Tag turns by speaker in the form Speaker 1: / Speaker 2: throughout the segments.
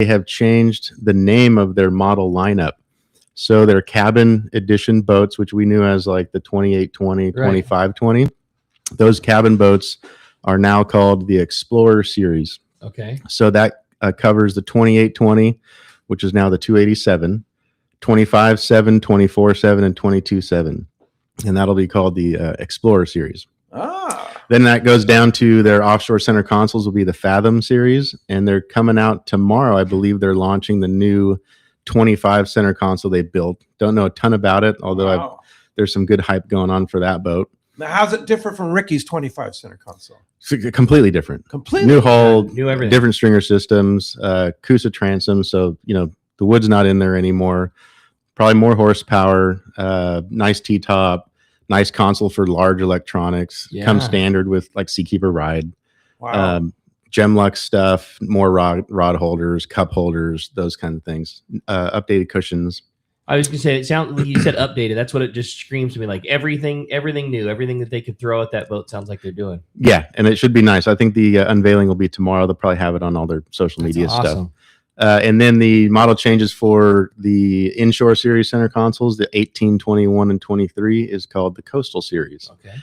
Speaker 1: they have changed the name of their model lineup. So their cabin edition boats, which we knew as like the 2820,
Speaker 2: Right.
Speaker 1: 2520, those cabin boats are now called the Explorer series.
Speaker 2: Okay.
Speaker 1: So that covers the 2820, which is now the 287, 25.7, 24.7, and 22.7. And that'll be called the Explorer series. Then that goes down to their offshore center consoles will be the Fathom series. And they're coming out tomorrow. I believe they're launching the new 25 center console they built. Don't know a ton about it, although there's some good hype going on for that boat.
Speaker 3: Now, how's it different from Ricky's 25 center console?
Speaker 1: It's completely different.
Speaker 3: Completely
Speaker 1: new hull,
Speaker 2: new everything.
Speaker 1: Different stringer systems, Coosa transom. So the wood's not in there anymore. Probably more horsepower. Nice T-top. Nice console for large electronics.
Speaker 2: Yeah.
Speaker 1: Comes standard with like Seakeeper Ride.
Speaker 3: Wow.
Speaker 1: Gemlux stuff. More rod holders, cup holders, those kind of things. Updated cushions.
Speaker 2: I was gonna say, it sounds like you said updated. That's what it just screams to me. Like everything new, everything that they could throw at that boat sounds like they're doing.
Speaker 1: Yeah, and it should be nice. I think the unveiling will be tomorrow. They'll probably have it on all their social media stuff. And then the model changes for the inshore series center consoles. The 18, 21, and 23 is called the Coastal series.
Speaker 2: Okay.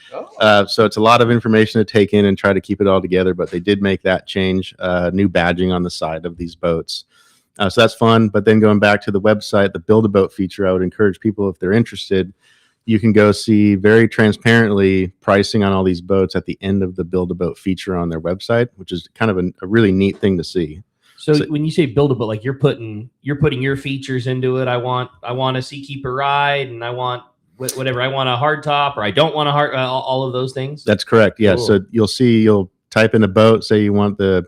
Speaker 1: So it's a lot of information to take in and try to keep it all together. But they did make that change. New badging on the side of these boats. So that's fun. But then going back to the website, the Build-A-Boat feature, I would encourage people, if they're interested, you can go see very transparently pricing on all these boats at the end of the Build-A-Boat feature on their website, which is kind of a really neat thing to see.
Speaker 2: So when you say Build-A-Boat, like you're putting your features into it. I want a Seakeeper Ride, and I want whatever. I want a hard top, or I don't want a hard. All of those things.
Speaker 1: That's correct. Yeah. Cool. So you'll type in a boat. Say you want the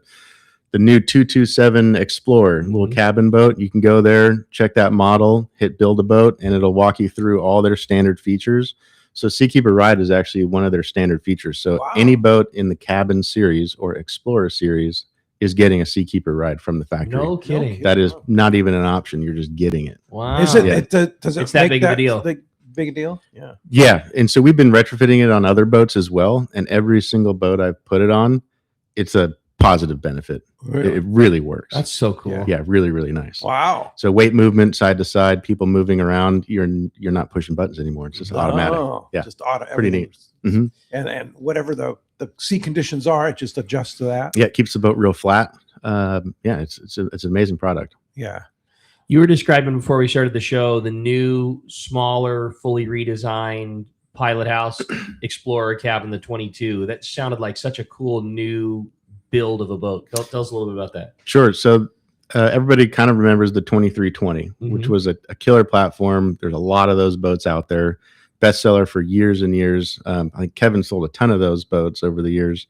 Speaker 1: new 227 Explorer, little cabin boat. You can go there, check that model, hit Build-A-Boat, and it'll walk you through all their standard features. So Seakeeper Ride is actually one of their standard features. So any boat in the cabin series or Explorer series is getting a Seakeeper Ride from the factory.
Speaker 2: No kidding.
Speaker 1: That is not even an option. You're just getting it.
Speaker 2: Wow.
Speaker 3: Is it?
Speaker 1: Yeah.
Speaker 3: Does it
Speaker 2: it's that big of a deal?
Speaker 3: Big deal? Yeah.
Speaker 1: Yeah. And so we've been retrofitting it on other boats as well. And every single boat I've put it on, it's a positive benefit.
Speaker 3: Really?
Speaker 1: It really works.
Speaker 2: That's so cool.
Speaker 1: Yeah, really, really nice.
Speaker 3: Wow.
Speaker 1: So weight movement side to side, people moving around, you're not pushing buttons anymore. It's just automatic. Yeah.
Speaker 3: Just auto.
Speaker 1: Pretty neat. Mm-hmm.
Speaker 3: And whatever the sea conditions are, it just adjusts to that.
Speaker 1: Yeah, it keeps the boat real flat. Yeah, it's an amazing product.
Speaker 3: Yeah.
Speaker 2: You were describing before we started the show the new, smaller, fully redesigned Pilot House Explorer cabin, the 22. That sounded like such a cool new build of a boat. Tell us a little bit about that.
Speaker 1: Sure. So everybody kind of remembers the 2320, which was a killer platform. There's a lot of those boats out there. Bestseller for years and years. I think Kevin sold a ton of those boats over the years.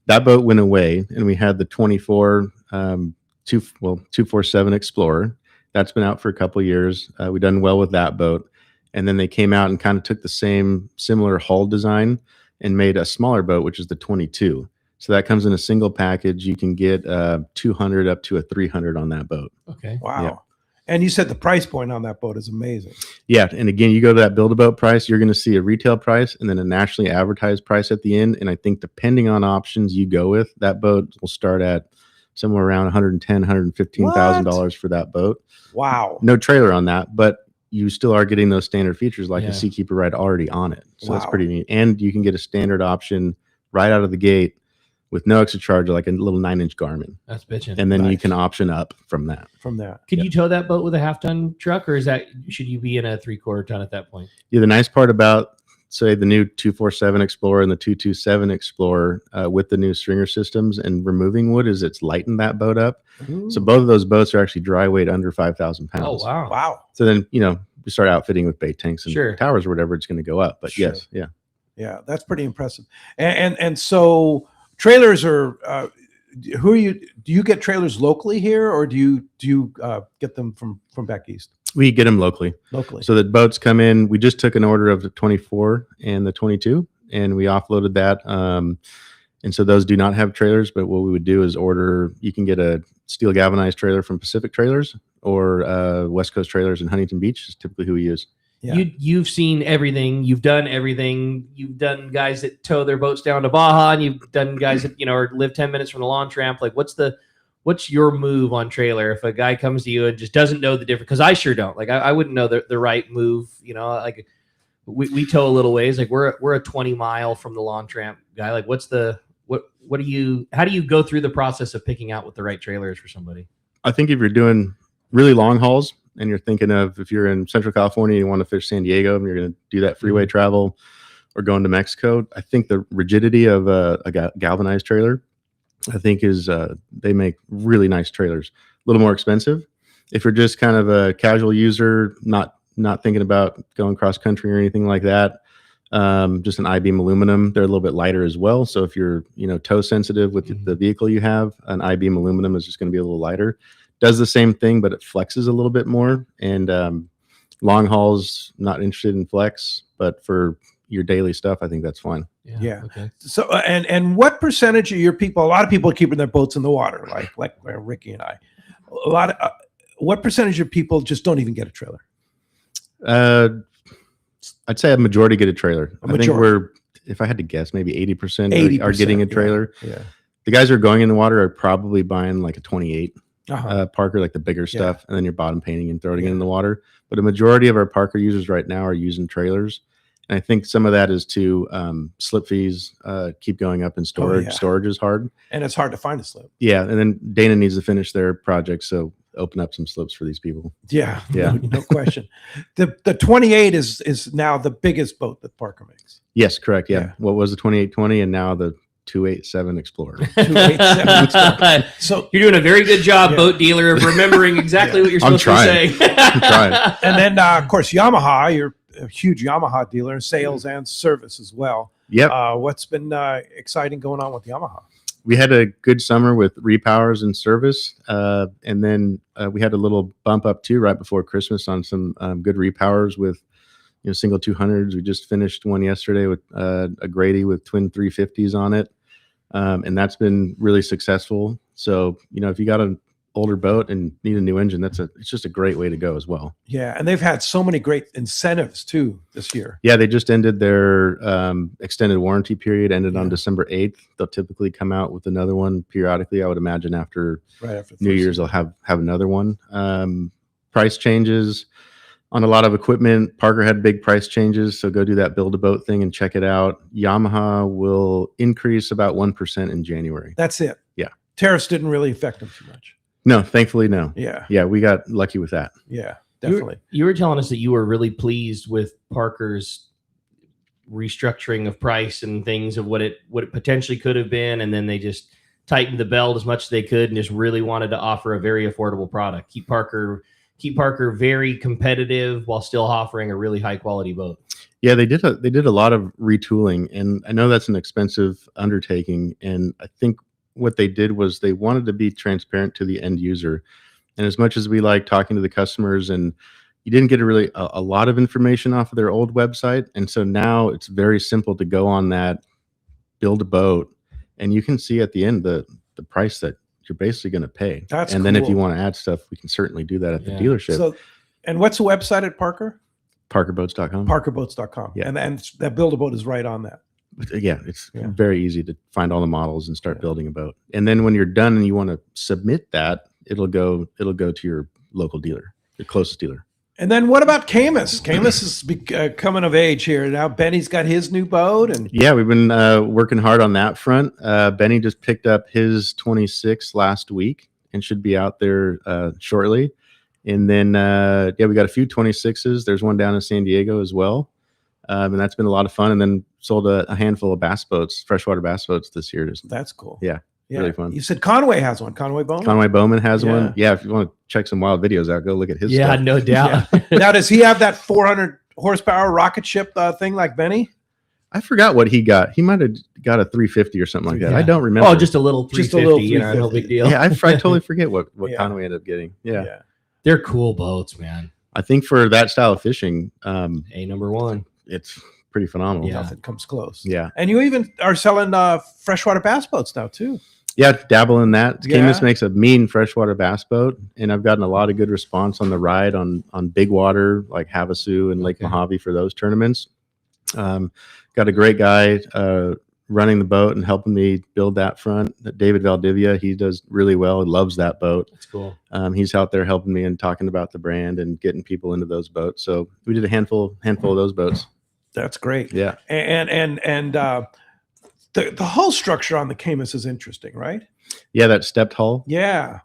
Speaker 1: That boat went away, and we had the 247 Explorer. That's been out for a couple of years. We've done well with that boat. And then they came out and kind of took the similar hull design and made a smaller boat, which is the 22. So that comes in a single package. You can get 200 up to a 300 on that boat.
Speaker 2: Okay.
Speaker 3: Wow.
Speaker 1: Yeah.
Speaker 3: And you said the price point on that boat is amazing.
Speaker 1: Yeah. And again, you go to that Build-A-Boat price, you're going to see a retail price and then a nationally advertised price at the end. And I think depending on options you go with, that boat will start at somewhere around $110,000, $115,000 for that boat.
Speaker 3: Wow.
Speaker 1: No trailer on that, but you still are getting those standard features like a Seakeeper Ride already on it. So that's pretty neat. And you can get a standard option right out of the gate with no extra charge, like a little 9-inch Garmin.
Speaker 2: That's bitching.
Speaker 1: And then you can option up from that.
Speaker 3: From that.
Speaker 2: Could you tow that boat with a half-ton truck, or should you be in a 3/4 ton at that point?
Speaker 1: Yeah, the nice part about, say, the new 247 Explorer and the 227 Explorer with the new stringer systems and removing wood is it's lightened that boat up.
Speaker 3: Ooh.
Speaker 1: So both of those boats are actually dry weight under 5,000 pounds.
Speaker 2: Oh, wow.
Speaker 3: Wow.
Speaker 1: So then, we start outfitting with bait tanks and towers or whatever, it's going to go up. But yes, yeah.
Speaker 3: Yeah, that's pretty impressive. And so trailers are, do you get trailers locally here, or do you get them from back east?
Speaker 1: We get them locally. So the boats come in. We just took an order of the 24 and the 22, and we offloaded that. And so those do not have trailers, but what we would do is you can get a steel galvanized trailer from Pacific Trailers or West Coast Trailers in Huntington Beach is typically who we use.
Speaker 2: Yeah. You've seen everything. You've done everything. You've done guys that tow their boats down to Baja, and you've done guys that or live 10 minutes from the launch ramp. Like, what's the what's your move on trailer if a guy comes to you and just doesn't know the difference? Because I sure don't. Like I wouldn't know the right move. You know, like we tow a little ways. Like we're a 20 mile from the lawn tramp guy. Like how do you go through the process of picking out what the right trailer is for somebody?
Speaker 1: I think if you're doing really long hauls and you're thinking of if you're in Central California, you want to fish San Diego and you're going to do that freeway travel or going to Mexico, I think the rigidity of a galvanized trailer, I think is they make really nice trailers. A little more expensive. If you're just kind of a casual user, not thinking about going cross country or anything like that, just an I-beam aluminum, they're a little bit lighter as well. So if you're tow sensitive with the vehicle you have, an I-beam aluminum is just going to be a little lighter. Does the same thing, but it flexes a little bit more. And long hauls, not interested in flex, but for your daily stuff, I think that's fine.
Speaker 3: Yeah.
Speaker 2: Okay.
Speaker 3: So and what percentage of your people? A lot of people are keeping their boats in the water, like Ricky and I. What percentage of people just don't even get a trailer?
Speaker 1: I'd say a majority get a trailer.
Speaker 3: A
Speaker 1: I think if I had to guess, maybe 80% are getting a trailer.
Speaker 3: Yeah.
Speaker 1: The guys who are going in the water are probably buying like a 28
Speaker 3: Uh-huh.
Speaker 1: Parker, like the bigger stuff, and then you're bottom painting and throwing it in the water. But a majority of our Parker users right now are using trailers. And I think some of that is to slip fees keep going up in storage. Storage is hard.
Speaker 3: And it's hard to find a slip.
Speaker 1: Yeah. And then Dana needs to finish their project. So open up some slips for these people.
Speaker 3: Yeah.
Speaker 1: Yeah.
Speaker 3: No question. The 28 is now the biggest boat that Parker makes.
Speaker 1: Yes, correct. Yeah. What was the 2820 and now the 287 Explorer.
Speaker 3: 287 Explorer. So
Speaker 2: you're doing a very good job, boat dealer, of remembering exactly what you're supposed to say.
Speaker 1: I'm trying.
Speaker 3: And then, of course, Yamaha, you're a huge Yamaha dealer, sales and service as well.
Speaker 1: Yep.
Speaker 3: What's been exciting going on with Yamaha?
Speaker 1: We had a good summer with repowers and service. And then we had a little bump up too right before Christmas on some good repowers with single 200s. We just finished one yesterday with a Grady with twin 350s on it. And that's been really successful. So, if you got an older boat and need a new engine, it's just a great way to go as well.
Speaker 3: Yeah. And they've had so many great incentives too this year.
Speaker 1: Yeah. They just ended their extended warranty period, ended on December 8th. They'll typically come out with another one periodically. I would imagine after New Year's, they'll have another one. Price changes on a lot of equipment. Parker had big price changes. So go do that build a boat thing and check it out. Yamaha will increase about 1% in January.
Speaker 3: That's it.
Speaker 1: Yeah.
Speaker 3: Tariffs didn't really affect them too much.
Speaker 1: No, thankfully, no.
Speaker 3: Yeah.
Speaker 1: Yeah. We got lucky with that.
Speaker 3: Yeah, definitely.
Speaker 2: You were telling us that you were really pleased with Parker's restructuring of price and things of what it potentially could have been. And then they just tightened the belt as much as they could and just really wanted to offer a very affordable product. Keep Parker very competitive while still offering a really high quality boat.
Speaker 1: Yeah, they did a lot of retooling, and I know that's an expensive undertaking. And I think what they did was they wanted to be transparent to the end user. And as much as we like talking to the customers, and you didn't get a lot of information off of their old website, and so now it's very simple to go on that, build a boat, and you can see at the end the price that you're basically going to pay.
Speaker 3: That's
Speaker 1: and then if you want to add stuff, we can certainly do that at the dealership.
Speaker 3: So, and what's the website at Parker?
Speaker 1: ParkerBoats.com.
Speaker 3: ParkerBoats.com.
Speaker 1: Yeah.
Speaker 3: And that build a boat is right on that.
Speaker 1: Yeah, it's very easy to find all the models and start building a boat. And then when you're done and you want to submit that, it'll go to your local dealer, your closest dealer.
Speaker 3: And then what about Camus? Camus is coming of age here now. Benny's got his new boat, and
Speaker 1: yeah, we've been working hard on that front. Benny just picked up his 26 last week and should be out there shortly. And then we got a few 26s. There's one down in San Diego as well. And that's been a lot of fun. And then sold a handful of bass boats, freshwater bass boats this year.
Speaker 3: That's cool.
Speaker 1: Yeah, really fun.
Speaker 3: You said Conway has one. Conway Bowman?
Speaker 1: Conway Bowman has one. Yeah, if you want to check some wild videos out, go look at his stuff.
Speaker 2: Yeah, no doubt.
Speaker 3: Now, does he have that 400 horsepower rocket ship thing like Benny?
Speaker 1: I forgot what he got. He might have got a 350 or something like that. I don't remember.
Speaker 2: Oh, just a little 350. No big deal.
Speaker 1: Yeah, I totally forget what Conway ended up getting. Yeah.
Speaker 2: They're cool boats, man.
Speaker 1: I think for that style of fishing,
Speaker 2: number one.
Speaker 1: It's pretty phenomenal.
Speaker 3: Yeah. Nothing comes close.
Speaker 1: Yeah.
Speaker 3: And you even are selling freshwater bass boats now too.
Speaker 1: Yeah, dabble in that.
Speaker 3: Yeah.
Speaker 1: Camus makes a mean freshwater bass boat, and I've gotten a lot of good response on the ride on big water like Havasu and Lake Mojave for those tournaments. Got a great guy, running the boat and helping me build that front. David Valdivia, he does really well. He loves that boat.
Speaker 2: That's cool.
Speaker 1: He's out there helping me and talking about the brand and getting people into those boats. So we did a handful of those boats.
Speaker 3: That's great.
Speaker 1: Yeah.
Speaker 3: And the hull structure on the Camus is interesting, right?
Speaker 1: Yeah, that stepped hull.
Speaker 3: Yeah.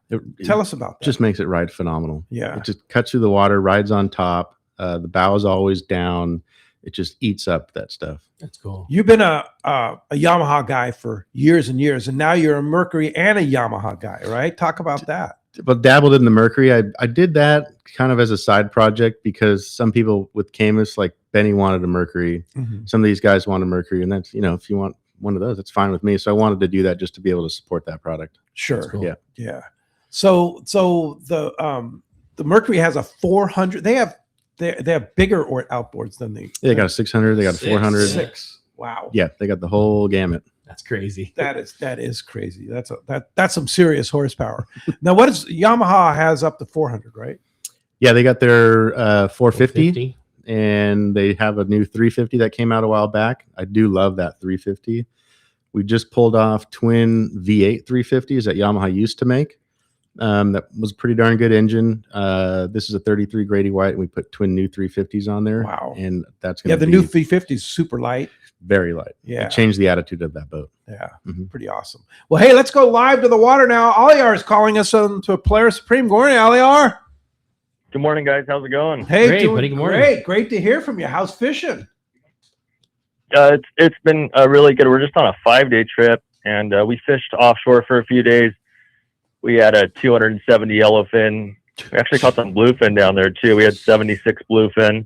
Speaker 3: Tell us about that.
Speaker 1: Just makes it ride phenomenal.
Speaker 3: Yeah.
Speaker 1: It just cuts through the water, rides on top. The bow is always down. It just eats up that stuff.
Speaker 2: That's cool.
Speaker 3: You've been a Yamaha guy for years and years, and now you're a Mercury and a Yamaha guy, right? Talk about that.
Speaker 1: But dabbled in the Mercury. I did that kind of as a side project because some people with Camus, like Benny, wanted a Mercury.
Speaker 3: Mm-hmm.
Speaker 1: Some of these guys want a Mercury, and that's, if you want one of those, it's fine with me. So I wanted to do that just to be able to support that product.
Speaker 3: Sure.
Speaker 2: Cool.
Speaker 1: Yeah.
Speaker 3: Yeah. So the Mercury has a 400. They have bigger outboards than the.
Speaker 1: They got a 600. They got a 400.
Speaker 3: 6. Wow.
Speaker 1: Yeah, they got the whole gamut.
Speaker 2: That's crazy.
Speaker 3: That is crazy. That's some serious horsepower. Now, what is Yamaha has up to 400, right?
Speaker 1: Yeah, they got their 450, and they have a new 350 that came out a while back. I do love that 350. We just pulled off twin V8 350s that Yamaha used to make. That was a pretty darn good engine. This is a 33 Grady White, and we put twin new 350s on there.
Speaker 3: Wow.
Speaker 1: And that's going to
Speaker 3: the new 350 is super light.
Speaker 1: Very light.
Speaker 3: Yeah.
Speaker 1: It changed the attitude of that boat.
Speaker 3: Yeah.
Speaker 1: Mm-hmm.
Speaker 3: Pretty awesome. Well, hey, let's go live to the water now. Aliar is calling us to Polaris Supreme. Good morning, Aliar.
Speaker 4: Good morning, guys. How's it going?
Speaker 3: Hey,
Speaker 2: Great, buddy. Good morning.
Speaker 3: Great to hear from you. How's fishing?
Speaker 4: It's been really good. We're just on a 5-day trip, and we fished offshore for a few days. We had a 270 yellowfin. We actually caught some bluefin down there too. We had 76 bluefin,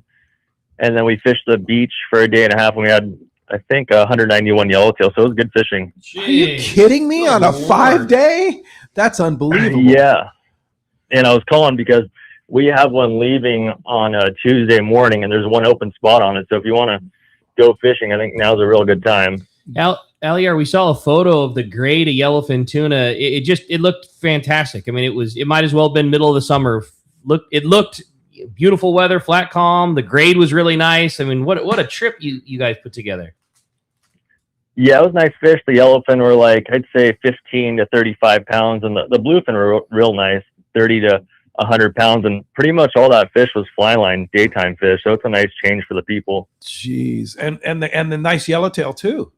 Speaker 4: and then we fished the beach for a day and a half, and we had, I think, 191 yellowtail. So it was good fishing.
Speaker 3: Jeez. Are you kidding me? On a 5-day? That's unbelievable.
Speaker 4: Yeah, and I was calling because we have one leaving on a Tuesday morning, and there's one open spot on it. So if you want to go fishing, I think now's a real good time.
Speaker 2: Aliar, we saw a photo of the grade of yellowfin tuna. It looked fantastic. I mean, it might as well have been middle of the summer. It looked beautiful weather, flat calm. The grade was really nice. I mean, what a trip you guys put together.
Speaker 4: Yeah, it was nice fish. The yellowfin were like, I'd say 15 to 35 pounds, and the bluefin were real nice, 30 to 100 pounds, and pretty much all that fish was fly line daytime fish. So it's a nice change for the people.
Speaker 3: Jeez, and the nice yellowtail too.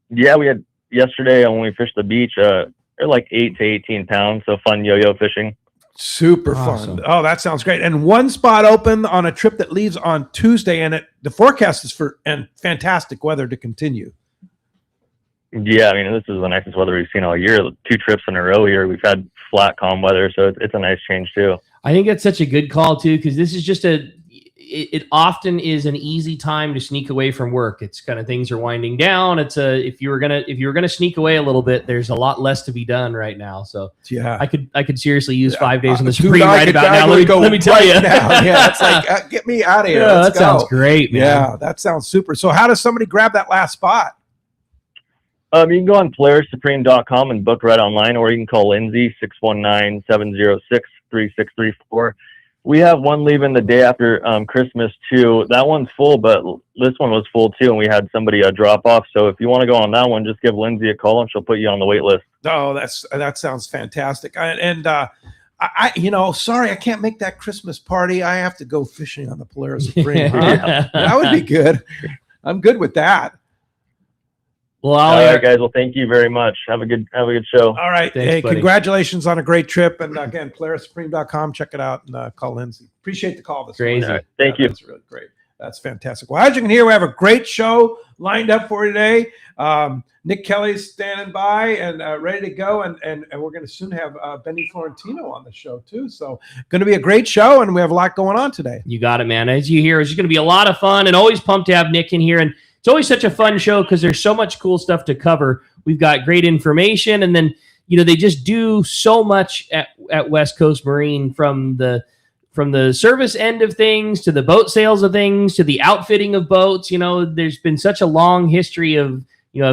Speaker 4: Yeah, we had yesterday when we fished the beach. They're like 8 to 18 pounds. So fun yo-yo fishing.
Speaker 3: Super
Speaker 2: awesome.
Speaker 3: Fun. Oh, that sounds great. And one spot open on a trip that leaves on Tuesday, and the forecast is for fantastic weather to continue.
Speaker 4: Yeah, I mean, this is the nicest weather we've seen all year. 2 trips in a row here. We've had flat, calm weather, so it's a nice change too.
Speaker 2: I think that's such a good call too, because this is just it often is an easy time to sneak away from work. It's kind of things are winding down. If you were gonna sneak away a little bit, there's a lot less to be done right now. So
Speaker 3: yeah,
Speaker 2: I could seriously use 5 days on the Supreme right about now.
Speaker 3: Let
Speaker 2: me tell you.
Speaker 3: Now. Yeah, it's like get me out of here.
Speaker 2: Yeah, sounds great, man.
Speaker 3: Yeah, that sounds super. So how does somebody grab that last spot?
Speaker 4: You can go on PolarisSupreme.com and book right online, or you can call Lindsay 619-706-3634. We have one leaving the day after Christmas too. That one's full, but this one was full too, and we had somebody drop off. So if you want to go on that one, just give Lindsay a call, and she'll put you on the wait list.
Speaker 3: Oh, that sounds fantastic. I sorry, I can't make that Christmas party. I have to go fishing on the Polaris Supreme. Huh? That would be good. I'm good with that.
Speaker 2: Well,
Speaker 4: all right, guys. Well, thank you very much. Have a good show.
Speaker 3: All right.
Speaker 2: Thanks,
Speaker 3: hey,
Speaker 2: buddy.
Speaker 3: Congratulations on a great trip. And again, PolarisSupreme.com. Check it out and call Lindsay. Appreciate the call this
Speaker 2: Crazy.
Speaker 3: morning.
Speaker 4: Right, thank you.
Speaker 3: That's really great. That's fantastic. Well, as you can hear, we have a great show lined up for you today. Nick Kelly's standing by and ready to go. And we're going to soon have Benny Florentino on the show too. So going to be a great show, and we have a lot going on today.
Speaker 2: You got it, man. As you hear, it's going to be a lot of fun, and always pumped to have Nick in here. And it's always such a fun show because there's so much cool stuff to cover. We've got great information, and then they just do so much at West Coast Marine, from the service end of things to the boat sales of things to the outfitting of boats. There's been such a long history of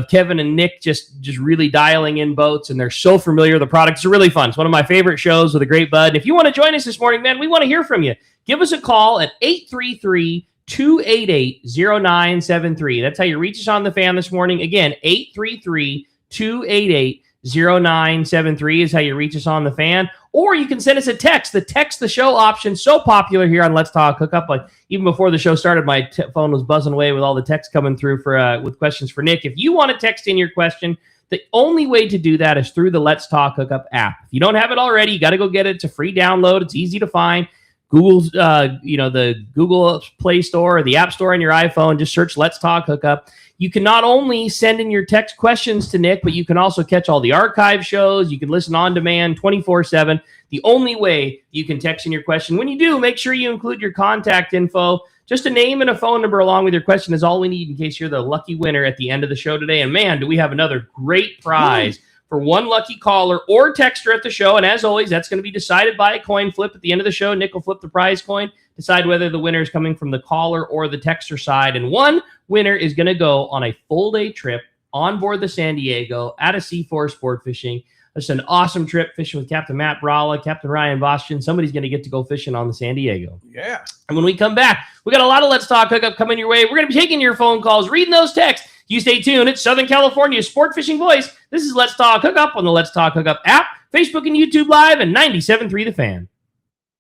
Speaker 2: Kevin and Nick just really dialing in boats, and they're so familiar with the product. It's really fun. It's one of my favorite shows with a great bud. And if you want to join us this morning, man, we want to hear from you. Give us a call at 833 833-288-0973. That's how you reach us on the fan this morning. Again, 833-288-0973 is how you reach us on the fan. Or you can send us a text. The text the show option, so popular here on Let's Talk Hookup. Like even before the show started, my phone was buzzing away with all the texts coming through for with questions for Nick. If you want to text in your question, the only way to do that is through the Let's Talk Hookup app. If you don't have it already, you got to go get it. It's a free download. It's easy to find. Google's, the Google Play Store or the App Store on your iPhone. Just search Let's Talk Hookup. You can not only send in your text questions to Nick, but you can also catch all the archive shows. You can listen on demand 24/7. The only way you can text in your question. When you do, make sure you include your contact info. Just a name and a phone number along with your question is all we need in case you're the lucky winner at the end of the show today. And man, do we have another great prize for one lucky caller or texter at the show. And as always, that's going to be decided by a coin flip at the end of the show. Nick will flip the prize coin, decide whether the winner is coming from the caller or the texter side. And one winner is going to go on a full day trip on board the San Diego at a C4 Sport Fishing. It's an awesome trip fishing with Captain Matt Brala, Captain Ryan Boston. Somebody's going to get to go fishing on the San Diego.
Speaker 3: Yeah.
Speaker 2: And when we come back, we got a lot of Let's Talk Hookup coming your way. We're going to be taking your phone calls, reading those texts. You stay tuned. It's Southern California's sport fishing voice. This is Let's Talk Hookup on the Let's Talk Hookup app, Facebook and YouTube Live, and 97.3 The Fan.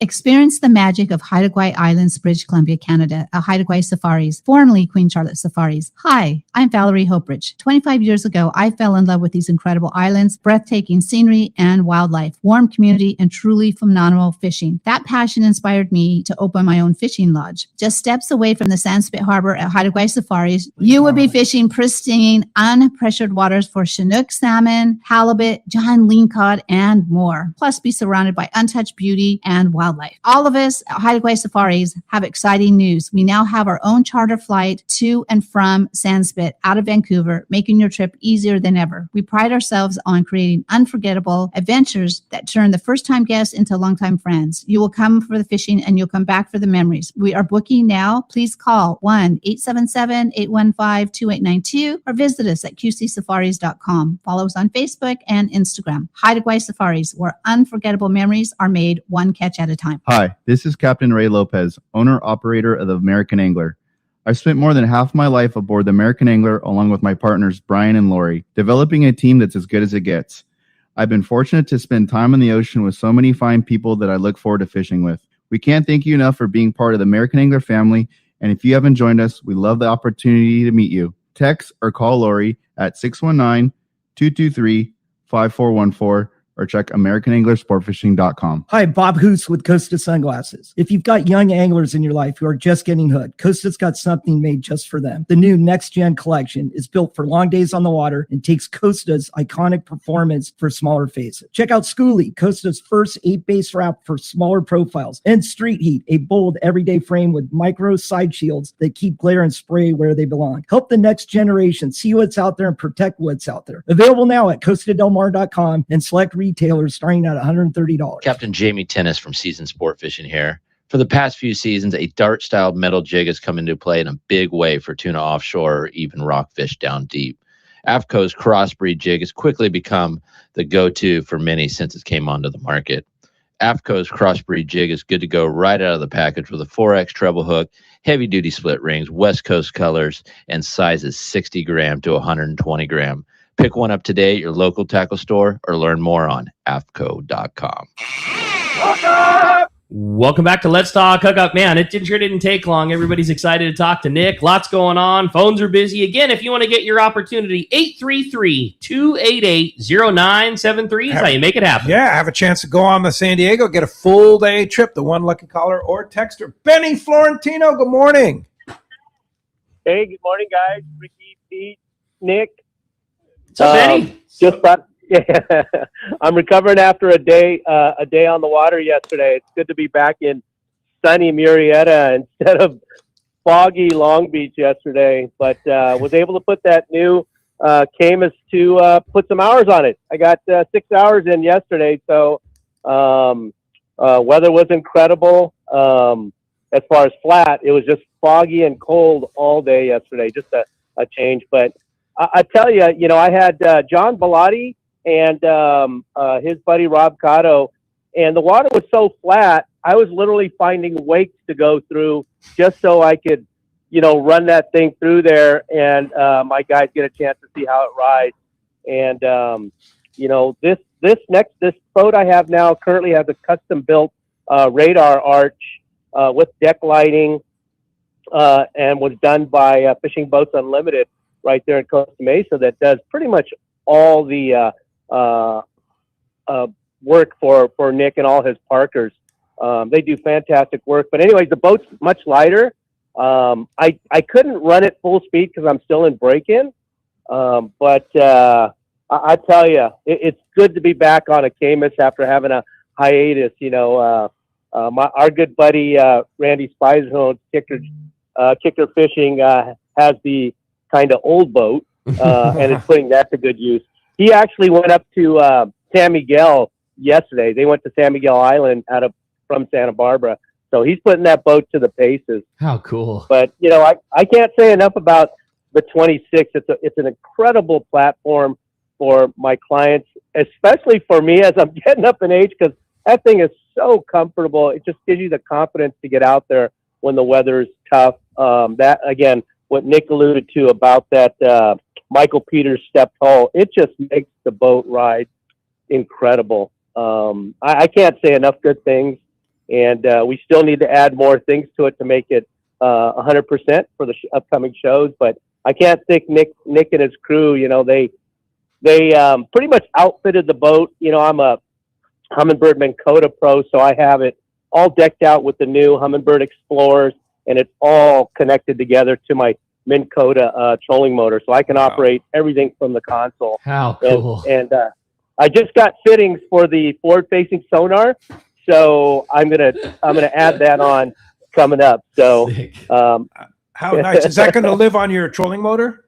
Speaker 5: Experience the magic of Haida Gwaii Islands, British Columbia, Canada, at Haida Gwaii Safaris, formerly Queen Charlotte Safaris. Hi, I'm Valerie Hopridge. 25 years ago, I fell in love with these incredible islands, breathtaking scenery and wildlife, warm community, and truly phenomenal fishing. That passion inspired me to open my own fishing lodge. Just steps away from the Sandspit Harbor at Haida Gwaii Safaris, you will be fishing pristine, unpressured waters for Chinook salmon, halibut, John lingcod, and more. Plus, be surrounded by untouched beauty and wildlife. All of us at Haida Gwaii Safaris have exciting news. We now have our own charter flight to and from Sandspit out of Vancouver, making your trip easier than ever. We pride ourselves on creating unforgettable adventures that turn the first-time guests into longtime friends. You will come for the fishing and you'll come back for the memories. We are booking now. Please call 1-877-815-2892 or visit us at qcsafaris.com. Follow us on Facebook and Instagram. Haida Gwaii Safaris, where unforgettable memories are made one catch at a time.
Speaker 6: Hi, this is Captain Ray Lopez, owner-operator of the American Angler. I've spent more than half my life aboard the American Angler along with my partners Brian and Lori, developing a team that's as good as it gets. I've been fortunate to spend time in the ocean with so many fine people that I look forward to fishing with. We can't thank you enough for being part of the American Angler family, and if you haven't joined us, we love the opportunity to meet you. Text or call Lori at 619-223-5414 or check AmericanAnglerSportFishing.com.
Speaker 7: Hi, Bob Hoos with Costa Sunglasses. If you've got young anglers in your life who are just getting hooked, Costa's got something made just for them. The new Next Gen collection is built for long days on the water and takes Costa's iconic performance for smaller faces. Check out Schoolie, Costa's first 8-base wrap for smaller profiles, and Street Heat, a bold everyday frame with micro side shields that keep glare and spray where they belong. Help the next generation see what's out there and protect what's out there. Available now at CostaDelMar.com and select retailers starting at $130.
Speaker 8: Captain Jamie Tennis from Seasoned Sport Fishing here. For the past few seasons, a dart-style metal jig has come into play in a big way for tuna offshore or even rockfish down deep. AFCO's crossbreed jig has quickly become the go-to for many since it came onto the market. AFCO's crossbreed jig is good to go right out of the package with a 4X treble hook, heavy-duty split rings, West Coast colors, and sizes 60 gram to 120 gram. Pick one up today at your local tackle store or learn more on AFCO.com.
Speaker 2: Welcome back to Let's Talk Hookup. Man, it sure didn't take long. Everybody's excited to talk to Nick. Lots going on. Phones are busy. Again, if you want to get your opportunity, 833-288-0973 is how you make it happen.
Speaker 3: Yeah, have a chance to go on the San Diego, get a full day trip, the one lucky caller or texter. Benny Florentino, good morning.
Speaker 9: Hey, good morning, guys. Ricky, Pete, Nick.
Speaker 2: What's up, Benny?
Speaker 9: Just thought, yeah, I'm recovering after a day on the water yesterday. It's good to be back in sunny Murrieta instead of foggy Long Beach yesterday. But was able to put that new Camus to put some hours on it. I got 6 hours in yesterday, so weather was incredible. As far as flat, it was just foggy and cold all day yesterday. Just a change, but. I tell you, I had John Bellotti and his buddy Rob Cotto, and the water was so flat, I was literally finding wakes to go through just so I could run that thing through there, and my guys get a chance to see how it rides. And this boat I have now currently has a custom built radar arch with deck lighting, and was done by Fishing Boats Unlimited right there in Costa Mesa, that does pretty much all the work for Nick and all his parkers. They do fantastic work. But anyways, the boat's much lighter. I couldn't run it full speed because I'm still in break-in. But I tell you, it's good to be back on a Camus after having a hiatus. Our good buddy Randy Spicer, who owns Kicker Fishing, has the kind of old boat, and is putting that to good use. He actually went up to San Miguel yesterday. They went to San Miguel Island from Santa Barbara. So he's putting that boat to the paces.
Speaker 2: How cool.
Speaker 9: But, I can't say enough about the 26. It's an incredible platform for my clients, especially for me as I'm getting up in age, because that thing is so comfortable. It just gives you the confidence to get out there when the weather's tough. That, again, what Nick alluded to about that Michael Peters stepped hull, it just makes the boat ride incredible. I can't say enough good things. And we still need to add more things to it to make it 100% for the upcoming shows. But I can't thank Nick and his crew. They pretty much outfitted the boat. I'm a Humminbird Minn Kota Pro, so I have it all decked out with the new Humminbird Explorers, and it's all connected together to my Minn Kota trolling motor, so I can operate everything from the console.
Speaker 2: How cool!
Speaker 9: And I just got fittings for the forward-facing sonar. So I'm gonna add that on coming up. So
Speaker 3: how nice. Is that going to live on your trolling motor?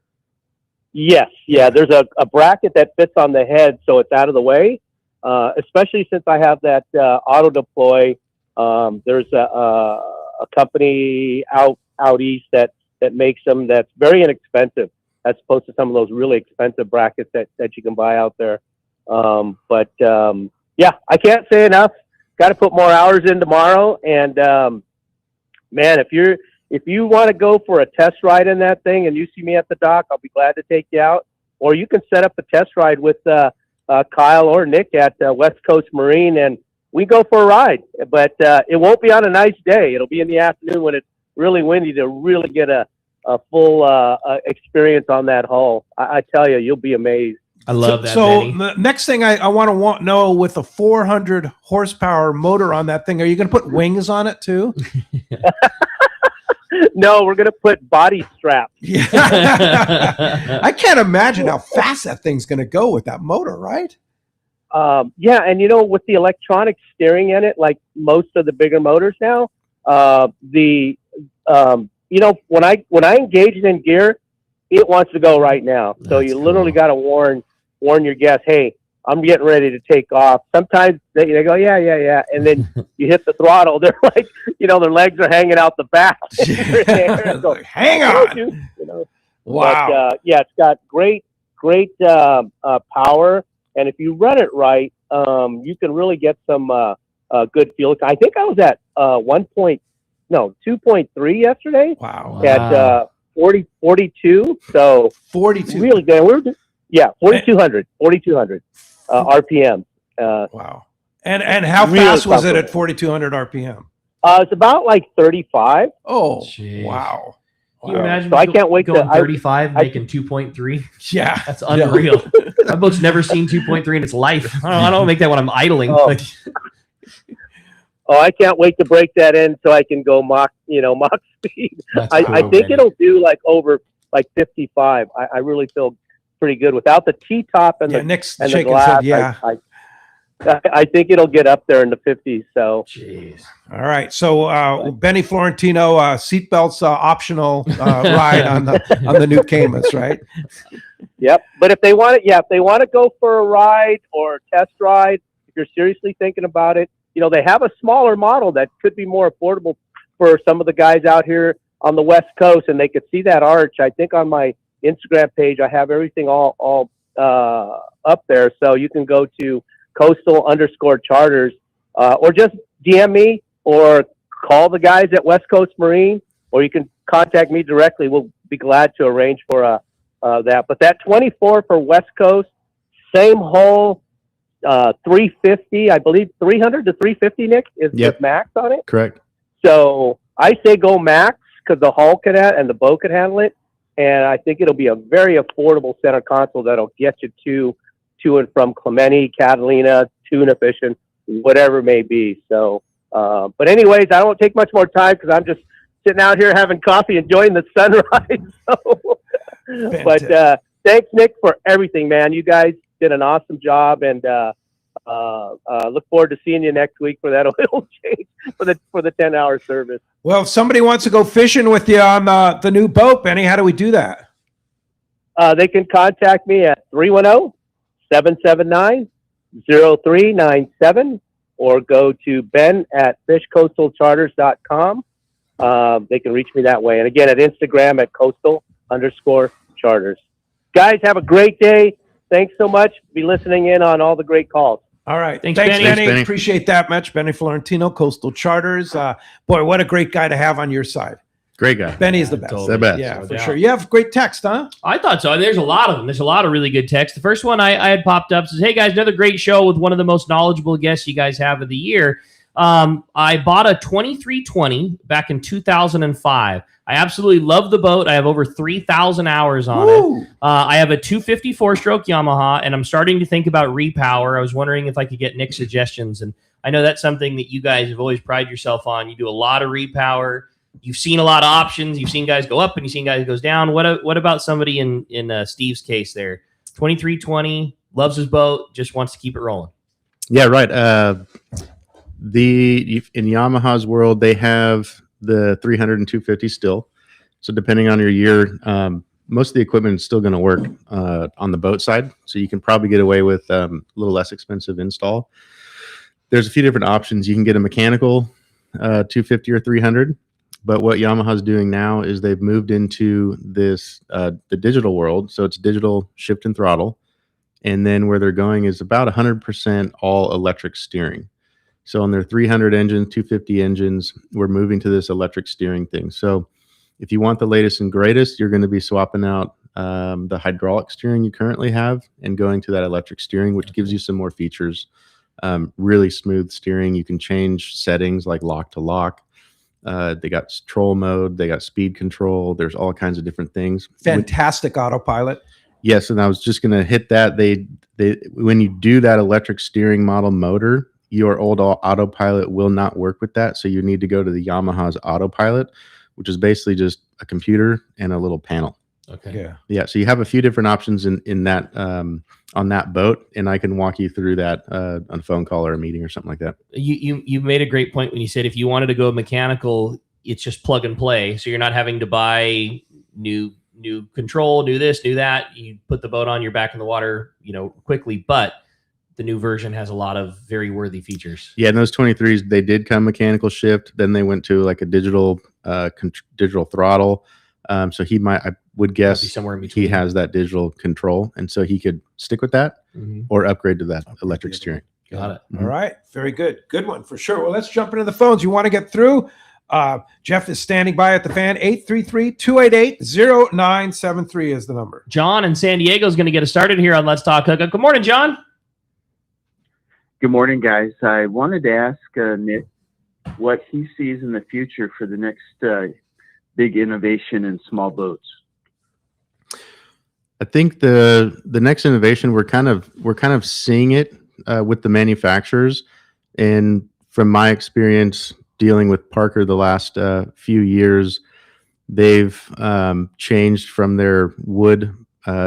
Speaker 9: Yes. Yeah. There's a bracket that fits on the head, so it's out of the way. Especially since I have that auto deploy. There's a company out east that makes them that's very inexpensive as opposed to some of those really expensive brackets that you can buy out there. Yeah, I can't say enough. Got to put more hours in tomorrow, and man, if you want to go for a test ride in that thing, and you see me at the dock, I'll be glad to take you out. Or you can set up a test ride with Kyle or Nick at West Coast Marine, and we go for a ride. But it won't be on a nice day. It'll be in the afternoon when it's really windy to really get a full experience on that hull. I tell you, you'll be amazed.
Speaker 2: I love that.
Speaker 3: So
Speaker 2: Benny.
Speaker 3: the next thing I want to know, with a 400 horsepower motor on that thing, are you going to put wings on it too?
Speaker 9: No, we're going to put body straps.
Speaker 3: Yeah. I can't imagine how fast that thing's going to go with that motor, right?
Speaker 9: Yeah, and with the electronic steering in it, like most of the bigger motors now, when I engage it in gear, it wants to go right now. So you literally got to warn your guests, hey, I'm getting ready to take off. Sometimes they go, yeah. And then you hit the throttle. They're like, their legs are hanging out the back. So,
Speaker 3: hang on. Wow.
Speaker 9: But, yeah, it's got great power. And if you run it right, you can really get some good fuel. I think I was at 2.3 yesterday.
Speaker 3: Wow.
Speaker 9: At 42. So
Speaker 3: 42.
Speaker 9: Really good. 4,200 RPM.
Speaker 3: Wow. And how
Speaker 9: really
Speaker 3: fast was it at 4,200 RPM?
Speaker 9: It's about like 35.
Speaker 3: Oh,
Speaker 2: jeez.
Speaker 3: Wow.
Speaker 2: Can you imagine?
Speaker 9: So I can't wait
Speaker 2: going
Speaker 9: to
Speaker 2: 35, making 2.3.
Speaker 3: Yeah,
Speaker 2: that's unreal. My boat's never seen 2.3 in its life. I don't make that when I'm idling.
Speaker 9: Oh. I can't wait to break that in so I can go mock speed. I think it'll do like over like 55. I really feel pretty good without the T-top and
Speaker 3: Nick's
Speaker 9: the
Speaker 3: shaking
Speaker 9: glass.
Speaker 3: his head, yeah.
Speaker 9: I think it'll get up there in the 50s. So,
Speaker 2: jeez.
Speaker 3: All right. So Benny Florentino, seatbelts optional ride on the new Camus, right?
Speaker 9: Yep. But if they want to go for a ride or a test ride, if you're seriously thinking about it, they have a smaller model that could be more affordable for some of the guys out here on the West Coast, and they could see that arch. I think on my Instagram page, I have everything all up there, so you can go to coastal_charters, or just DM me or call the guys at West Coast Marine, or you can contact me directly. We'll be glad to arrange for that. But that 24 for West Coast, same hole, 350, I believe 300 to 350, Nick, is max on it.
Speaker 1: Correct.
Speaker 9: So I say go max because the hull and the boat could handle it. And I think it'll be a very affordable center console that'll get you to and from Clemente, Catalina, tuna fishing, whatever it may be. So, but anyways, I don't take much more time because I'm just sitting out here having coffee, enjoying the sunrise. So, but thanks, Nick, for everything, man. You guys did an awesome job, and look forward to seeing you next week for that oil change for the 10-hour service.
Speaker 3: Well, if somebody wants to go fishing with you on the new boat, Benny, how do we do that?
Speaker 9: They can contact me at 310-779-0397 or go to ben@fishcoastalcharters.com. They can reach me that way. And again, at Instagram at coastal_charters. Guys, have a great day. Thanks so much. Be listening in on all the great calls.
Speaker 3: All right.
Speaker 2: Thanks,
Speaker 3: Benny.
Speaker 1: Benny.
Speaker 3: Appreciate that much. Benny Florentino, Coastal Charters. Boy, what a great guy to have on your side.
Speaker 1: Great guy.
Speaker 3: Benny is the best.
Speaker 1: The best.
Speaker 3: Yeah,
Speaker 2: No
Speaker 3: for
Speaker 2: doubt.
Speaker 3: sure. You have great text, huh?
Speaker 2: I thought so. There's a lot of them. There's a lot of really good text. The first one I had popped up says, "Hey guys, another great show with one of the most knowledgeable guests you guys have of the year. I bought a 2320 back in 2005. I absolutely love the boat. I have over 3,000 hours on it. I have a 254 stroke Yamaha, and I'm starting to think about repower. I was wondering if I could get Nick's suggestions, and I know that's something that you guys have always prided yourself on. You do a lot of repower. You've seen a lot of options. You've seen guys go up and you've seen guys goes down. What about somebody in Steve's case there? 2320, loves his boat, just wants to keep it rolling.
Speaker 1: Yeah, right. In Yamaha's world, they have the 300 and 250 still. So depending on your year, most of the equipment is still going to work on the boat side. So you can probably get away with a little less expensive install. There's a few different options. You can get a mechanical 250 or 300. But what Yamaha's doing now is they've moved into this the digital world. So it's digital shift and throttle. And then where they're going is about 100% all electric steering. So on their 300 engines, 250 engines, we're moving to this electric steering thing. So if you want the latest and greatest, you're going to be swapping out the hydraulic steering you currently have and going to that electric steering, which gives you some more features. Really smooth steering. You can change settings like lock to lock. They got troll mode. They got speed control. There's all kinds of different things.
Speaker 3: Fantastic autopilot.
Speaker 1: Yes, and I was just going to hit that. They when you do that electric steering model motor, your old autopilot will not work with that. So you need to go to the Yamaha's autopilot, which is basically just a computer and a little panel.
Speaker 2: Okay.
Speaker 3: Yeah.
Speaker 1: So you have a few different options in that on that boat, and I can walk you through that on a phone call or a meeting or something like that.
Speaker 2: You made a great point when you said if you wanted to go mechanical, it's just plug and play. So you're not having to buy new control, new this, new that. You put the boat on, you're back in the water, quickly. But the new version has a lot of very worthy features. Yeah,
Speaker 1: and those 23s, they did come mechanical shift. Then they went to like a digital throttle. So I would guess
Speaker 2: somewhere in between.
Speaker 1: He has that digital control, and so he could stick with that or upgrade to that electric steering.
Speaker 2: Got it.
Speaker 3: All right. Very good. Good one for sure. Well, let's jump into the phones. You want to get through? Jeff is standing by at the fan. 833-288-0973 is the number.
Speaker 2: John in San Diego is going to get us started here on Let's Talk Hookup. Good morning, John.
Speaker 10: Good morning, guys. I wanted to ask Nick what he sees in the future for the next big innovation in small boats.
Speaker 1: I think the next innovation we're kind of seeing it with the manufacturers, and from my experience dealing with Parker the last few years, they've changed from their wood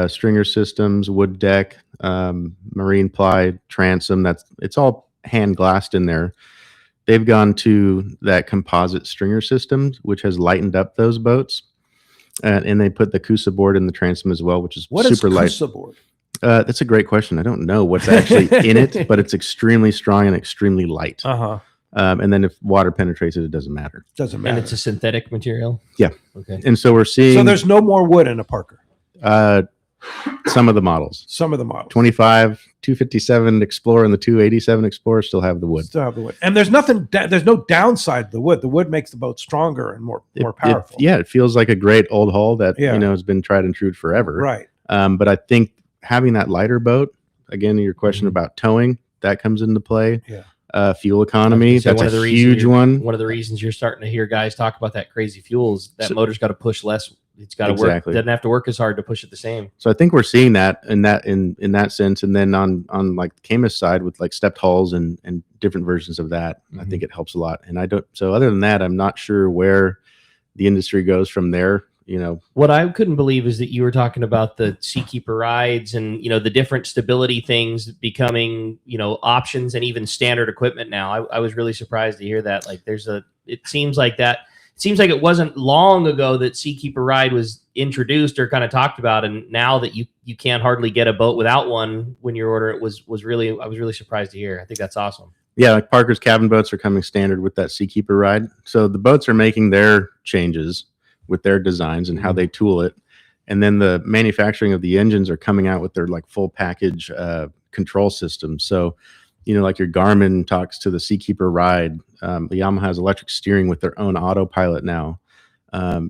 Speaker 1: stringer systems, wood deck, marine ply, transom. It's all hand glassed in there. They've gone to that composite stringer system, which has lightened up those boats. And they put the Kusa board in the transom as well, which is super light.
Speaker 3: What is Kusa board?
Speaker 1: That's a great question. I don't know what's actually in it, but it's extremely strong and extremely light. And then if water penetrates it, it doesn't matter.
Speaker 3: Doesn't matter.
Speaker 2: And it's a synthetic material?
Speaker 1: Yeah.
Speaker 2: Okay.
Speaker 1: And so we're seeing...
Speaker 3: So there's no more wood in a Parker?
Speaker 1: Some of the models. 25, 257 Explorer and the 287 Explorer still have the wood.
Speaker 3: And there's no downside to the wood. The wood makes the boat stronger and more powerful.
Speaker 1: It feels like a great old hull that has been tried and true forever.
Speaker 3: Right.
Speaker 1: But I think having that lighter boat, again, your question about towing, that comes into play.
Speaker 3: Yeah.
Speaker 1: Fuel economy, that's a huge one.
Speaker 2: One of the reasons you're starting to hear guys talk about that crazy fuel is that motor's got to push less. It's got to work. Doesn't have to work as hard to push it the same.
Speaker 1: So I think we're seeing that in that sense, and then on like Camus side with like stepped hulls and different versions of that, I think it helps a lot. And so other than that, I'm not sure where the industry goes from there.
Speaker 2: What I couldn't believe is that you were talking about the Seakeeper rides and the different stability things becoming options and even standard equipment now. I was really surprised to hear that. Like it seems like it wasn't long ago that Seakeeper ride was introduced or kind of talked about, and now that you can't hardly get a boat without one when you order it I was really surprised to hear. I think that's awesome.
Speaker 1: Yeah, like Parker's cabin boats are coming standard with that Seakeeper ride. So the boats are making their changes with their designs and how they tool it, and then the manufacturing of the engines are coming out with their like full package control system. So like your Garmin talks to the Seakeeper ride. The Yamaha has electric steering with their own autopilot now.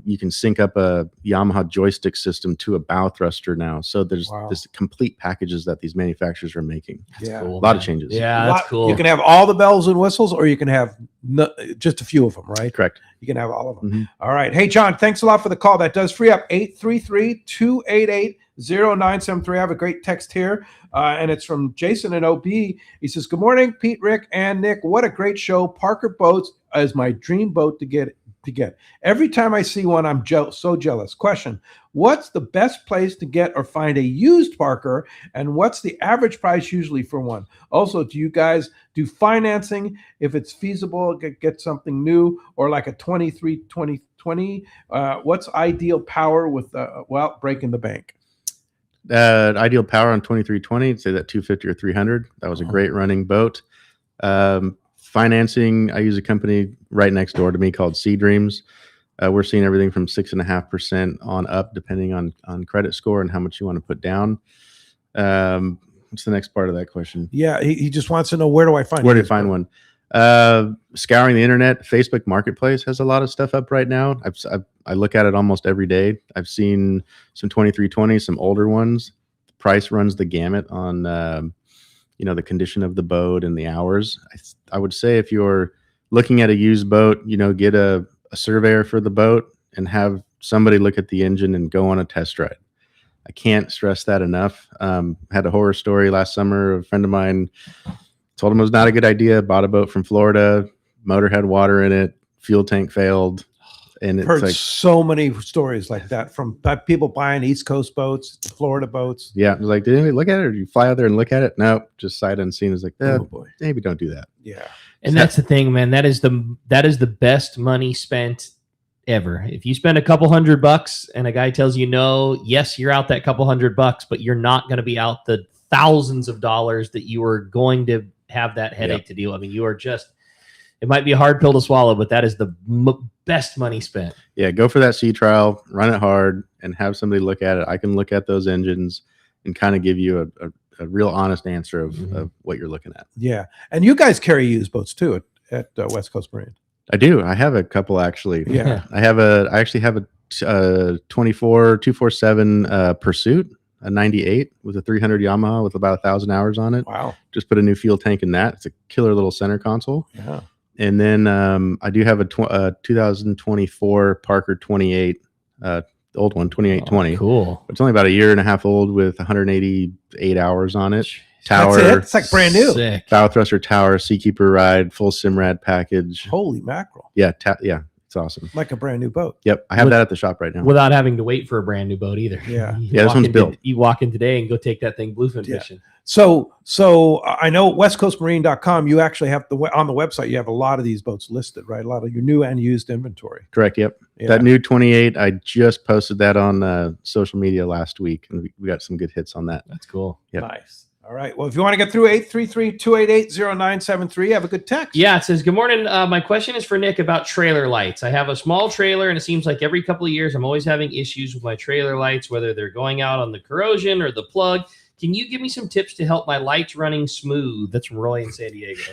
Speaker 1: You can sync up a Yamaha joystick system to a bow thruster now. So there's this complete packages that these manufacturers are making.
Speaker 3: Yeah,
Speaker 2: cool,
Speaker 1: a lot of changes.
Speaker 2: Yeah, that's cool.
Speaker 3: You can have all the bells and whistles, or you can have just a few of them, right?
Speaker 1: Correct.
Speaker 3: You can have all of them. All right. Hey, John, thanks a lot for the call. That does free up 833-288-0973. I have a great text here, and it's from Jason and OB. He says, "Good morning, Pete, Rick, and Nick. What a great show. Parker Boats is my dream boat to get. Every time I see one, I'm so jealous. Question: what's the best place to get or find a used Parker, and what's the average price usually for one? Also, do you guys do financing if it's feasible? Get something new or like a 2020? What's ideal power with breaking the bank?"
Speaker 1: Ideal power on 2320, say that 250 or 300. That was a great running boat. Financing, I use a company right next door to me called Sea Dreams. We're seeing everything from 6.5% on up, depending on credit score and how much you want to put down. What's the next part of that question?
Speaker 3: Yeah, he just wants to know, where do I find
Speaker 1: one? Scouring the internet. Facebook Marketplace has a lot of stuff up right now. I look at it almost every day. I've seen some 2320, some older ones. The price runs the gamut on the condition of the boat and the hours. I would say if you're looking at a used boat, get a surveyor for the boat and have somebody look at the engine and go on a test ride. I can't stress that enough. Had a horror story last summer. A friend of mine told him it was not a good idea. Bought a boat from Florida, motor had water in it, fuel tank failed. And it's
Speaker 3: heard so many stories like that from people buying East Coast boats, Florida boats.
Speaker 1: Yeah, it was like, did anybody look at it, or did you fly out there and look at it? No, just sight unseen. It's like, oh boy, maybe don't do that.
Speaker 3: Yeah,
Speaker 2: and that's the thing, man. That is the best money spent ever. If you spend a couple $100 and a guy tells you no, yes, you're out that couple $100, but you're not going to be out the thousands of dollars that you are going to have that headache to deal. I mean, you are just. It might be a hard pill to swallow, but that is the best money spent.
Speaker 1: Yeah, go for that sea trial, run it hard, and have somebody look at it. I can look at those engines and kind of give you a real honest answer of what you're looking at.
Speaker 3: Yeah, and you guys carry used boats too at West Coast Marine.
Speaker 1: I do. I have a couple actually.
Speaker 3: Yeah,
Speaker 1: I actually have a 247 Pursuit, a 98 with a 300 Yamaha with about 1,000 hours on it.
Speaker 3: Wow!
Speaker 1: Just put a new fuel tank in that. It's a killer little center console.
Speaker 3: Yeah.
Speaker 1: And then I do have a 2024 Parker 28, the old one, 2820.
Speaker 2: Cool.
Speaker 1: It's only about a year and a half old with 188 hours on it. Tower.
Speaker 3: That's it? It's like brand new.
Speaker 2: Sick.
Speaker 1: Bow thruster tower, Seakeeper ride, full Simrad package.
Speaker 3: Holy mackerel.
Speaker 1: Yeah, it's awesome.
Speaker 3: Like a brand new boat.
Speaker 1: Yep, I have that at the shop right now.
Speaker 2: Without having to wait for a brand new boat either.
Speaker 3: Yeah.
Speaker 1: Yeah, this one's built.
Speaker 2: You walk in today and go take that thing bluefin fishing.
Speaker 3: So I know westcoastmarine.com, you actually have on the website, you have a lot of these boats listed, right? A lot of your new and used inventory.
Speaker 1: Correct. Yep. Yeah. That new 28, I just posted that on social media last week, and we got some good hits on that.
Speaker 2: That's cool.
Speaker 1: Yep.
Speaker 3: Nice. All right. Well, if you want to get through 833-288-0973, have a good text.
Speaker 2: Yeah, it says, good morning. My question is for Nick about trailer lights. I have a small trailer, and it seems like every couple of years I'm always having issues with my trailer lights, whether they're going out on the corrosion or the plug. Can you give me some tips to help my lights running smooth? That's from Roy in San Diego.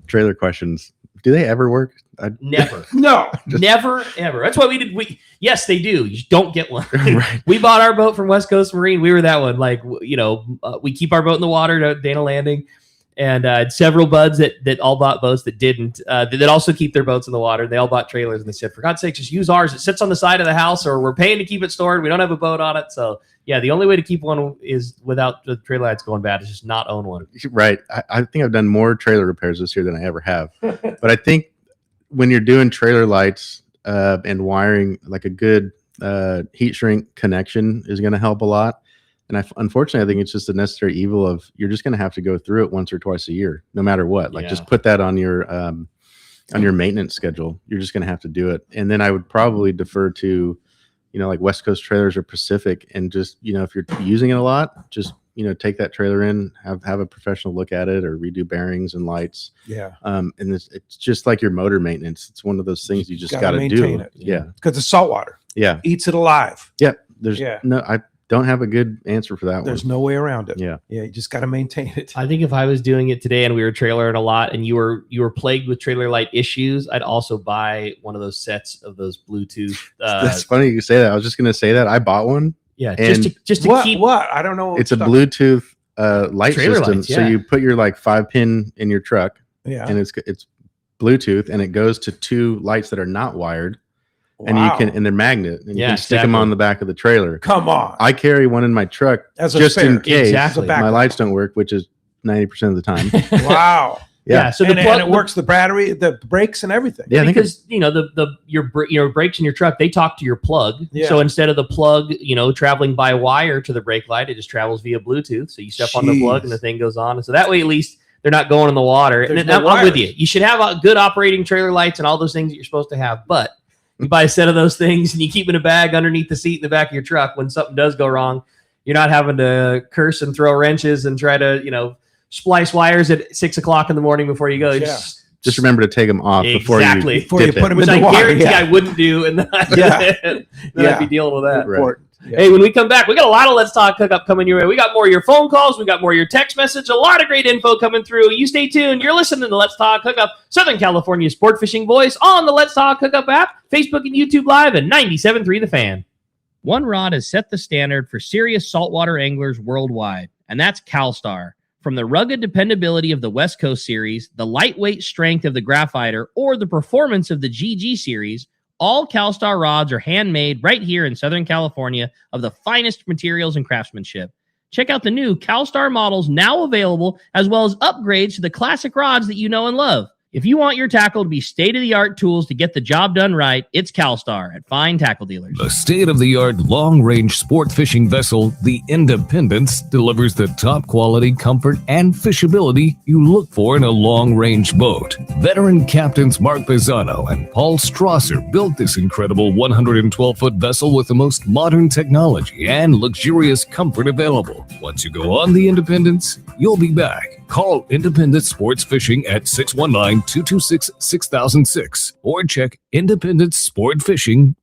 Speaker 1: Trailer questions. Do they ever work?
Speaker 2: Never.
Speaker 3: No.
Speaker 2: Never, ever. That's what we did. Yes, they do. You just don't get one.
Speaker 1: Right.
Speaker 2: We bought our boat from West Coast Marine. We were that one. Like, we keep our boat in the water to Dana Landing, and several buds that all bought boats that didn't. That also keep their boats in the water. They all bought trailers, and they said, for God's sake, just use ours. It sits on the side of the house, or we're paying to keep it stored. We don't have a boat on it. So, yeah, the only way to keep one is without the trailer lights going bad is just not own one.
Speaker 1: Right. I think I've done more trailer repairs this year than I ever have. But I think when you're doing trailer lights and wiring, like a good heat shrink connection is going to help a lot. And unfortunately, I think it's just the necessary evil of you're just going to have to go through it once or twice a year, no matter what. Like just put that on your maintenance schedule. You're just going to have to do it. And then I would probably defer to, like West Coast Trailers or Pacific, and just, if you're using it a lot, just, take that trailer in, have a professional look at it, or redo bearings and lights.
Speaker 3: Yeah.
Speaker 1: And it's just like your motor maintenance. It's one of those things you just got to
Speaker 3: maintain
Speaker 1: do.
Speaker 3: it.
Speaker 1: Yeah.
Speaker 3: Because it's salt water.
Speaker 1: Yeah.
Speaker 3: Eats it alive.
Speaker 1: Yep. I don't have a good answer for that one.
Speaker 3: There's no way around it.
Speaker 1: Yeah.
Speaker 3: Yeah. You just got to maintain it.
Speaker 2: I think if I was doing it today and we were trailering a lot and you were plagued with trailer light issues, I'd also buy one of those sets of those Bluetooth.
Speaker 1: That's funny you say that. I was just going to say that. I bought one.
Speaker 2: Yeah.
Speaker 1: And
Speaker 2: just to keep.
Speaker 3: What? I don't know.
Speaker 1: It's a Bluetooth light
Speaker 2: Trailer
Speaker 1: system.
Speaker 2: lights,
Speaker 1: So
Speaker 2: yeah.
Speaker 1: you put your 5-pin in your truck,
Speaker 3: Yeah.
Speaker 1: and it's Bluetooth, and it goes to 2 lights that are not wired. And you can, and they're magnet, and you can stick them on the back of the trailer.
Speaker 3: Come on.
Speaker 1: I carry one in my truck
Speaker 3: As a
Speaker 1: just
Speaker 3: spare.
Speaker 1: in case
Speaker 2: Exactly.
Speaker 1: my lights don't work, which is 90% of the time.
Speaker 3: Wow.
Speaker 2: Yeah. So
Speaker 3: and it works the battery, the brakes, and everything.
Speaker 1: Yeah, I think
Speaker 2: because your brakes in your truck, they talk to your plug.
Speaker 3: Yeah.
Speaker 2: So instead of the plug, traveling by wire to the brake light, it just travels via Bluetooth. So you step on the plug and the thing goes on. And so that way, at least they're not going in the water.
Speaker 3: There's
Speaker 2: And
Speaker 3: no
Speaker 2: I'm with
Speaker 3: wires.
Speaker 2: you. You should have a good operating trailer lights and all those things that you're supposed to have. But you buy a set of those things and you keep in a bag underneath the seat in the back of your truck. When something does go wrong, you're not having to curse and throw wrenches and try to, splice wires at 6 o'clock in the morning before you go.
Speaker 3: Yeah.
Speaker 1: just remember to take them off before you
Speaker 3: Before you
Speaker 1: dip
Speaker 3: put
Speaker 1: it.
Speaker 3: them
Speaker 2: Which
Speaker 3: in
Speaker 2: I
Speaker 3: the water.
Speaker 2: guarantee
Speaker 3: Yeah.
Speaker 2: I wouldn't do. And then, then I'd be dealing with that.
Speaker 1: Right.
Speaker 3: Important. Yeah.
Speaker 2: Hey, when we come back, we got a lot of Let's Talk Hookup coming your way. We got more of your phone calls. We got more of your text message. A lot of great info coming through. You stay tuned. You're listening to Let's Talk Hookup, Southern California sport fishing voice on the Let's Talk Hookup app, Facebook and YouTube Live, and 97.3 The Fan. One rod has set the standard for serious saltwater anglers worldwide, and that's CalStar. From the rugged dependability of the West Coast Series, the lightweight strength of the Graphiter, or the performance of the GG Series, all CalStar rods are handmade right here in Southern California of the finest materials and craftsmanship. Check out the new CalStar models now available, as well as upgrades to the classic rods that you know and love. If you want your tackle to be state-of-the-art tools to get the job done right, it's CalStar at fine tackle dealers.
Speaker 11: The state-of-the-art long-range sport fishing vessel, the Independence, delivers the top quality, comfort, and fishability you look for in a long-range boat. Veteran captains Mark Pisano and Paul Strasser built this incredible 112-foot vessel with the most modern technology and luxurious comfort available. Once you go on the Independence, you'll be back. Call Independence Sports Fishing at 619-226-6006 or check independencesportfishing.com.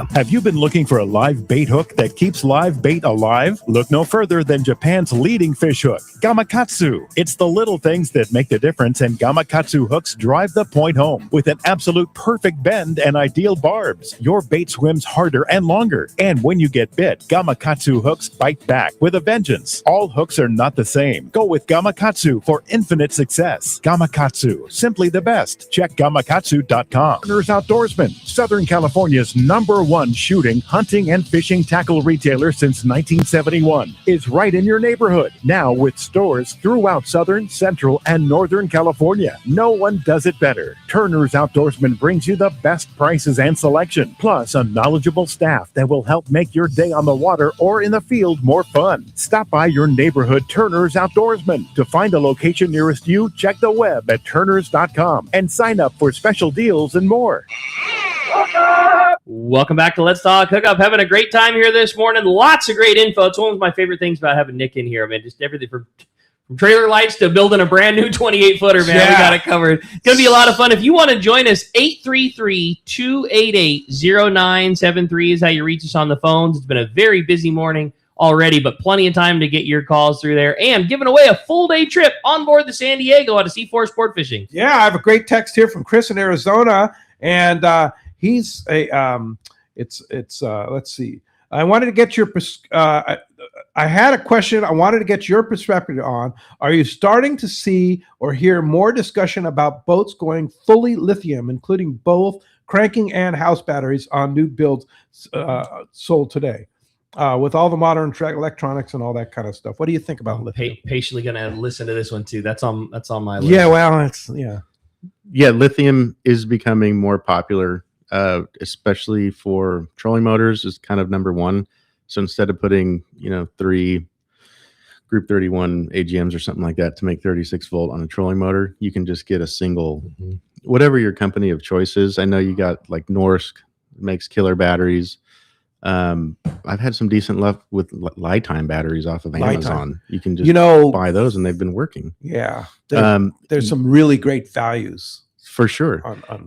Speaker 12: Have you been looking for a live bait hook that keeps live bait alive? Look no further than Japan's leading fish hook, Gamakatsu. It's the little things that make the difference, and Gamakatsu hooks drive the point home. With an absolute perfect bend and ideal barbs, your bait swims harder and longer. And when you get bit, Gamakatsu hooks bite back with a vengeance. All hooks are not the same. Go with Gamakatsu for infinite success. Gamakatsu, simply the best. Check gamakatsu.com. Partners Outdoorsman, Southern California's #1 shooting, hunting, and fishing tackle retailer since 1971, is right in your neighborhood. Now with stores throughout Southern, Central, and Northern California. No one does it better. Turner's Outdoorsman brings you the best prices and selection, plus a knowledgeable staff that will help make your day on the water or in the field more fun. Stop by your neighborhood Turner's Outdoorsman. To find a location nearest you, check the web at turners.com and sign up for special deals and more.
Speaker 2: Welcome back to Let's Talk Hookup. Having a great time here this morning. Lots of great info. It's one of my favorite things about having Nick in here. I mean, just everything From trailer lights to building a brand new 28-footer, man.
Speaker 3: Yeah.
Speaker 2: We got it covered. It's going to be a lot of fun. If you want to join us, 833-288-0973 is how you reach us on the phones. It's been a very busy morning already, but plenty of time to get your calls through there. And giving away a full-day trip on board the San Diego out of C4 Sport Fishing.
Speaker 3: Yeah, I have a great text here from Chris in Arizona, and he's a let's see. I wanted to get your I had a question I wanted to get your perspective on. Are you starting to see or hear more discussion about boats going fully lithium, including both cranking and house batteries on new builds sold today? With all the modern electronics and all that kind of stuff. What do you think about lithium?
Speaker 2: Patiently going to listen to this one too. That's on my list.
Speaker 3: Yeah, well,
Speaker 1: Yeah, lithium is becoming more popular, especially for trolling motors is kind of number one. So instead of putting, 3 Group 31 AGMs or something like that to make 36 volt on a trolling motor, you can just get a single, whatever your company of choice is. I know you got like Norsk makes killer batteries. I've had some decent luck with Lifetime batteries off of Amazon. You can just buy those and they've been working.
Speaker 3: Yeah. There's some really great values.
Speaker 1: For sure.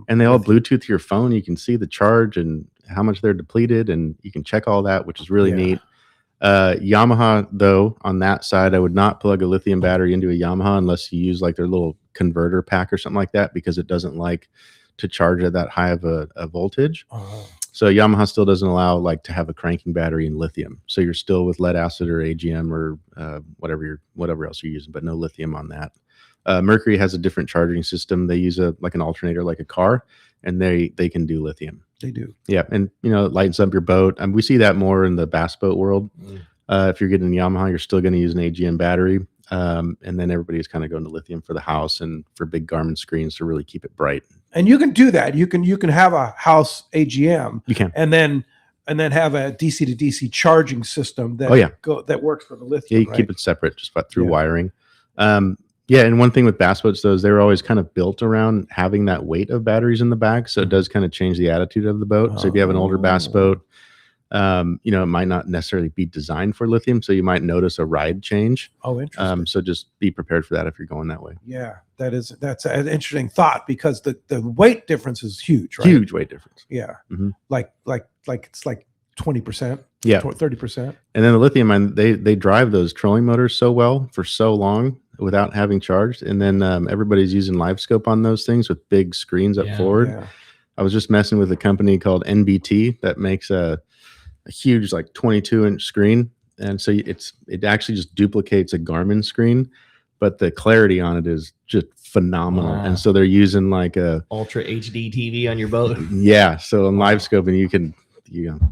Speaker 1: And they all Bluetooth your phone. You can see the charge and how much they're depleted, and you can check all that, which is really neat. Yamaha, though, on that side, I would not plug a lithium battery into a Yamaha unless you use like their little converter pack or something like that, because it doesn't like to charge at that high of a voltage. So Yamaha still doesn't allow like to have a cranking battery in lithium. So you're still with lead acid or AGM or whatever else you're using, but no lithium on that. Mercury has a different charging system. They use an alternator like a car, and they can do lithium.
Speaker 3: They do.
Speaker 1: Yeah, and it lightens up your boat. And we see that more in the bass boat world. If you're getting a Yamaha, you're still going to use an AGM battery. And then everybody's kind of going to lithium for the house and for big Garmin screens to really keep it bright.
Speaker 3: And you can do that. You can have a house AGM.
Speaker 1: You can.
Speaker 3: And then have a DC to DC charging system that that works for the lithium.
Speaker 1: Yeah, you keep it separate just through wiring. Yeah, and one thing with bass boats, though, is they're always kind of built around having that weight of batteries in the back, so it does kind of change the attitude of the boat. So if you have an older bass boat, it might not necessarily be designed for lithium, so you might notice a ride change.
Speaker 3: Oh, interesting.
Speaker 1: So just be prepared for that if you're going that way.
Speaker 3: Yeah, that's an interesting thought, because the weight difference is huge, right?
Speaker 1: Huge weight difference.
Speaker 3: Yeah, like it's like 20%.
Speaker 1: Yeah,
Speaker 3: 30%.
Speaker 1: And then the lithium, they drive those trolling motors so well for so long without having charged, and then everybody's using live scope on those things with big screens up forward.
Speaker 3: Yeah.
Speaker 1: I was just messing with a company called NBT that makes a huge like 22-inch screen, and so it actually just duplicates a Garmin screen, but the clarity on it is just phenomenal.
Speaker 2: Wow.
Speaker 1: And so they're using like a
Speaker 2: Ultra HD TV on your boat.
Speaker 1: Yeah, so on live scope, and you can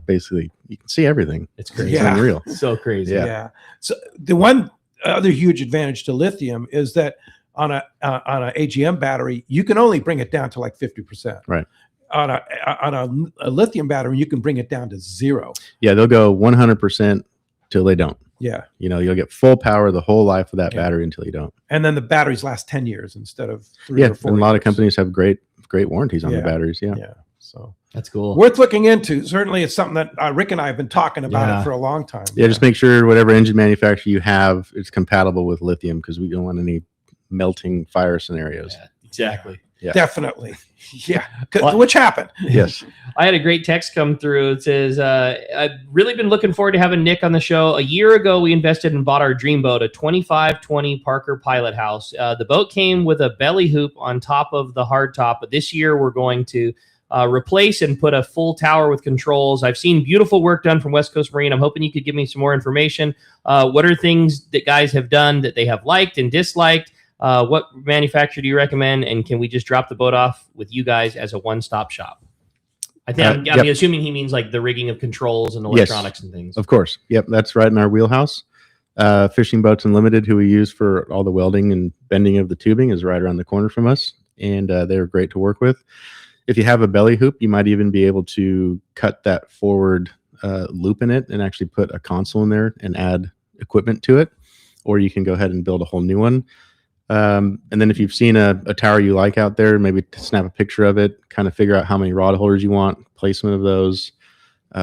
Speaker 1: basically you can see everything.
Speaker 2: It's crazy.
Speaker 1: It's unreal.
Speaker 2: So crazy.
Speaker 3: Yeah. So the one other huge advantage to lithium is that on a AGM battery, you can only bring it down to like 50%.
Speaker 1: Right.
Speaker 3: On a lithium battery, you can bring it down to 0.
Speaker 1: Yeah, they'll go 100% till they don't.
Speaker 3: Yeah.
Speaker 1: You'll get full power the whole life of that battery until you don't.
Speaker 3: And then the batteries last 10 years instead of 3 or 4
Speaker 1: and a lot
Speaker 3: years.
Speaker 1: of companies have great warranties on the batteries. Yeah.
Speaker 3: So
Speaker 2: that's cool.
Speaker 3: Worth looking into. Certainly, it's something that Rick and I have been talking about it for a long time.
Speaker 1: Yeah, just make sure whatever engine manufacturer you have is compatible with lithium, because we don't want any melting fire scenarios.
Speaker 2: Yeah, exactly.
Speaker 1: Yeah.
Speaker 3: Definitely. Yeah. Which happened.
Speaker 1: Yes.
Speaker 2: I had a great text come through. It says, I've really been looking forward to having Nick on the show. A year ago, we invested and bought our dream boat, a 2520 Parker Pilot House. The boat came with a belly hoop on top of the hard top, but this year we're going to replace and put a full tower with controls. I've seen beautiful work done from West Coast Marine. I'm hoping you could give me some more information. What are things that guys have done that they have liked and disliked? What manufacturer do you recommend? And can we just drop the boat off with you guys as a one-stop shop? I think I'm assuming he means like the rigging of controls and electronics and things.
Speaker 1: Of course. Yep. That's right in our wheelhouse. Fishing Boats Unlimited, who we use for all the welding and bending of the tubing, is right around the corner from us. And they're great to work with. If you have a belly hoop, you might even be able to cut that forward loop in it and actually put a console in there and add equipment to it. Or you can go ahead and build a whole new one. And then if you've seen a tower you like out there, maybe snap a picture of it, kind of figure out how many rod holders you want, placement of those,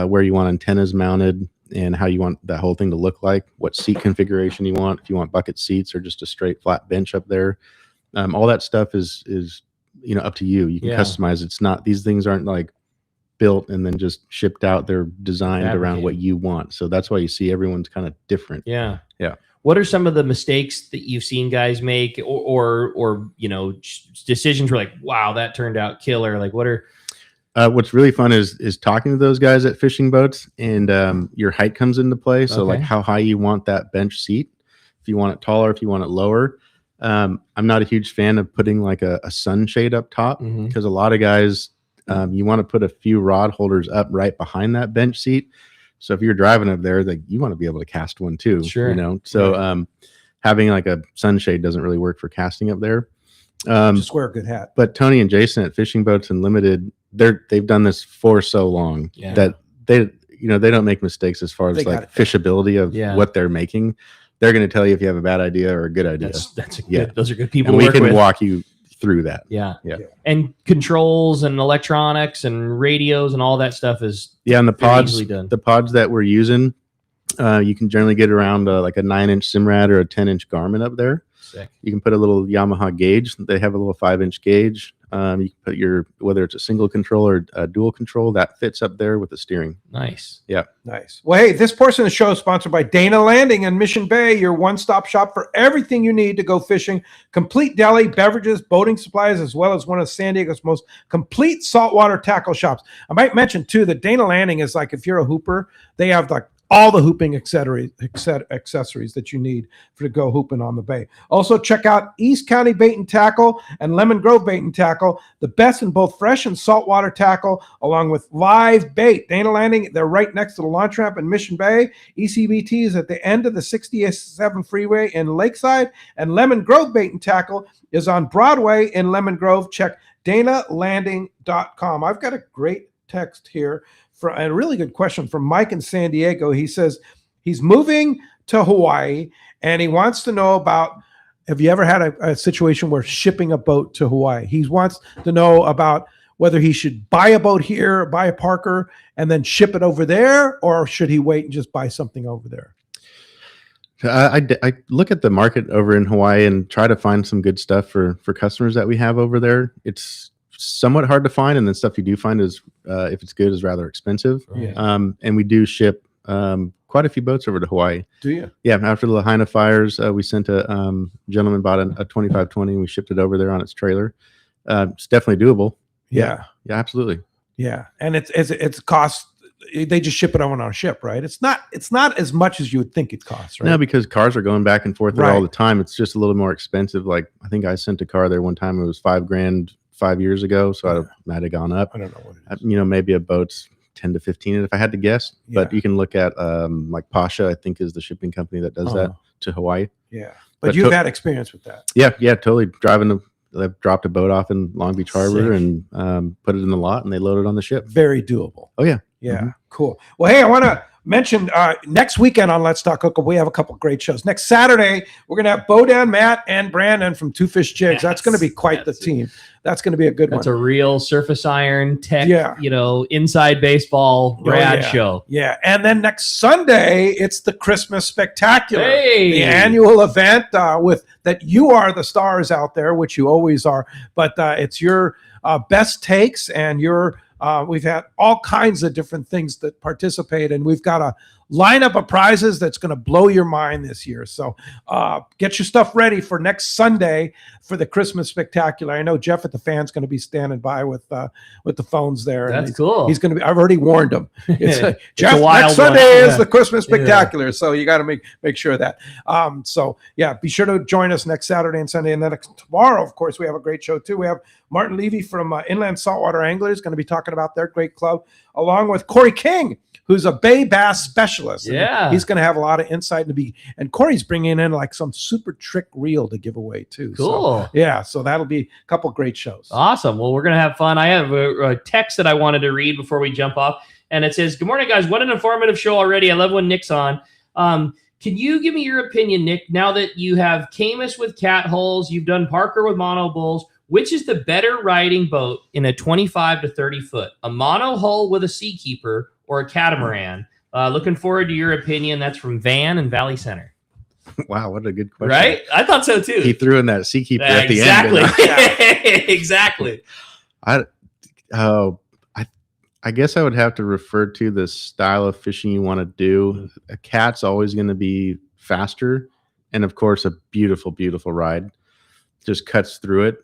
Speaker 1: where you want antennas mounted, and how you want that whole thing to look like, what seat configuration you want, if you want bucket seats or just a straight flat bench up there. All that stuff is up to you. You can customize. It's not, these things aren't like built and then just shipped out. They're designed around what you want. So that's why you see everyone's kind of different.
Speaker 2: Yeah.
Speaker 1: Yeah.
Speaker 2: What are some of the mistakes that you've seen guys make, or decisions where like, wow, that turned out killer? Like, what are
Speaker 1: what's really fun is talking to those guys at fishing boats, and your height comes into play. So like how high you want that bench seat, if you want it taller, if you want it lower. I'm not a huge fan of putting like a sunshade up top, because a lot of guys, you want to put a few rod holders up right behind that bench seat. So if you're driving up there, like you want to be able to cast one too.
Speaker 2: Sure.
Speaker 1: So having like a sunshade doesn't really work for casting up there.
Speaker 3: Just wear a good hat.
Speaker 1: But Tony and Jason at Fishing Boats Unlimited, they've done this for so long that they don't make mistakes as far as like fishability of what they're making. They're going to tell you if you have a bad idea or a good idea.
Speaker 2: Those are good people.
Speaker 1: And we can walk you through that.
Speaker 2: Yeah. And controls and electronics and radios and all that stuff is
Speaker 1: and the pods that we're using, you can generally get around like a 9-inch Simrad or a 10-inch Garmin up there.
Speaker 2: Sick.
Speaker 1: You can put a little Yamaha gauge. They have a little 5-inch gauge. You can put whether it's a single control or a dual control, that fits up there with the steering.
Speaker 2: Nice.
Speaker 1: Yeah.
Speaker 3: Nice. Well, hey, this portion of the show is sponsored by Dana Landing in Mission Bay, your one-stop shop for everything you need to go fishing. Complete deli, beverages, boating supplies, as well as one of San Diego's most complete saltwater tackle shops. I might mention, too, that Dana Landing is like, if you're a hooper, they have like all the hooping accessories that you need to go hooping on the bay. Also, check out East County Bait and Tackle and Lemon Grove Bait and Tackle, the best in both fresh and saltwater tackle, along with live bait. Dana Landing, they're right next to the launch ramp in Mission Bay. ECBT is at the end of the 67 freeway in Lakeside, and Lemon Grove Bait and Tackle is on Broadway in Lemon Grove. Check danalanding.com. I've got a great text here. A really good question from Mike in San Diego. He says he's moving to Hawaii and he wants to know about, have you ever had a situation where shipping a boat to Hawaii? He wants to know about whether he should buy a boat here, buy a Parker, and then ship it over there, or should he wait and just buy something over there?
Speaker 1: I look at the market over in Hawaii and try to find some good stuff for customers that we have over there. It's somewhat hard to find, and then stuff you do find is if it's good is rather expensive. And we do ship quite a few boats over to Hawaii.
Speaker 3: Do you?
Speaker 1: Yeah. After the Lahaina fires, we sent a gentleman bought a 2520 and we shipped it over there on its trailer. It's definitely doable. Yeah, absolutely.
Speaker 3: Yeah, and it's cost. They just ship it on a ship, right? It's not as much as you would think it costs, right?
Speaker 1: No, because cars are going back and forth there all the time. It's just a little more expensive. Like I think I sent a car there one time. It was $5,000 5 years ago, so I might have gone up.
Speaker 3: I don't know what it is.
Speaker 1: Maybe a boat's 10 to 15 if I had to guess. But you can look at like Pasha, I think, is the shipping company that does that to Hawaii.
Speaker 3: Yeah, but you've had experience with that.
Speaker 1: Yeah, totally. I've dropped a boat off in Long Beach Harbor and put it in the lot, and they load it on the ship.
Speaker 3: Very doable.
Speaker 1: Oh yeah.
Speaker 3: Yeah, cool. Well, hey, I want to mention next weekend on Let's Talk Hookup, we have a couple great shows. Next Saturday, we're going to have Bodan, Matt, and Brandon from Two Fish Jigs. That's going to be quite the team. That's going to be a good one.
Speaker 2: That's a real surface iron tech, inside baseball rad show.
Speaker 3: Yeah. And then next Sunday, it's the Christmas Spectacular,
Speaker 2: the
Speaker 3: annual event that you are the stars out there, which you always are. But it's your best takes and your we've had all kinds of different things that participate, and we've got a lineup of prizes that's going to blow your mind this year. So get your stuff ready for next Sunday for the Christmas Spectacular. I know Jeff at the Fan's going to be standing by with the phones there.
Speaker 2: That's cool.
Speaker 3: He's going to be. I've already warned him. It's Jeff,
Speaker 2: wild
Speaker 3: next Sunday is the Christmas Spectacular, so you got to make sure of that. So yeah, be sure to join us next Saturday and Sunday, and then tomorrow, of course, we have a great show too. We have Martin Levy from Inland Saltwater Anglers going to be talking about their great club, along with Corey King, who's a bay bass specialist.
Speaker 2: Yeah.
Speaker 3: And he's going to have a lot of insight and Corey's bringing in like some super trick reel to give away too.
Speaker 2: Cool.
Speaker 3: So that'll be a couple great shows.
Speaker 2: Awesome. Well, we're going to have fun. I have a text that I wanted to read before we jump off, and it says, "Good morning, guys. What an informative show already. I love when Nick's on. Can you give me your opinion, Nick, now that you have Camus with cat holes, you've done Parker with mono bulls, which is the better riding boat in a 25 to 30 foot, a mono hull with a seakeeper or a catamaran? Looking forward to your opinion. That's from Van and Valley Center.
Speaker 1: Wow, what a good question.
Speaker 2: Right? I thought so too.
Speaker 1: He threw in that Seakeeper at the end.
Speaker 2: Exactly. Exactly.
Speaker 1: I guess I would have to refer to the style of fishing you want to do. A cat's always going to be faster, and of course, a beautiful, beautiful ride. Just cuts through it,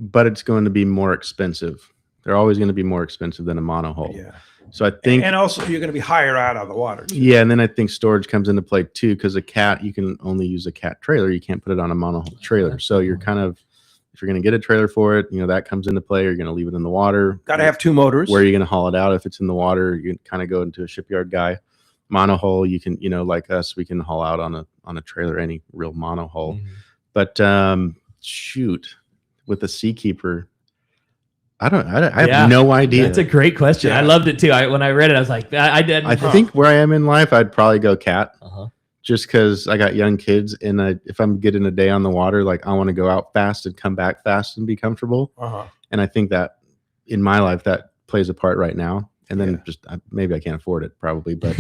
Speaker 1: but it's going to be more expensive. They're always going to be more expensive than a monohull.
Speaker 3: Yeah.
Speaker 1: So I think,
Speaker 3: and also you're going to be higher out of the water too.
Speaker 1: Yeah, and then I think storage comes into play too, because a cat, you can only use a cat trailer. You can't put it on a monohull trailer. So you're kind of, if you're going to get a trailer for it, that comes into play. You're going to leave it in the water.
Speaker 3: Got to have two motors.
Speaker 1: Where are you going to haul it out? If it's in the water, you can kind of go into a shipyard guy. Monohull, you can, like us, we can haul out on a trailer, any real monohull. But shoot, with a Seakeeper, I have no idea.
Speaker 2: That's a great question.
Speaker 3: Yeah.
Speaker 2: I loved it too. When I read it, I was like, I did.
Speaker 1: I think where I am in life, I'd probably go cat.
Speaker 2: Uh-huh.
Speaker 1: Just because I got young kids, and if I'm getting a day on the water, like I want to go out fast and come back fast and be comfortable.
Speaker 3: Uh-huh.
Speaker 1: And I think that in my life that plays a part right now. And then maybe I can't afford it, probably, but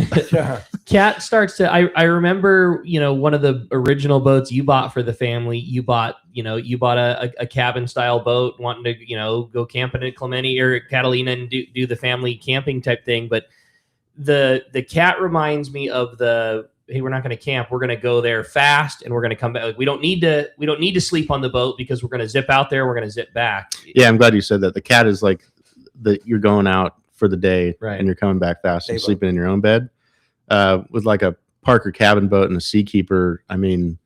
Speaker 2: Cat starts to. I remember, one of the original boats you bought for the family. You bought a cabin style boat, wanting to go camping at Clemente or Catalina and do the family camping type thing. But the Cat reminds me of the. Hey, we're not going to camp. We're going to go there fast, and we're going to come back. Like, we don't need to sleep on the boat because we're going to zip out there. We're going to zip back.
Speaker 1: Yeah, I'm glad you said that. The Cat is like you're going out for the day,
Speaker 2: right,
Speaker 1: and you're coming back fast and sleeping in your own bed. With like a Parker cabin boat and a Seakeeper, I mean,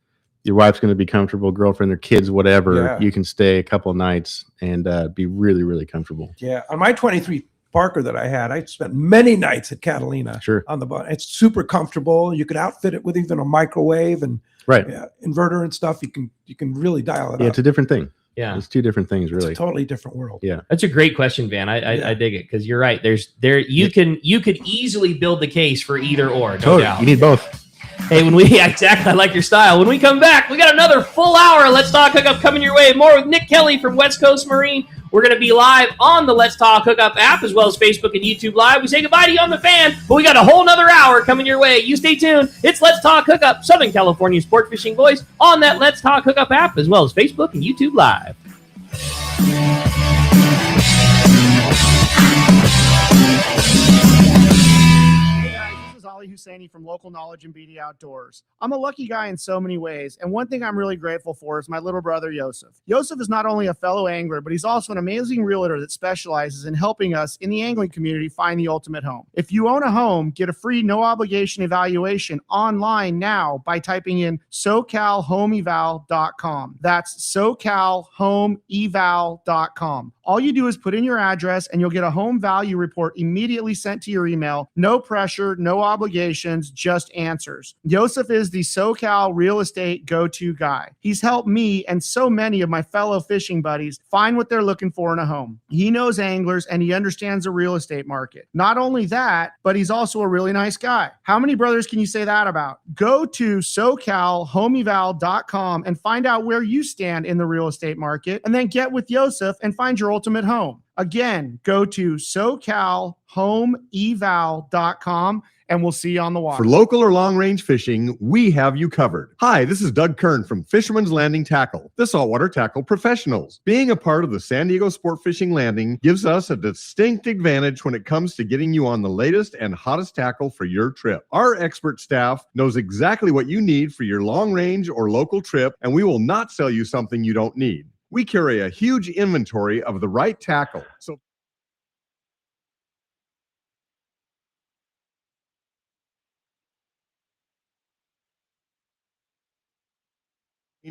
Speaker 1: your wife's going to be comfortable, girlfriend, their kids, whatever.
Speaker 3: Yeah.
Speaker 1: You can stay a couple of nights and be really, really comfortable.
Speaker 3: Yeah, on my 23 Parker that I had, I spent many nights at Catalina on the boat. It's super comfortable. You could outfit it with even a microwave and inverter and stuff. You can really dial it up.
Speaker 1: Yeah, it's a different thing.
Speaker 2: Yeah,
Speaker 1: it's two different things, really.
Speaker 3: It's a totally different world.
Speaker 1: Yeah,
Speaker 2: that's a great question, Van. I dig it because you're right. You could easily build the case for either or. No
Speaker 1: totally.
Speaker 2: doubt.
Speaker 1: You need both.
Speaker 2: Hey, exactly. I like your style. When we come back, we got another full hour of Let's Talk Hookup coming your way. More with Nick Kelly from West Coast Marine. We're going to be live on the Let's Talk Hookup app as well as Facebook and YouTube Live. We say goodbye to you on the fan, but we got a whole nother hour coming your way. You stay tuned. It's Let's Talk Hookup, Southern California sport fishing voice on that Let's Talk Hookup app as well as Facebook and YouTube Live.
Speaker 13: Husseini from Local Knowledge and BD Outdoors. I'm a lucky guy in so many ways, and one thing I'm really grateful for is my little brother, Yosef. Yosef is not only a fellow angler, but he's also an amazing realtor that specializes in helping us in the angling community find the ultimate home. If you own a home, get a free no-obligation evaluation online now by typing in SoCalHomeEval.com. That's SoCalHomeEval.com. All you do is put in your address, and you'll get a home value report immediately sent to your email. No pressure, no obligations, just answers. Yosef is the SoCal real estate go-to guy. He's helped me and so many of my fellow fishing buddies find what they're looking for in a home. He knows anglers, and he understands the real estate market. Not only that, but he's also a really nice guy. How many brothers can you say that about? Go to SoCalHomeEval.com and find out where you stand in the real estate market, and then get with Yosef and find your ultimate home. Again, go to SoCalHomeEval.com and we'll see you on the water.
Speaker 14: For local or long-range fishing, we have you covered. Hi, this is Doug Kern from Fisherman's Landing Tackle, the saltwater tackle professionals. Being a part of the San Diego Sport Fishing Landing gives us a distinct advantage when it comes to getting you on the latest and hottest tackle for your trip. Our expert staff knows exactly what you need for your long-range or local trip, and we will not sell you something you don't need. We carry a huge inventory of the right tackle. So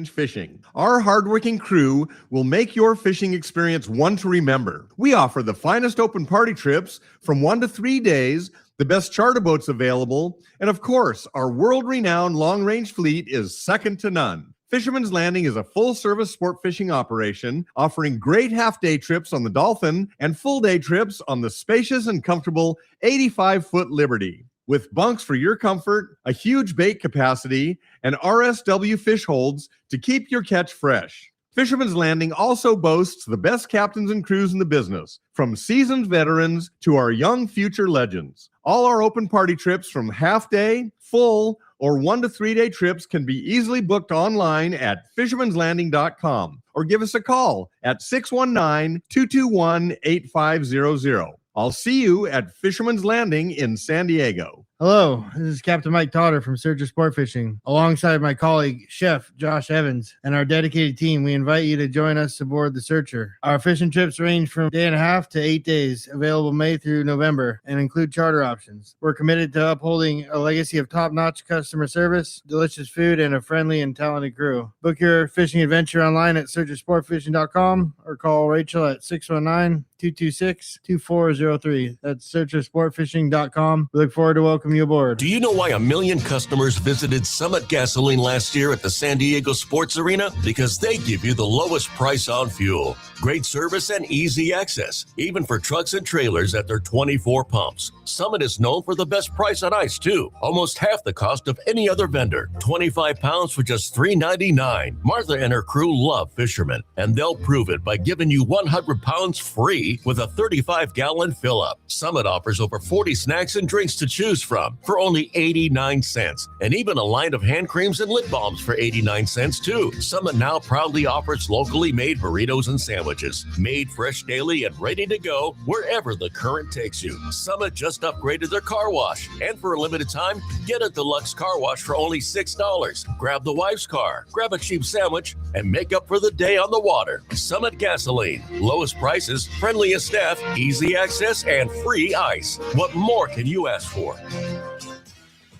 Speaker 14: fishing. Our hardworking crew will make your fishing experience one to remember. We offer the finest open party trips from 1 to 3 days, the best charter boats available, and of course, our world-renowned long-range fleet is second to none. Fisherman's Landing is a full-service sport fishing operation offering great half-day trips on the Dolphin and full-day trips on the spacious and comfortable 85-foot Liberty. With bunks for your comfort, a huge bait capacity, and RSW fish holds to keep your catch fresh. Fisherman's Landing also boasts the best captains and crews in the business, from seasoned veterans to our young future legends. All our open party trips from half-day, full, or 1 to 3 day trips can be easily booked online at fishermanslanding.com or give us a call at 619-221-8500. I'll see you at Fisherman's Landing in San Diego.
Speaker 15: Hello, this is Captain Mike Totter from Searcher Sport Fishing. Alongside my colleague, Chef Josh Evans, and our dedicated team, we invite you to join us aboard the Searcher. Our fishing trips range from 1.5 to 8 days, available May through November, and include charter options. We're committed to upholding a legacy of top-notch customer service, delicious food, and a friendly and talented crew. Book your fishing adventure online at searchersportfishing.com or call Rachel at 619-226-2403. That's searchersportfishing.com. We look forward to welcoming you aboard.
Speaker 16: Do you know why 1 million customers visited Summit Gasoline last year at the San Diego Sports Arena? Because they give you the lowest price on fuel, great service, and easy access, even for trucks and trailers at their 24 pumps. Summit is known for the best price on ice, too. Almost half the cost of any other vendor. 25 pounds for just $3.99. Martha and her crew love fishermen, and they'll prove it by giving you 100 pounds free with a 35-gallon fill-up. Summit offers over 40 snacks and drinks to choose from for only 89 cents, and even a line of hand creams and lip balms for 89 cents too. Summit now proudly offers locally made burritos and sandwiches, made fresh daily and ready to go wherever the current takes you. Summit just upgraded their car wash, and for a limited time, get a deluxe car wash for only $6. Grab the wife's car, grab a cheap sandwich, and make up for the day on the water. Summit Gasoline, lowest prices, friendliest staff, easy access, and free ice. What more can you ask for?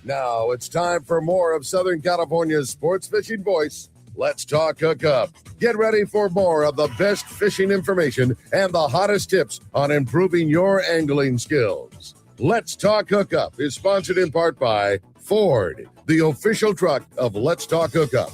Speaker 17: Now it's time for more of Southern California's sports fishing voice. Let's talk hookup. Get ready for more of the best fishing information and the hottest tips on improving your angling skills. Let's Talk Hookup is sponsored in part by Ford, the official truck of Let's Talk Hookup.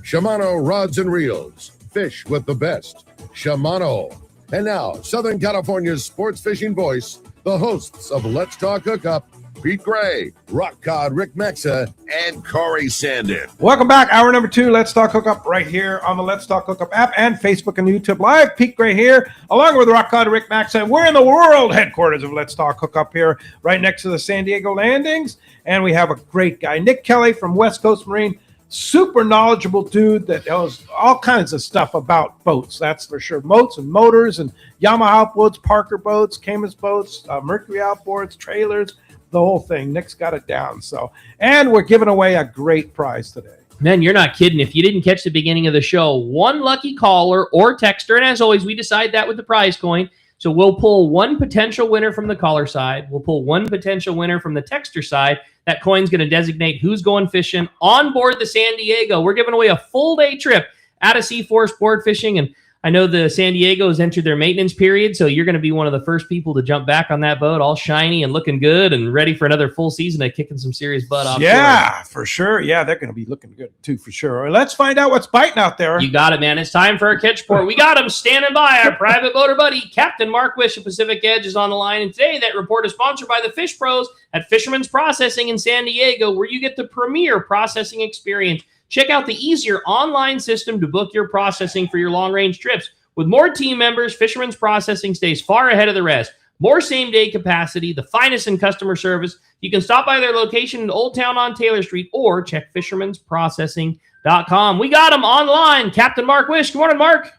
Speaker 17: Shimano Rods and Reels. Fish with the best. Shimano. And now, Southern California's sports fishing voice, the hosts of Let's Talk Hookup, Pete Gray, Rock Cod Rick Mexa, and Corey Sandin.
Speaker 3: Welcome back. Hour number 2, Let's Talk Hookup, right here on the Let's Talk Hookup app and Facebook and YouTube Live. Pete Gray here, along with Rock Cod Rick Mexa. We're in the world headquarters of Let's Talk Hookup here, right next to the San Diego landings. And we have a great guy, Nick Kelly from West Coast Marine. Super knowledgeable dude that knows all kinds of stuff about boats, that's for sure. Boats and motors and Yamaha boats, Parker boats, Camus boats, Mercury outboards, trailers, the whole thing. Nick's got it down. So, and we're giving away a great prize today.
Speaker 2: Man, you're not kidding. If you didn't catch the beginning of the show, one lucky caller or texter, and as always, we decide that with the prize coin. So we'll pull one potential winner from the caller side. We'll pull one potential winner from the texter side. That coin's going to designate who's going fishing on board the San Diego. We're giving away a full day trip out of C4 Sport Fishing, and I know the San Diego has entered their maintenance period, so you're going to be one of the first people to jump back on that boat, all shiny and looking good and ready for another full season of kicking some serious butt off.
Speaker 3: Yeah, for sure. Yeah, they're going to be looking good too, for sure. Let's find out what's biting out there.
Speaker 2: You got it, man. It's time for our catch report. We got him standing by. Our private boater buddy, Captain Mark Wish of Pacific Edge, is on the line. And today, that report is sponsored by the Fish Pros at Fisherman's Processing in San Diego, where you get the premier processing experience. Check out the easier online system to book your processing for your long-range trips. With more team members, Fisherman's Processing stays far ahead of the rest. More same-day capacity, the finest in customer service. You can stop by their location in Old Town on Taylor Street or check fishermansprocessing.com. We got him online, Captain Mark Wish. Good morning, Mark.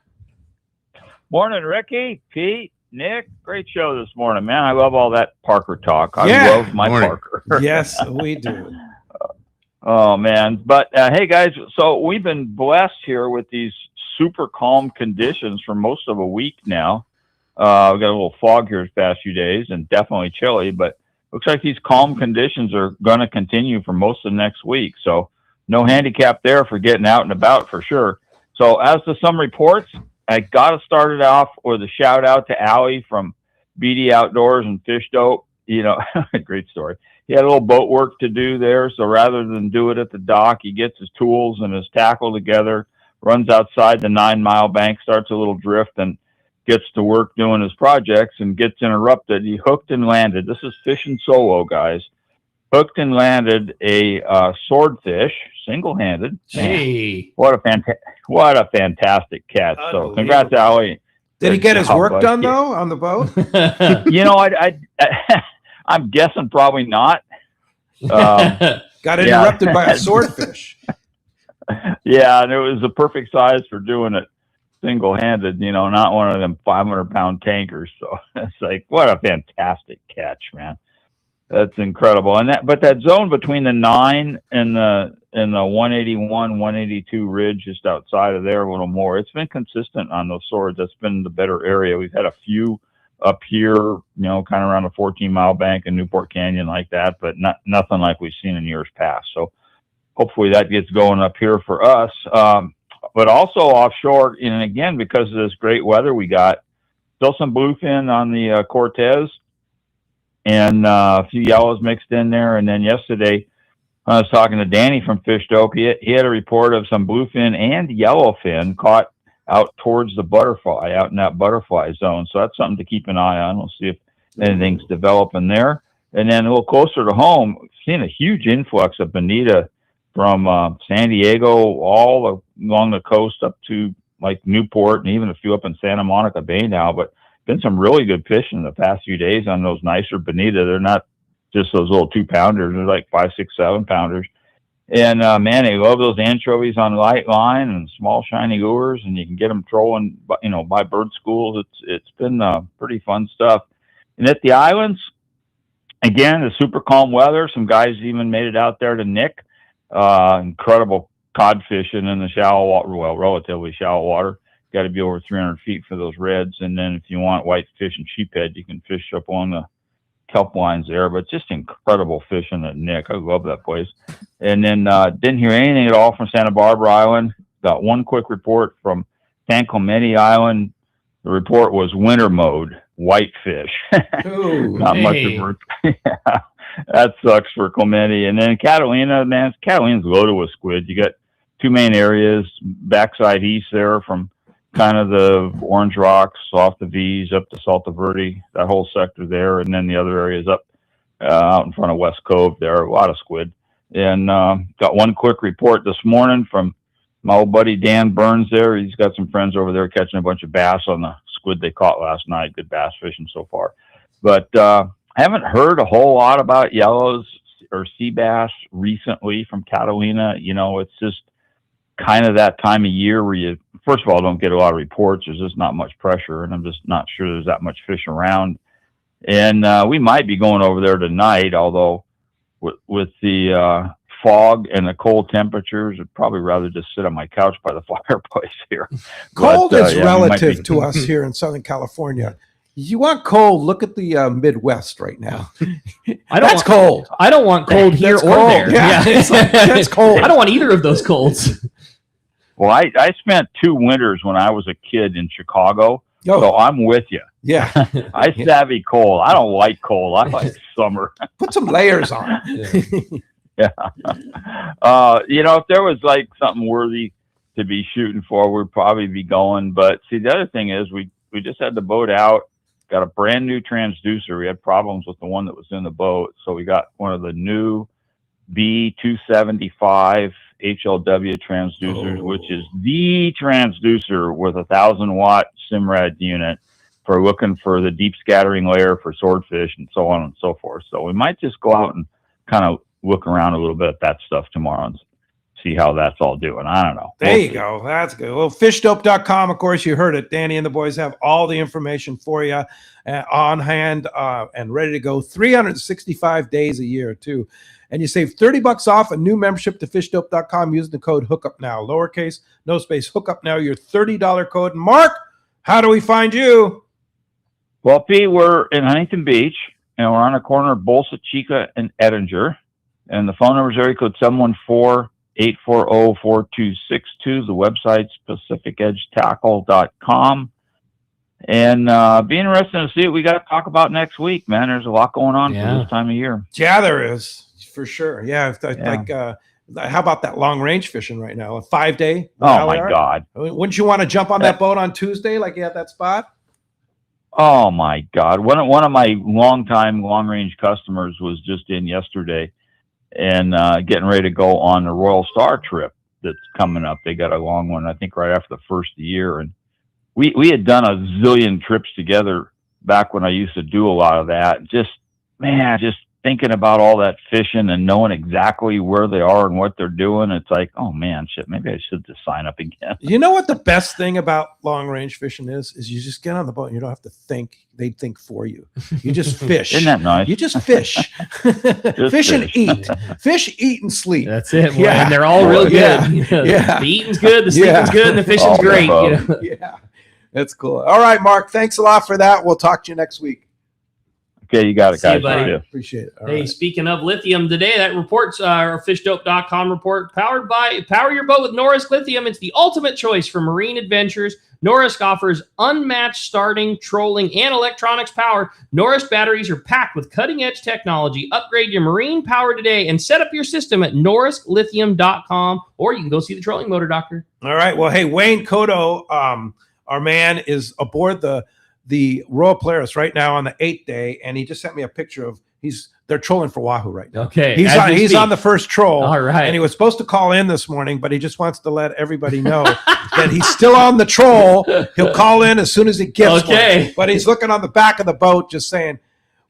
Speaker 18: Morning, Ricky, Pete, Nick. Great show this morning, man. I love all that Parker talk. I love my Parker.
Speaker 3: Yes, we do.
Speaker 18: Oh, man. But, hey, guys, so we've been blessed here with these super calm conditions for most of a week now. We got a little fog here the past few days and definitely chilly, but looks like these calm conditions are going to continue for most of the next week. So no handicap there for getting out and about for sure. So as to some reports, I got to start it off with a shout out to Allie from BD Outdoors and Fish Dope. You know, great story. He had a little boat work to do there. So rather than do it at the dock, he gets his tools and his tackle together, runs outside the 9 Mile bank, starts a little drift, and gets to work doing his projects and gets interrupted. He hooked and landed. This is fishing solo, guys. hooked and landed a swordfish single-handed.
Speaker 2: Hey,
Speaker 18: what a fantastic catch! So congrats, Allie.
Speaker 3: Did he
Speaker 18: Good
Speaker 3: get his
Speaker 18: job,
Speaker 3: work
Speaker 18: buddy.
Speaker 3: done though on the boat?
Speaker 18: I'm guessing probably not.
Speaker 3: Got interrupted by a swordfish.
Speaker 18: Yeah, and it was the perfect size for doing it single-handed. Not one of them 500-pound tankers. So it's like, what a fantastic catch, man. That's incredible. But that zone between the 9 and the 181, 182 ridge, just outside of there a little more, it's been consistent on those swords. That's been the better area. We've had a few up here, kind of around the 14-mile bank in Newport Canyon like that, but nothing like we've seen in years past. So hopefully that gets going up here for us. But also offshore, and again, because of this great weather we got, still some bluefin on the Cortez, and a few yellows mixed in there. And then yesterday, I was talking to Danny from Fish Dope. He had a report of some bluefin and yellowfin caught out towards the butterfly, out in that butterfly zone. So that's something to keep an eye on. We'll see if anything's developing there. And then a little closer to home, we've seen a huge influx of bonita from San Diego all along the coast up to like Newport, and even a few up in Santa Monica Bay now. But been some really good fishing the past few days on those nicer bonita. They're not just those little 2-pounders. They're like 5, 6, 7-pounders. And man, they love those anchovies on light line and small shiny lures, and you can get them trolling, by bird schools. It's been pretty fun stuff. And at the islands, again, the super calm weather. Some guys even made it out there to Nick. Incredible cod fishing in the shallow water, well, relatively shallow water. Got to be over 300 feet for those reds. And then if you want whitefish and sheephead, you can fish up along the kelp lines there. But just incredible fishing at Nick. I love that place. And then didn't hear anything at all from Santa Barbara Island. Got one quick report from San Clemente Island. The report was winter mode, whitefish. Not much of yeah, that sucks for Clemente. And then Catalina, man, Catalina's loaded with squid. You got two main areas, backside east there from kind of the Orange Rocks off the V's up to Salta Verde, that whole sector there. And then the other areas up out in front of West Cove there, a lot of squid. And got one quick report this morning from my old buddy Dan Burns there. He's got some friends over there catching a bunch of bass on the squid they caught last night. Good bass fishing so far. But I haven't heard a whole lot about yellows or sea bass recently from Catalina. It's just kind of that time of year where you, first of all, don't get a lot of reports. There's just not much pressure, and I'm just not sure there's that much fish around. And we might be going over there tonight, although with the fog and the cold temperatures, I'd probably rather just sit on my couch by the fireplace here.
Speaker 3: Cold is relative to us here in Southern California. You want cold? Look at the Midwest right now. That's cold.
Speaker 2: I don't want cold here or
Speaker 3: cold.
Speaker 2: there.
Speaker 3: Yeah, it's like, that's cold.
Speaker 2: I don't want either of those colds.
Speaker 18: Well, I spent 2 winters when I was a kid in Chicago, so I'm with you.
Speaker 3: Yeah.
Speaker 18: I savvy cold. I don't like cold. I like summer.
Speaker 3: Put some layers on.
Speaker 18: Yeah. If there was like something worthy to be shooting for, we'd probably be going. But see, the other thing is we just had the boat out, got a brand new transducer. We had problems with the one that was in the boat. So we got one of the new B275 HLW transducers, which is the transducer with 1,000-watt Simrad unit for looking for the deep scattering layer for swordfish and so on and so forth. So we might just go out and kind of look around a little bit at that stuff tomorrow and see how that's all doing. I don't know.
Speaker 3: There you go. That's good. Well, fishdope.com, of course, you heard it. Danny and the boys have all the information for you on hand and ready to go. 365 days a year, too. And you save $30 off a new membership to fishdope.com using the code Hookup Now. Lowercase, no space, Hookup Now, your $30 code. Mark, how do we find you?
Speaker 18: Well, P, we're in Huntington Beach, and we're on the corner of Bolsa Chica and Ettinger. And the phone number is area code 714-840-4262. The website's PacificEdgeTackle.com. And be interested to see what we got to talk about next week, man. There's a lot going on for this time of year.
Speaker 3: Yeah, there is, for sure. Yeah, like how about that long range fishing right now? A 5-day?
Speaker 18: Oh, my God.
Speaker 3: Wouldn't you want to jump on that boat on Tuesday like you had that spot?
Speaker 18: Oh, my God. One of my longtime long-range customers was just in yesterday, and getting ready to go on the Royal Star trip that's coming up. They got a long one, I think, right after the first of the year. And we had done a zillion trips together back when I used to do a lot of that. Just thinking about all that fishing and knowing exactly where they are and what they're doing. It's like, oh man, shit, maybe I should just sign up again.
Speaker 3: You know what the best thing about long range fishing is you just get on the boat and you don't have to think. They think for you. You just fish.
Speaker 18: Isn't that nice?
Speaker 3: You just fish. Fish and eat. Fish, eat, and sleep.
Speaker 2: That's it.
Speaker 3: Yeah.
Speaker 2: And they're all real good.
Speaker 3: Yeah.
Speaker 2: You know,
Speaker 3: Yeah.
Speaker 2: The eating's good, the sleeping's good, and the fishing's
Speaker 18: All
Speaker 2: great.
Speaker 18: above.
Speaker 2: You know?
Speaker 3: Yeah. That's cool. All right, Mark. Thanks a lot for that. We'll talk to you next week.
Speaker 18: Okay, you got it,
Speaker 2: See you,
Speaker 18: guys.
Speaker 2: buddy.
Speaker 18: See ya.
Speaker 3: Appreciate it. All
Speaker 2: Hey,
Speaker 3: right.
Speaker 2: speaking of lithium today, that report's our fishdope.com report powered by Power Your Boat with Norris Lithium. It's the ultimate choice for marine adventures. Norris offers unmatched starting, trolling, and electronics power. Norris batteries are packed with cutting-edge technology. Upgrade your marine power today and set up your system at norrislithium.com, or you can go see the trolling motor doctor.
Speaker 3: All right. Well, hey, Wayne Cotto, our man, is aboard the Royal Polaris right now on the 8th day, and he just sent me a picture of they're trolling for Wahoo right now.
Speaker 2: Okay.
Speaker 3: He's on the first troll.
Speaker 2: All right.
Speaker 3: And he was supposed to call in this morning, but he just wants to let everybody know that he's still on the troll. He'll call in as soon as he gets one. But he's looking on the back of the boat just saying,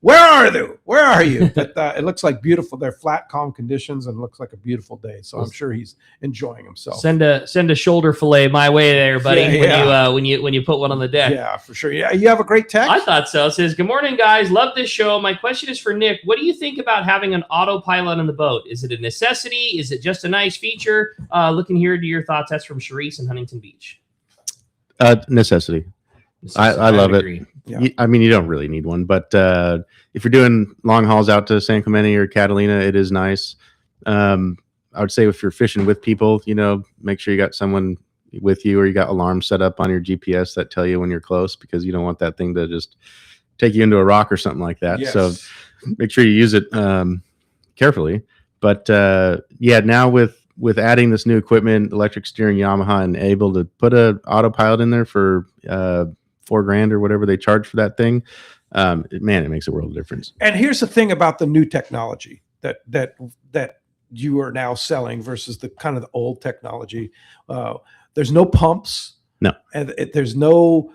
Speaker 3: where are they? Where are you? But it looks like beautiful. They're flat, calm conditions, and looks like a beautiful day. So I'm sure he's enjoying himself.
Speaker 2: Send a shoulder fillet my way there, buddy.
Speaker 3: Yeah.
Speaker 2: When you put one on the deck.
Speaker 3: Yeah, for sure. Yeah, you have a great text.
Speaker 2: I thought so. It says, good morning, guys. Love this show. My question is for Nick. What do you think about having an autopilot on the boat? Is it a necessity? Is it just a nice feature? Looking here to your thoughts. That's from Sharice in Huntington Beach.
Speaker 1: Necessity. I love it.
Speaker 3: Yeah.
Speaker 1: I mean, you don't really need one, but if you're doing long hauls out to San Clemente or Catalina, it is nice. I would say if you're fishing with people, make sure you got someone with you, or you got alarms set up on your GPS that tell you when you're close, because you don't want that thing to just take you into a rock or something like that.
Speaker 3: Yes.
Speaker 1: So make sure you use it carefully. But now with adding this new equipment, electric steering Yamaha, and able to put a autopilot in there for $4,000 or whatever they charge for that thing, it makes a world of difference.
Speaker 3: And here's the thing about the new technology that you are now selling versus the kind of the old technology. There's no pumps.
Speaker 1: No.
Speaker 3: And there's no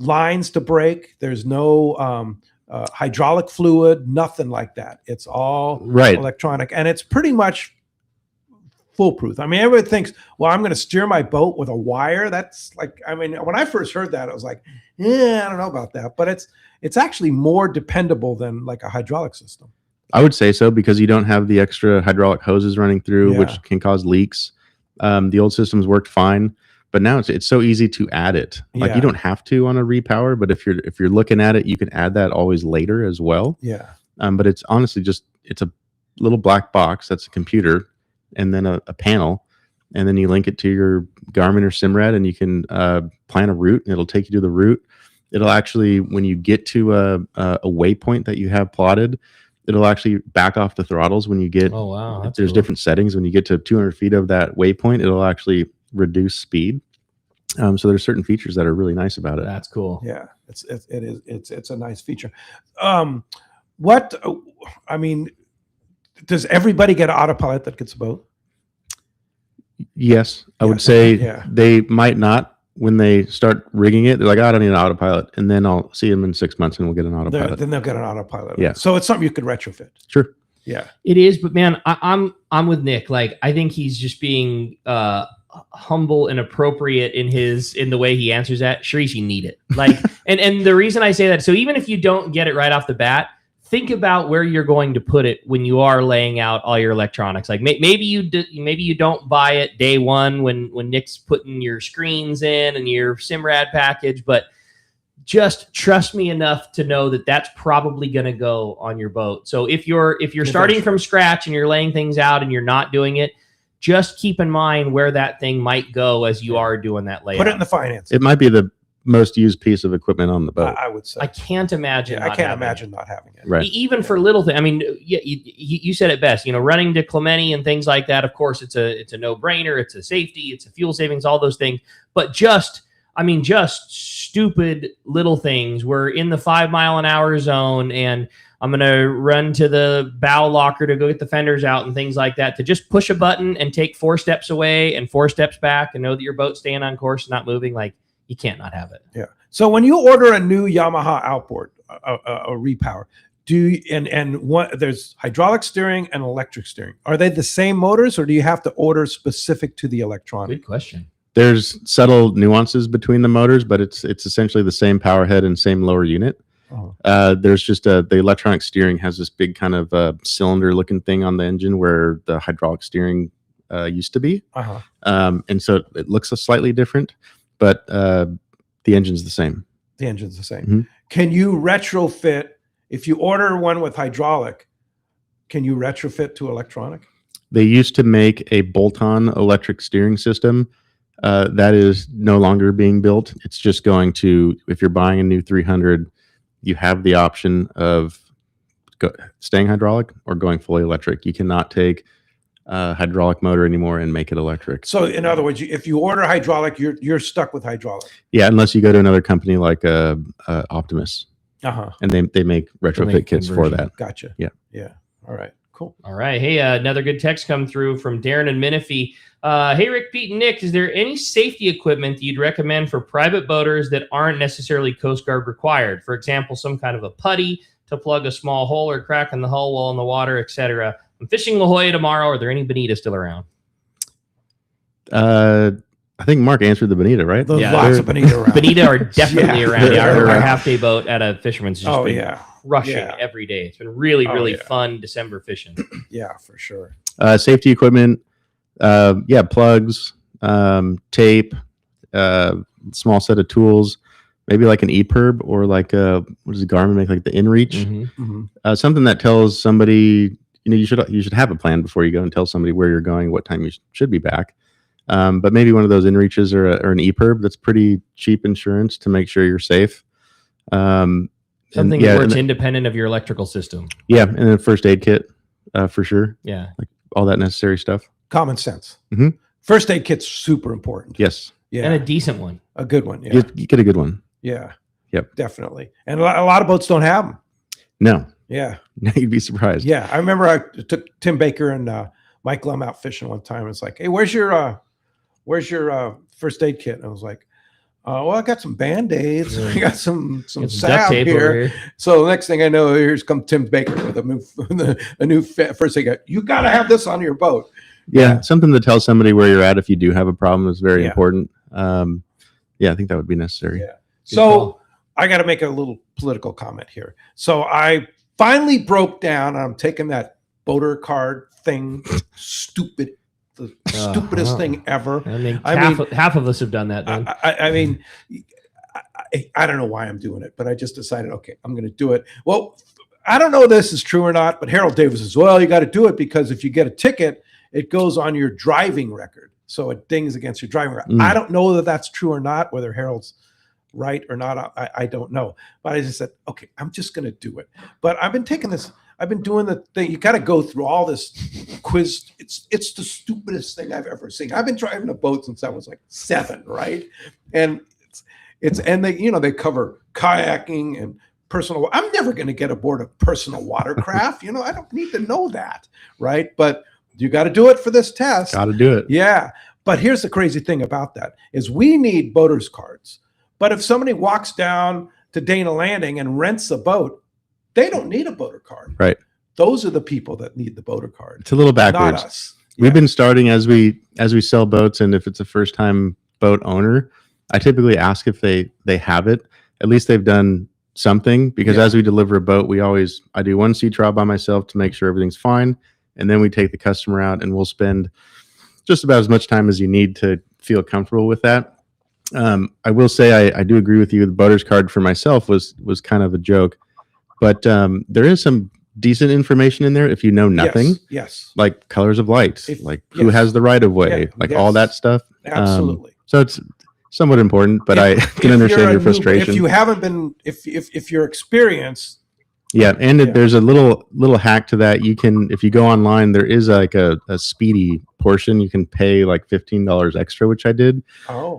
Speaker 3: lines to break. There's no hydraulic fluid, nothing like that. It's all electronic, and it's pretty much foolproof. I mean, everybody thinks, well, I'm going to steer my boat with a wire. That's like, I mean, when I first heard that, I was like, yeah, I don't know about that. But it's actually more dependable than like a hydraulic system.
Speaker 1: I would say so, because you don't have the extra hydraulic hoses running through,
Speaker 3: Yeah.
Speaker 1: which can cause leaks. The old systems worked fine, but now it's so easy to add it. Like
Speaker 3: Yeah.
Speaker 1: you don't have to on a repower, but if you're looking at it, you can add that always later as well.
Speaker 3: Yeah.
Speaker 1: But it's honestly it's a little black box that's a computer, and then a panel, and then you link it to your Garmin or Simrad, and you can plan a route, and it'll take you to the route. It'll actually, when you get to a waypoint that you have plotted, it'll actually back off the throttles when you get.
Speaker 2: Oh, wow. That's
Speaker 1: There's
Speaker 2: cool.
Speaker 1: different settings. When you get to 200 feet of that waypoint, it'll actually reduce speed. So there's certain features that are really nice about it.
Speaker 2: That's cool.
Speaker 3: Yeah, it's a nice feature. Does everybody get an autopilot that gets a boat?
Speaker 1: Yes, I would say
Speaker 3: yeah.
Speaker 1: they might not when they start rigging it. They're like, I don't need an autopilot, and then I'll see them in 6 months, and we'll get an autopilot.
Speaker 3: Then they'll get an autopilot.
Speaker 1: Yeah.
Speaker 3: So it's something you could retrofit.
Speaker 1: Sure.
Speaker 3: Yeah.
Speaker 2: It is, but man, I'm with Nick. Like, I think he's just being humble and appropriate in the way he answers that. Sharice, you need it. Like, and the reason I say that, so even if you don't get it right off the bat, think about where you're going to put it when you are laying out all your electronics. Like maybe you don't buy it day one when Nick's putting your screens in and your Simrad package, but just trust me enough to know that that's probably going to go on your boat. So if you're starting from scratch and you're laying things out and you're not doing it, just keep in mind where that thing might go as you are doing that layout.
Speaker 3: Put it in the finance.
Speaker 1: It might be the most used piece of equipment on the boat.
Speaker 3: I would say.
Speaker 2: I can't imagine.
Speaker 3: I can't imagine not having it.
Speaker 1: Right.
Speaker 2: Even for little things. I mean, yeah, you said it best. Running to Clemente and things like that. Of course, it's a no-brainer. It's a safety. It's a fuel savings. All those things. But just stupid little things. We're in the 5 mile an hour zone, and I'm going to run to the bow locker to go get the fenders out and things like that. To just push a button and take 4 steps away and 4 steps back and know that your boat's staying on course and not moving, like, you can't not have it.
Speaker 3: Yeah. So when you order a new Yamaha outboard, a repower, there's hydraulic steering and electric steering. Are they the same motors, or do you have to order specific to the electronic?
Speaker 2: Good question.
Speaker 1: There's subtle nuances between the motors, but it's essentially the same power head and same lower unit. There's just the electronic steering has this big kind of cylinder looking thing on the engine where the hydraulic steering used to be. And so it looks slightly different, but the engine's the same.
Speaker 3: The engine's the same.
Speaker 1: Mm-hmm.
Speaker 3: Can you retrofit, if you order one with hydraulic, can you retrofit to electronic?
Speaker 1: They used to make a bolt-on electric steering system. That is no longer being built. It's just going to, if you're buying a new 300, you have the option of staying hydraulic or going fully electric. You cannot take a hydraulic motor anymore and make it electric.
Speaker 3: So in other words, if you order hydraulic, you're stuck with hydraulic.
Speaker 1: Yeah, unless you go to another company like Optimus. And they make retrofit kits for that.
Speaker 3: Gotcha.
Speaker 1: Yeah.
Speaker 3: Yeah. All right. Cool.
Speaker 2: All right. Hey, another good text come through from Darren and Menifee. Hey, Rick, Pete, and Nick, is there any safety equipment that you'd recommend for private boaters that aren't necessarily Coast Guard required? For example, some kind of a putty to plug a small hole or crack in the hull while in the water, etc. I'm fishing La Jolla tomorrow. Are there any Bonita still around?
Speaker 1: I think Mark answered the Bonita, right?
Speaker 3: There's lots of Bonita around.
Speaker 2: Bonita are definitely around. Yeah, our half-day boat at a fisherman's just been rushing every day. It's been really fun December fishing.
Speaker 3: Yeah, for sure.
Speaker 1: Safety equipment, plugs, tape, small set of tools, maybe like an EPIRB or like what does Garmin make, like the InReach? Something that tells somebody, you should have a plan before you go and tell somebody where you're going, what time you should be back. But maybe one of those InReaches or an EPIRB that's pretty cheap insurance to make sure you're safe.
Speaker 2: Something that works independent of your electrical system.
Speaker 1: Yeah, and then first aid kit for sure.
Speaker 2: Yeah,
Speaker 1: like all that necessary stuff.
Speaker 3: Common sense.
Speaker 1: Mm-hmm.
Speaker 3: First aid kit's super important.
Speaker 1: Yes.
Speaker 3: Yeah,
Speaker 2: and a decent one.
Speaker 3: A good one. Yeah,
Speaker 1: you get a good one.
Speaker 3: Yeah.
Speaker 1: Yep.
Speaker 3: Definitely. And a lot of boats don't have them.
Speaker 1: No.
Speaker 3: Yeah.
Speaker 1: You'd be surprised.
Speaker 3: Yeah, I remember I took Tim Baker and Mike Lum out fishing one time. It's like, hey, where's your first aid kit? And I was like, well, I got some Band-Aids. I got some salve here. So the next thing I know, here's come Tim Baker with a new first aid kit. You got to have this on your boat.
Speaker 1: Yeah, something to tell somebody where you're at if you do have a problem is very important. I think that would be necessary.
Speaker 3: Yeah. So I got to make a little political comment here. So I finally broke down. I'm taking that boater card thing, the stupidest thing ever.
Speaker 2: I mean, half of us have done that. Then.
Speaker 3: I mean, I don't know why I'm doing it, but I just decided, okay, I'm going to do it. Well, I don't know if this is true or not, but Harold Davis says, well, you got to do it because if you get a ticket, it goes on your driving record. So it dings against your driving record. I don't know that that's true or not, whether Harold's right or not. I don't know. But I just said, okay, I'm just going to do it. But I've been doing the thing. You got to go through all this quiz. It's the stupidest thing I've ever seen. I've been driving a boat since I was like 7, right? And and they cover kayaking and personal. I'm never going to get aboard a personal watercraft. I don't need to know that, right? But you got to do it for this test.
Speaker 1: Got to do it.
Speaker 3: Yeah. But here's the crazy thing about that is we need boaters cards. But if somebody walks down to Dana Landing and rents a boat, they don't need a boater card.
Speaker 1: Right.
Speaker 3: Those are the people that need the boater card.
Speaker 1: It's a little backwards.
Speaker 3: Not us.
Speaker 1: We've been starting as we sell boats, and if it's a first time boat owner, I typically ask if they have it. At least they've done something, because as we deliver a boat, I do one sea trial by myself to make sure everything's fine, and then we take the customer out, and we'll spend just about as much time as you need to feel comfortable with that. I will say I do agree with you. The boater's card for myself was kind of a joke, but there is some decent information in there if you know nothing.
Speaker 3: Yes.
Speaker 1: Like colors of light, who has the right of way, all that stuff.
Speaker 3: Absolutely.
Speaker 1: So it's somewhat important, but I can understand your frustration.
Speaker 3: If you haven't been, if you're experienced.
Speaker 1: Yeah, and there's a little hack to that. You can, if you go online, there is like a speedy portion. You can pay like $15 extra, which I did.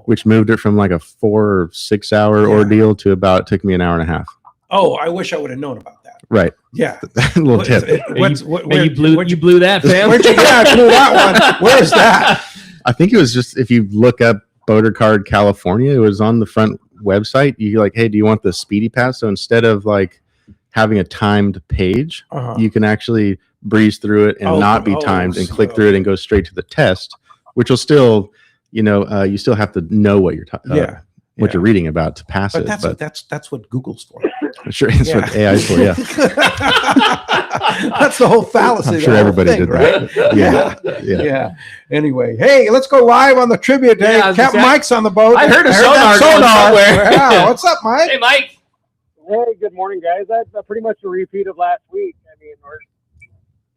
Speaker 1: Which moved it from like a 4 or 6 hour ordeal to took me an hour and a half.
Speaker 3: Oh, I wish I would have known about that.
Speaker 1: Right.
Speaker 3: Yeah.
Speaker 1: A little tip.
Speaker 2: You blew that, fam.
Speaker 3: Where'd you get? I blew that one. Where's that?
Speaker 1: I think it was just if you look up Boater Card California, it was on the front website. You like, hey, do you want the speedy pass? So instead of like having a timed page, you can actually breeze through it and not be timed and click through it and go straight to the test, which will still, you still have to know what you're what you're reading about to pass it.
Speaker 3: But that's what Google's for.
Speaker 1: Sure, it's what AI is for. Yeah.
Speaker 3: That's the whole fallacy.
Speaker 1: I'm sure everybody did
Speaker 3: right?
Speaker 1: that.
Speaker 3: Yeah. Anyway, hey, let's go live on the tribute day. Captain Mike's on the boat.
Speaker 2: I heard a sonar
Speaker 3: somewhere. Yeah. What's up, Mike?
Speaker 2: Hey, Mike.
Speaker 19: Hey, good morning, guys. That's pretty much a repeat of last week. I mean, we're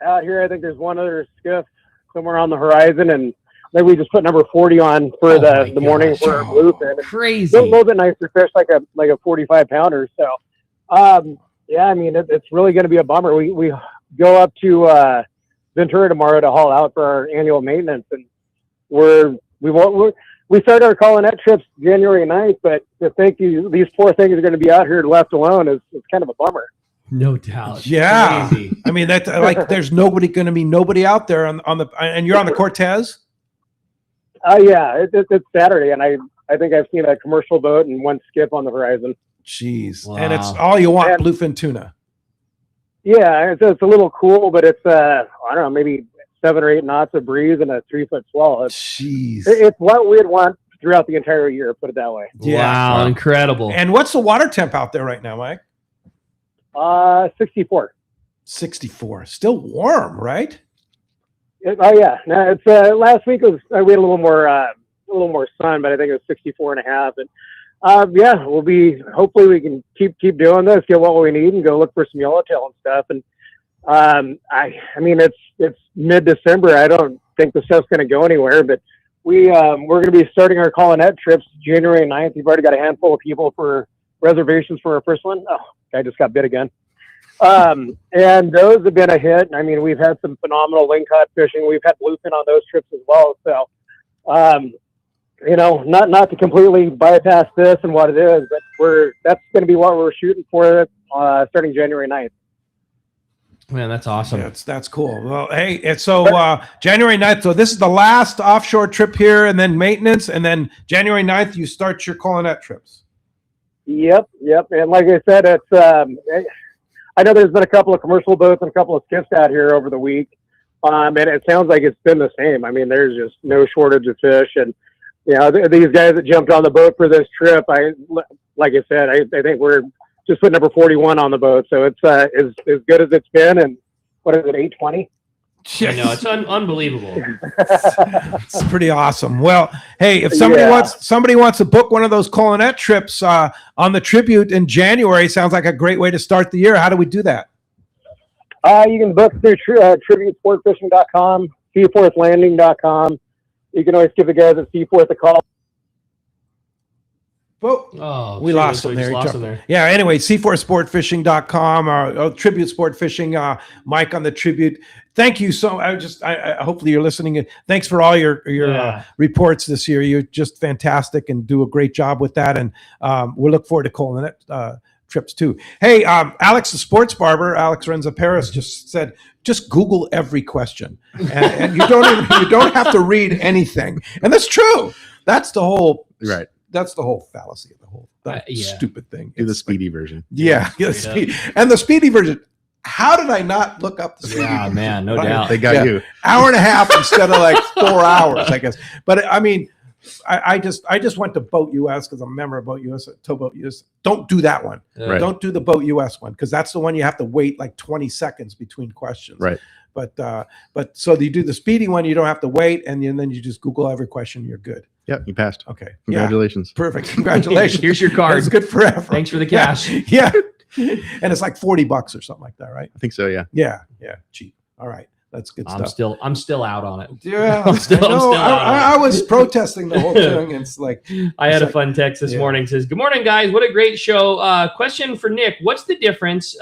Speaker 19: out here. I think there's one other skiff somewhere on the horizon, and maybe we just put number 40 on for the morning for a bluefin.
Speaker 2: Crazy.
Speaker 19: A little bit nicer fish, like a 45 pounder. So, yeah, I mean, it's really going to be a bummer. We go up to Ventura tomorrow to haul out for our annual maintenance, and we started our Colonette trips January 9th, but to think these poor things are going to be out here left alone is kind of a bummer.
Speaker 2: No doubt.
Speaker 3: Yeah.
Speaker 2: Crazy.
Speaker 3: I mean, that like there's nobody out there on the and you're on the Cortez?
Speaker 19: Yeah, it's Saturday, and I think I've seen a commercial boat and one skip on the horizon.
Speaker 3: Jeez.
Speaker 2: Wow.
Speaker 3: And it's all you want, bluefin tuna.
Speaker 19: Yeah, it's a little cool, but it's I don't know, maybe 7 or 8 knots of breeze and a 3-foot swell.
Speaker 3: Jeez.
Speaker 19: It's what we'd want throughout the entire year, put it that way.
Speaker 2: Wow, incredible.
Speaker 3: And what's the water temp out there right now, Mike?
Speaker 19: 64.
Speaker 3: 64. Still warm, right?
Speaker 19: Oh yeah. No, it's last week we had a little more sun, but I think it was 64 and a half. And yeah, hopefully we can keep doing this, get what we need, and go look for some yellowtail and stuff. And I mean it's mid-December. I don't think the stuff's going to go anywhere, but we're going to be starting our Colonette trips January 9th. We've already got a handful of people for reservations for our first one. Oh, I just got bit again. And those have been a hit. I mean, we've had some phenomenal lingcod fishing. We've had bluefin on those trips as well. So, not to completely bypass this and what it is, but that's going to be what we're shooting for starting January 9th.
Speaker 2: Man, that's awesome.
Speaker 3: Yeah, that's cool. Well, hey, it's January 9th. So this is the last offshore trip here, and then maintenance, and then January 9th you start your Colonette trips.
Speaker 19: Yep. And like I said, it's I know there's been a couple of commercial boats and a couple of skiffs out here over the week, and it sounds like it's been the same. I mean, there's just no shortage of fish, and these guys that jumped on the boat for this trip, like I said, I think we're just put number 41 on the boat, so it's as good as it's been. And what is it, 820?
Speaker 2: I know, it's unbelievable.
Speaker 3: It's pretty awesome. Well, hey, if somebody wants to book one of those Colonette trips on the Tribute in January, sounds like a great way to start the year. How do we do that?
Speaker 19: You can book through tributesportfishing.com, seaforthlanding.com. You can always give the guys at Seaforth a call.
Speaker 3: Well, we lost him there. Yeah, anyway, seaforthsportfishing.com or Tribute Sport Fishing, Mike on the Tribute. Thank you so I hopefully you're listening. Thanks for all your reports this year. You're just fantastic and do a great job with that. And we'll look forward to Colonette trips too. Hey, Alex, the sports barber, Alex Renza Paris, just said, just Google every question. And you don't have to read anything. And that's true. That's the whole That's the whole fallacy of the whole stupid thing.
Speaker 1: Do the speedy version.
Speaker 3: Yeah. And the speedy version. How did I not look up the speedy version?
Speaker 2: Man, no doubt.
Speaker 1: They got you.
Speaker 3: Hour and a half instead of like 4 hours, I guess. But I mean, I just went to Boat US because I'm a member of Boat US, Towboat US. Don't do that one.
Speaker 1: Right.
Speaker 3: Don't do the Boat US one because that's the one you have to wait like 20 seconds between questions.
Speaker 1: Right.
Speaker 3: But so you do the speedy one, you don't have to wait, and then you just Google every question, you're good.
Speaker 1: Yep, you passed.
Speaker 3: Okay.
Speaker 1: Congratulations.
Speaker 3: Yeah. Perfect. Congratulations.
Speaker 2: Here's your card.
Speaker 3: It's good forever.
Speaker 2: Thanks for the cash.
Speaker 3: Yeah. And it's like $40 or something like that, right?
Speaker 1: I think so, yeah.
Speaker 3: Yeah. Cheap. All right. That's good stuff.
Speaker 2: I'm still out on it.
Speaker 3: Yeah.
Speaker 2: I'm still out on it.
Speaker 3: I was protesting the whole thing. It's like
Speaker 2: I had a fun text this morning. Says, "Good morning, guys. What a great show. Question for Nick: what's the difference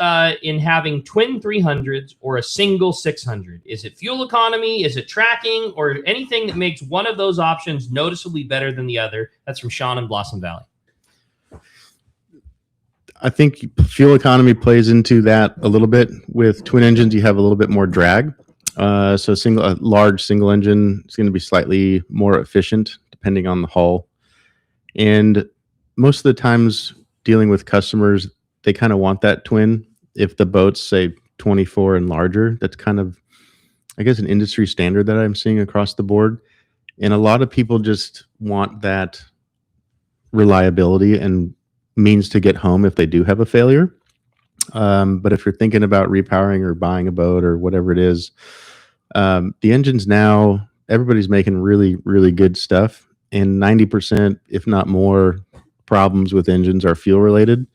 Speaker 2: in having twin 300s or a single 600? Is it fuel economy? Is it tracking, or anything that makes one of those options noticeably better than the other?" That's from Sean in Blossom Valley.
Speaker 1: I think fuel economy plays into that a little bit. With twin engines, you have a little bit more drag. So a large single engine is going to be slightly more efficient depending on the hull. And most of the times dealing with customers, they kind of want that twin. If the boat's say 24 and larger, that's kind of, I guess, an industry standard that I'm seeing across the board. And a lot of people just want that reliability and means to get home if they do have a failure. But if you're thinking about repowering or buying a boat or whatever it is, the engines now, everybody's making really, really good stuff. And 90%, if not more, problems with engines are fuel related.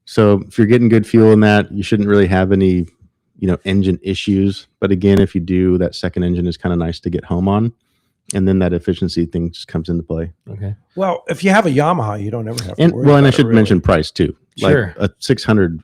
Speaker 1: So if you're getting good fuel in that, you shouldn't really have any, engine issues. But again, if you do, that second engine is kind of nice to get home on. And then that efficiency thing just comes into play.
Speaker 2: Okay.
Speaker 3: Well, if you have a Yamaha, you don't ever have to
Speaker 1: And
Speaker 3: worry about
Speaker 1: and I
Speaker 3: it,
Speaker 1: should
Speaker 3: really.
Speaker 1: mention price too.
Speaker 2: Sure.
Speaker 1: Like a 600,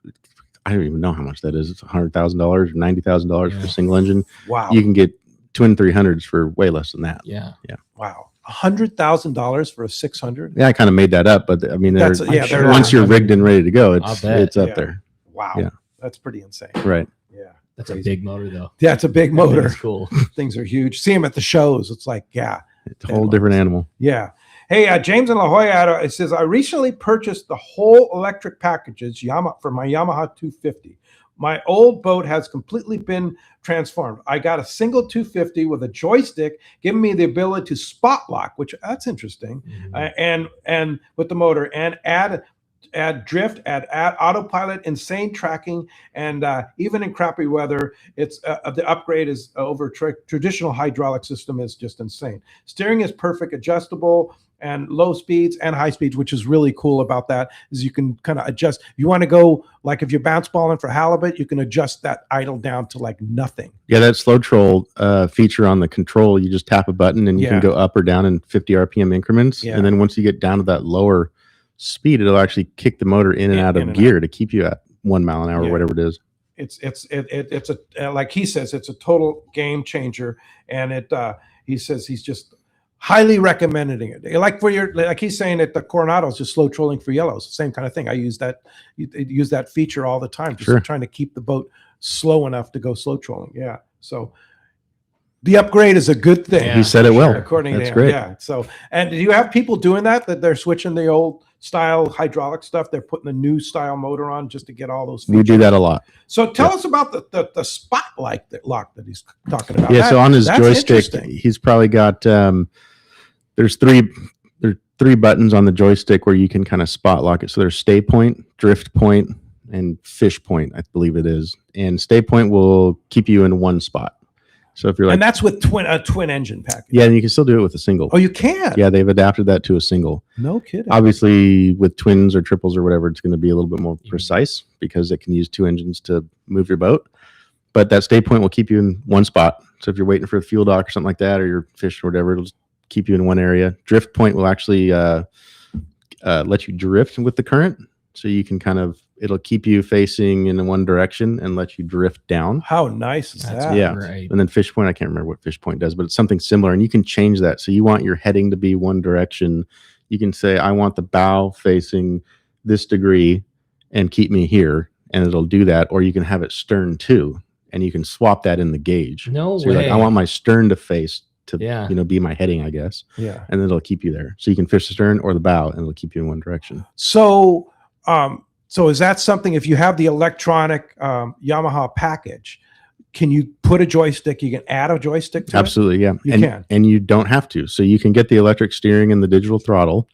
Speaker 1: I don't even know how much that is. It's $100,000 or $90,000 for a single engine.
Speaker 3: Wow.
Speaker 1: You can get twin 300s for way less than that.
Speaker 2: Yeah.
Speaker 1: Yeah.
Speaker 3: Wow. $100,000 for a 600?
Speaker 1: Yeah, I kind of made that up, but I mean,
Speaker 3: That's-
Speaker 1: they're,
Speaker 3: yeah, they're
Speaker 1: once you're
Speaker 3: not-
Speaker 1: rigged and ready to go,
Speaker 2: I'll
Speaker 1: it's
Speaker 2: bet.
Speaker 1: up
Speaker 3: Yeah.
Speaker 1: there.
Speaker 3: Wow.
Speaker 1: Yeah.
Speaker 3: That's pretty insane.
Speaker 1: Right.
Speaker 3: Yeah.
Speaker 2: That's a big motor, though.
Speaker 3: Yeah, it's a big motor.
Speaker 2: That's cool.
Speaker 3: Things are huge. See them at the shows. It's like, yeah.
Speaker 1: It's a whole different animal.
Speaker 3: Yeah. Hey, James in La Jolla, it says, I recently purchased the whole electric packages for my Yamaha 250. My old boat has completely been transformed. I got a single 250 with a joystick, giving me the ability to spot lock, which that's interesting, and with the motor, and add drift, add autopilot, insane tracking, and even in crappy weather, it's the upgrade is over traditional hydraulic system is just insane. Steering is perfect, adjustable, and low speeds and high speeds, which is really cool about that is you can kind of adjust. If you want to go, like if you're bounce balling for halibut, you can adjust that idle down to like nothing.
Speaker 1: Yeah, that slow troll feature on the control, you just tap a button and you can
Speaker 3: Yeah.
Speaker 1: go up or down in 50 RPM increments.
Speaker 3: Yeah.
Speaker 1: And then once you get down to that lower speed, it'll actually kick the motor in and out of gear to keep you at 1 mile an hour,
Speaker 3: Yeah.
Speaker 1: or whatever it is.
Speaker 3: It's a like he says, it's a total game changer, and he says he's just highly recommending it. Like like he's saying that the Coronado is just slow trolling for yellows, same kind of thing. I use that feature all the time, just
Speaker 1: Sure.
Speaker 3: trying to keep the boat slow enough to go slow trolling. Yeah, so the upgrade is a good thing.
Speaker 1: He said it well.
Speaker 3: according
Speaker 1: That's
Speaker 3: to him.
Speaker 1: great.
Speaker 3: Yeah. So, and do you have people doing that they're switching the old style hydraulic stuff? They're putting the new style motor on just to get all those features.
Speaker 1: We do that a lot.
Speaker 3: So tell us about the spotlight lock that he's talking about.
Speaker 1: Yeah, so on his
Speaker 3: That's
Speaker 1: joystick,
Speaker 3: interesting.
Speaker 1: he's probably got there's three buttons on the joystick where you can kind of spot lock it. So there's stay point, drift point, and fish point, I believe it is. And stay point will keep you in one spot. So if you're like,
Speaker 3: And that's with a twin engine package.
Speaker 1: yeah, and you can still do it with a single.
Speaker 3: Oh, you can?
Speaker 1: Yeah, they've adapted that to a single.
Speaker 3: No kidding.
Speaker 1: Obviously, with twins or triples or whatever, it's going to be a little bit more precise because it can use two engines to move your boat. But that stay point will keep you in one spot. So if you're waiting for a fuel dock or something like that, or you're fishing or whatever, it'll just keep you in one area. Drift point will actually let you drift with the current. So you can it'll keep you facing in one direction and let you drift down.
Speaker 3: How nice is that?
Speaker 1: Yeah.
Speaker 2: Right.
Speaker 1: And then fish point, I can't remember what fish point does, but it's something similar. And you can change that. So you want your heading to be one direction. You can say, I want the bow facing this degree and keep me here. And it'll do that. Or you can have it stern too. And you can swap that in the gauge.
Speaker 2: No
Speaker 1: so you're like,
Speaker 2: way.
Speaker 1: I want my stern to face to
Speaker 2: Yeah.
Speaker 1: be my heading, I guess.
Speaker 3: Yeah.
Speaker 1: And then it'll keep you there. So you can fish the stern or the bow and it'll keep you in one direction.
Speaker 3: So, so is that something, if you have the electronic Yamaha package, can you put a joystick? You can add a joystick to
Speaker 1: Absolutely, yeah.
Speaker 3: You
Speaker 1: and,
Speaker 3: can.
Speaker 1: And you don't have to. So you can get the electric steering and the digital throttle,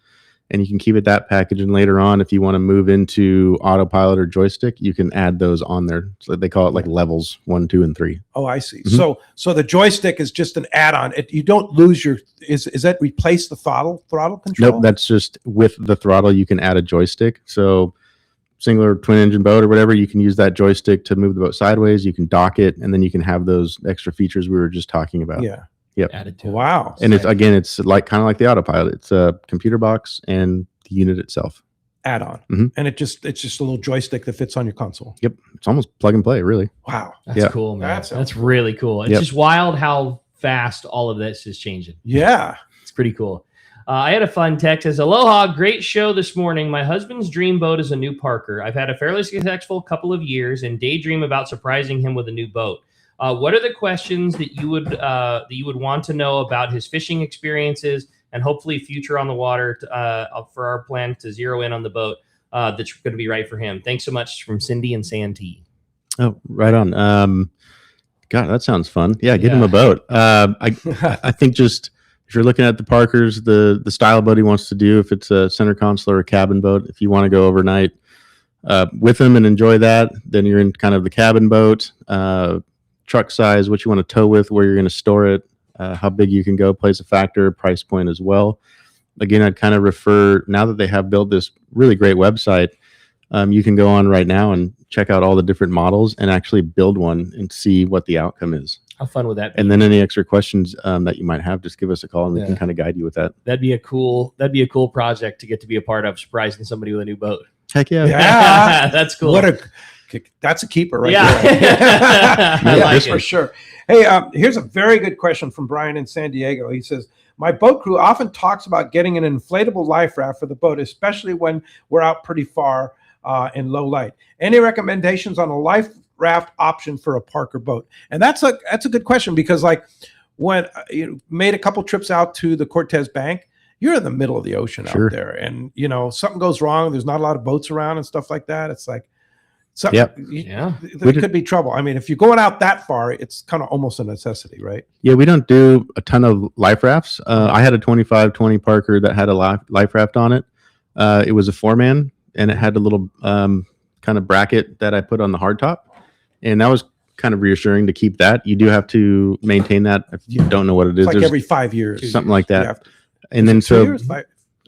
Speaker 1: and you can keep it that package. And later on, if you want to move into autopilot or joystick, you can add those on there. So they call it like levels 1, 2, and 3.
Speaker 3: Oh, I see.
Speaker 1: Mhm.
Speaker 3: So the joystick is just an add-on. You don't lose is that replace the throttle control?
Speaker 1: Nope, that's just with the throttle, you can add a joystick. So single or twin engine boat or whatever, you can use that joystick to move the boat sideways. You can dock it, and then you can have those extra features we were just talking about.
Speaker 3: Yeah.
Speaker 1: Yep.
Speaker 2: Added to it.
Speaker 3: Wow.
Speaker 1: And it's like kind of like the autopilot. It's a computer box and the unit itself.
Speaker 3: Add-on.
Speaker 1: Mhm.
Speaker 3: And it's just a little joystick that fits on your console.
Speaker 1: Yep. It's almost plug and play, really.
Speaker 3: Wow.
Speaker 2: That's
Speaker 1: Yeah.
Speaker 2: cool, man.
Speaker 3: That sounds
Speaker 2: That's really cool. It's
Speaker 1: Yep.
Speaker 2: just wild how fast all of this is changing.
Speaker 3: Yeah.
Speaker 2: It's pretty cool. I had a fun text. Says, aloha, great show this morning. My husband's dream boat is a new Parker. I've had a fairly successful couple of years and daydream about surprising him with a new boat. What are the questions that you would want to know about his fishing experiences and hopefully future on the water for our plan to zero in on the boat that's going to be right for him? Thanks so much from Cindy and Santee.
Speaker 1: Oh, right on. God, that sounds fun. Yeah, get him a boat. I think just if you're looking at the Parkers, the style boat he wants to do, if it's a center console or a cabin boat, if you want to go overnight with him and enjoy that, then you're in kind of the cabin boat, truck size, what you want to tow with, where you're going to store it, how big you can go plays a factor, price point as well. Again, I'd kind of refer, now that they have built this really great website, you can go on right now and check out all the different models and actually build one and see what the outcome is.
Speaker 2: How fun would that be?
Speaker 1: And then any extra questions that you might have, just give us a call and we can kind of guide you with that.
Speaker 2: That'd be a cool project to get to be a part of, surprising somebody with a new boat.
Speaker 1: Heck yeah.
Speaker 3: Yeah.
Speaker 2: That's cool.
Speaker 3: That's a keeper right
Speaker 2: Yeah.
Speaker 3: there.
Speaker 2: I like
Speaker 3: for
Speaker 2: it.
Speaker 3: sure. Hey, here's a very good question from Brian in San Diego. He says, my boat crew often talks about getting an inflatable life raft for the boat, especially when we're out pretty far in low light. Any recommendations on a life raft option for a Parker boat? And that's a good question, because like when you made a couple trips out to the Cortez Bank, you're in the middle of the ocean out there, and something goes wrong. There's not a lot of boats around and stuff like that. It's like, there could be trouble. I mean, if you're going out that far, it's kind of almost a necessity, right?
Speaker 1: Yeah, we don't do a ton of life rafts. I had a 2520 Parker that had a life raft on it. It was a 4-man, and it had a little kind of bracket that I put on the hardtop, and that was kind of reassuring to keep that. You do have to maintain that if you don't know what it is.
Speaker 3: It's like every 5 years,
Speaker 1: something like that.
Speaker 3: have to-
Speaker 1: And then
Speaker 3: 2 years?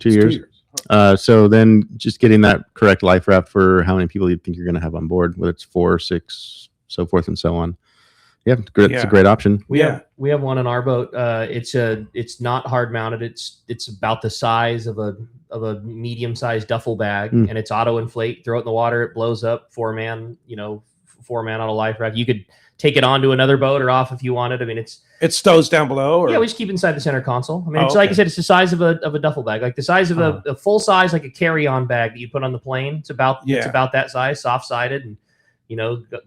Speaker 1: 2 years. So then just getting that correct life raft for how many people you think you're going to have on board, whether it's 4 or 6, so forth and so on. Yeah, it's a great option.
Speaker 2: We have one on our boat. It's not hard mounted. It's about the size of a medium sized duffel bag, and it's auto inflate. Throw it in the water, it blows up. 4-man, 4-man on a life raft. You could take it onto another boat or off if you wanted. I mean, it
Speaker 3: stows down below. Or?
Speaker 2: Yeah, we just keep it inside the center console. I mean, it's like I said, it's the size of a duffel bag, like the size of a full size, like a carry-on bag that you put on the plane. It's about that size, soft sided, and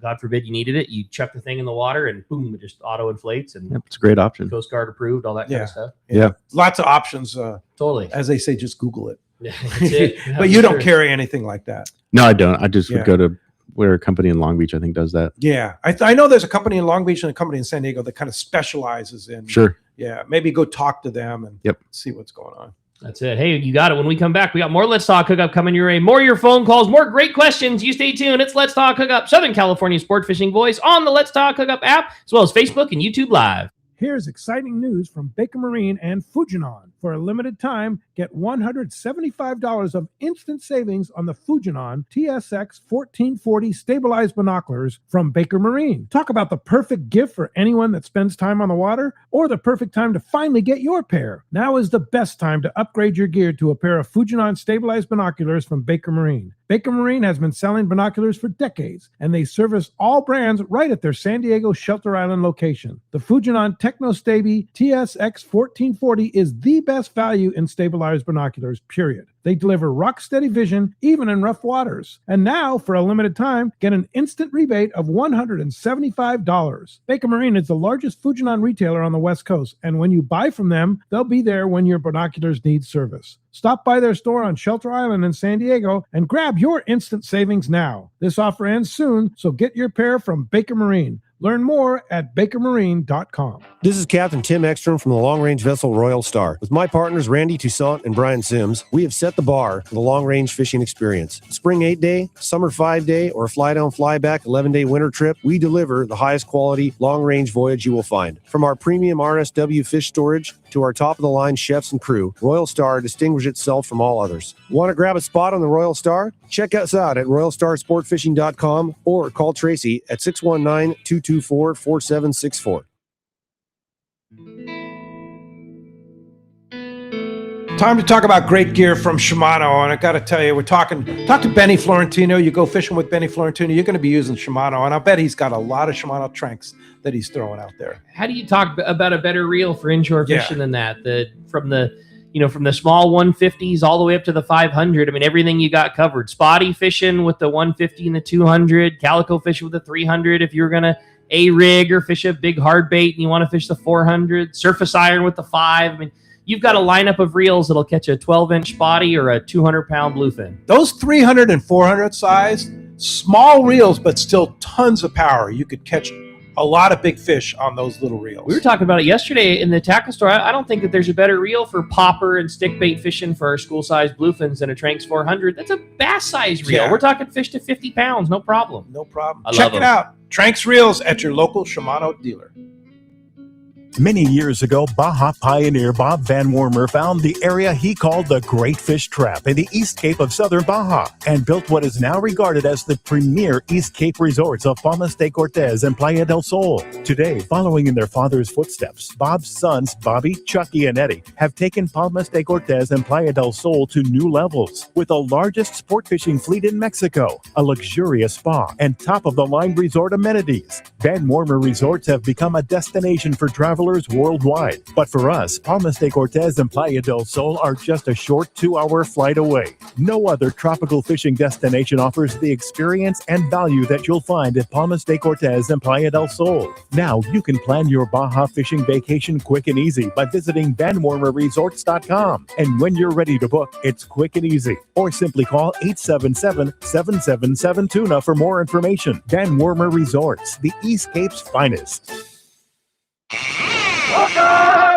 Speaker 2: God forbid you needed it, you chuck the thing in the water and boom, it just auto inflates, and
Speaker 1: it's a great option.
Speaker 2: Coast Guard approved, all that kind of stuff.
Speaker 1: Yeah,
Speaker 3: lots of options.
Speaker 2: Totally,
Speaker 3: as they say, just Google it.
Speaker 2: Yeah, that's it.
Speaker 3: But you don't carry anything like that.
Speaker 1: No, I don't. I just would go to where a company in Long Beach, I think, does that.
Speaker 3: Yeah, I know there's a company in Long Beach and a company in San Diego that kind of specializes in.
Speaker 1: Sure.
Speaker 3: Yeah, maybe go talk to them and see what's going on.
Speaker 2: That's it. Hey, you got it. When we come back, we got more Let's Talk Hookup coming your way. More of your phone calls, more great questions. You stay tuned. It's Let's Talk Hookup, Southern California sport fishing voice on the Let's Talk Hookup app, as well as Facebook and YouTube Live.
Speaker 3: Here's exciting news from Baker Marine and Fujinon. For a limited time, get $175 of instant savings on the Fujinon TSX 1440 stabilized binoculars from Baker Marine. Talk about the perfect gift for anyone that spends time on the water, or the perfect time to finally get your pair. Now is the best time to upgrade your gear to a pair of Fujinon stabilized binoculars from Baker Marine. Baker Marine has been selling binoculars for decades, and they service all brands right at their San Diego Shelter Island location. The Fujinon Technostabi TSX 1440 is the best value in stabilized binoculars, period. They deliver rock-steady vision even in rough waters. And now, for a limited time, get an instant rebate of $175. Baker Marine is the largest Fujinon retailer on the West Coast, and when you buy from them, they'll be there when your binoculars need service. Stop by their store on Shelter Island in San Diego and grab your instant savings now. This offer ends soon, so get your pair from Baker Marine. Learn more at bakermarine.com.
Speaker 20: This is Captain Tim Ekstrom from the long-range vessel Royal Star. With my partners Randy Toussaint and Brian Sims, we have set the bar for the long-range fishing experience. Spring 8-day, summer 5-day, or fly-down, fly-back 11-day winter trip, we deliver the highest quality long-range voyage you will find. From our premium RSW fish storage to our top-of-the-line chefs and crew, Royal Star distinguishes itself from all others. Want to grab a spot on the Royal Star? Check us out at royalstarsportfishing.com or call Tracy at 619-224-4764.
Speaker 3: Time to talk about great gear from Shimano, and I got to tell you, talk to Benny Florentino. You go fishing with Benny Florentino, you're going to be using Shimano, and I'll bet he's got a lot of Shimano tranks that he's throwing out there.
Speaker 2: How do you talk about a better reel for inshore fishing than that? From the from the small 150s all the way up to the 500. I mean, everything you got covered. Spotty fishing with the 150 and the 200, calico fishing with the 300. If you're going to rig or fish a big hard bait and you want to fish the 400, surface iron with the 5. I mean, you've got a lineup of reels that'll catch a 12-inch spotty or a 200-pound bluefin.
Speaker 3: Those 300 and 400 size, small reels, but still tons of power. You could catch a lot of big fish on those little reels.
Speaker 2: We were talking about it yesterday in the tackle store. I don't think that there's a better reel for popper and stick bait fishing for our school-sized bluefins than a Tranks 400. That's a bass-size reel.
Speaker 3: Yeah.
Speaker 2: We're talking fish to 50 pounds, no problem.
Speaker 3: No problem.
Speaker 2: I
Speaker 3: Check
Speaker 2: love
Speaker 3: it
Speaker 2: them.
Speaker 3: out. Tranks Reels at your local Shimano dealer.
Speaker 12: Many years ago, Baja pioneer Bob Van Wormer found the area he called the Great Fish Trap in the East Cape of southern Baja and built what is now regarded as the premier East Cape resorts of Palmas de Cortez and Playa del Sol. Today, following in their father's footsteps, Bob's sons, Bobby, Chucky, and Eddie, have taken Palmas de Cortez and Playa del Sol to new levels with the largest sport fishing fleet in Mexico, a luxurious spa, and top-of-the-line resort amenities. Van Wormer Resorts have become a destination for travelers worldwide. But for us, Palmas de Cortez and Playa del Sol are just a short 2-hour flight away. No other tropical fishing destination offers the experience and value that you'll find at Palmas de Cortez and Playa del Sol. Now you can plan your Baja fishing vacation quick and easy by visiting VanWormerResorts.com. And when you're ready to book, it's quick and easy. Or simply call 877-777-TUNA for more information. Van Wormer Resorts, the East Cape's finest.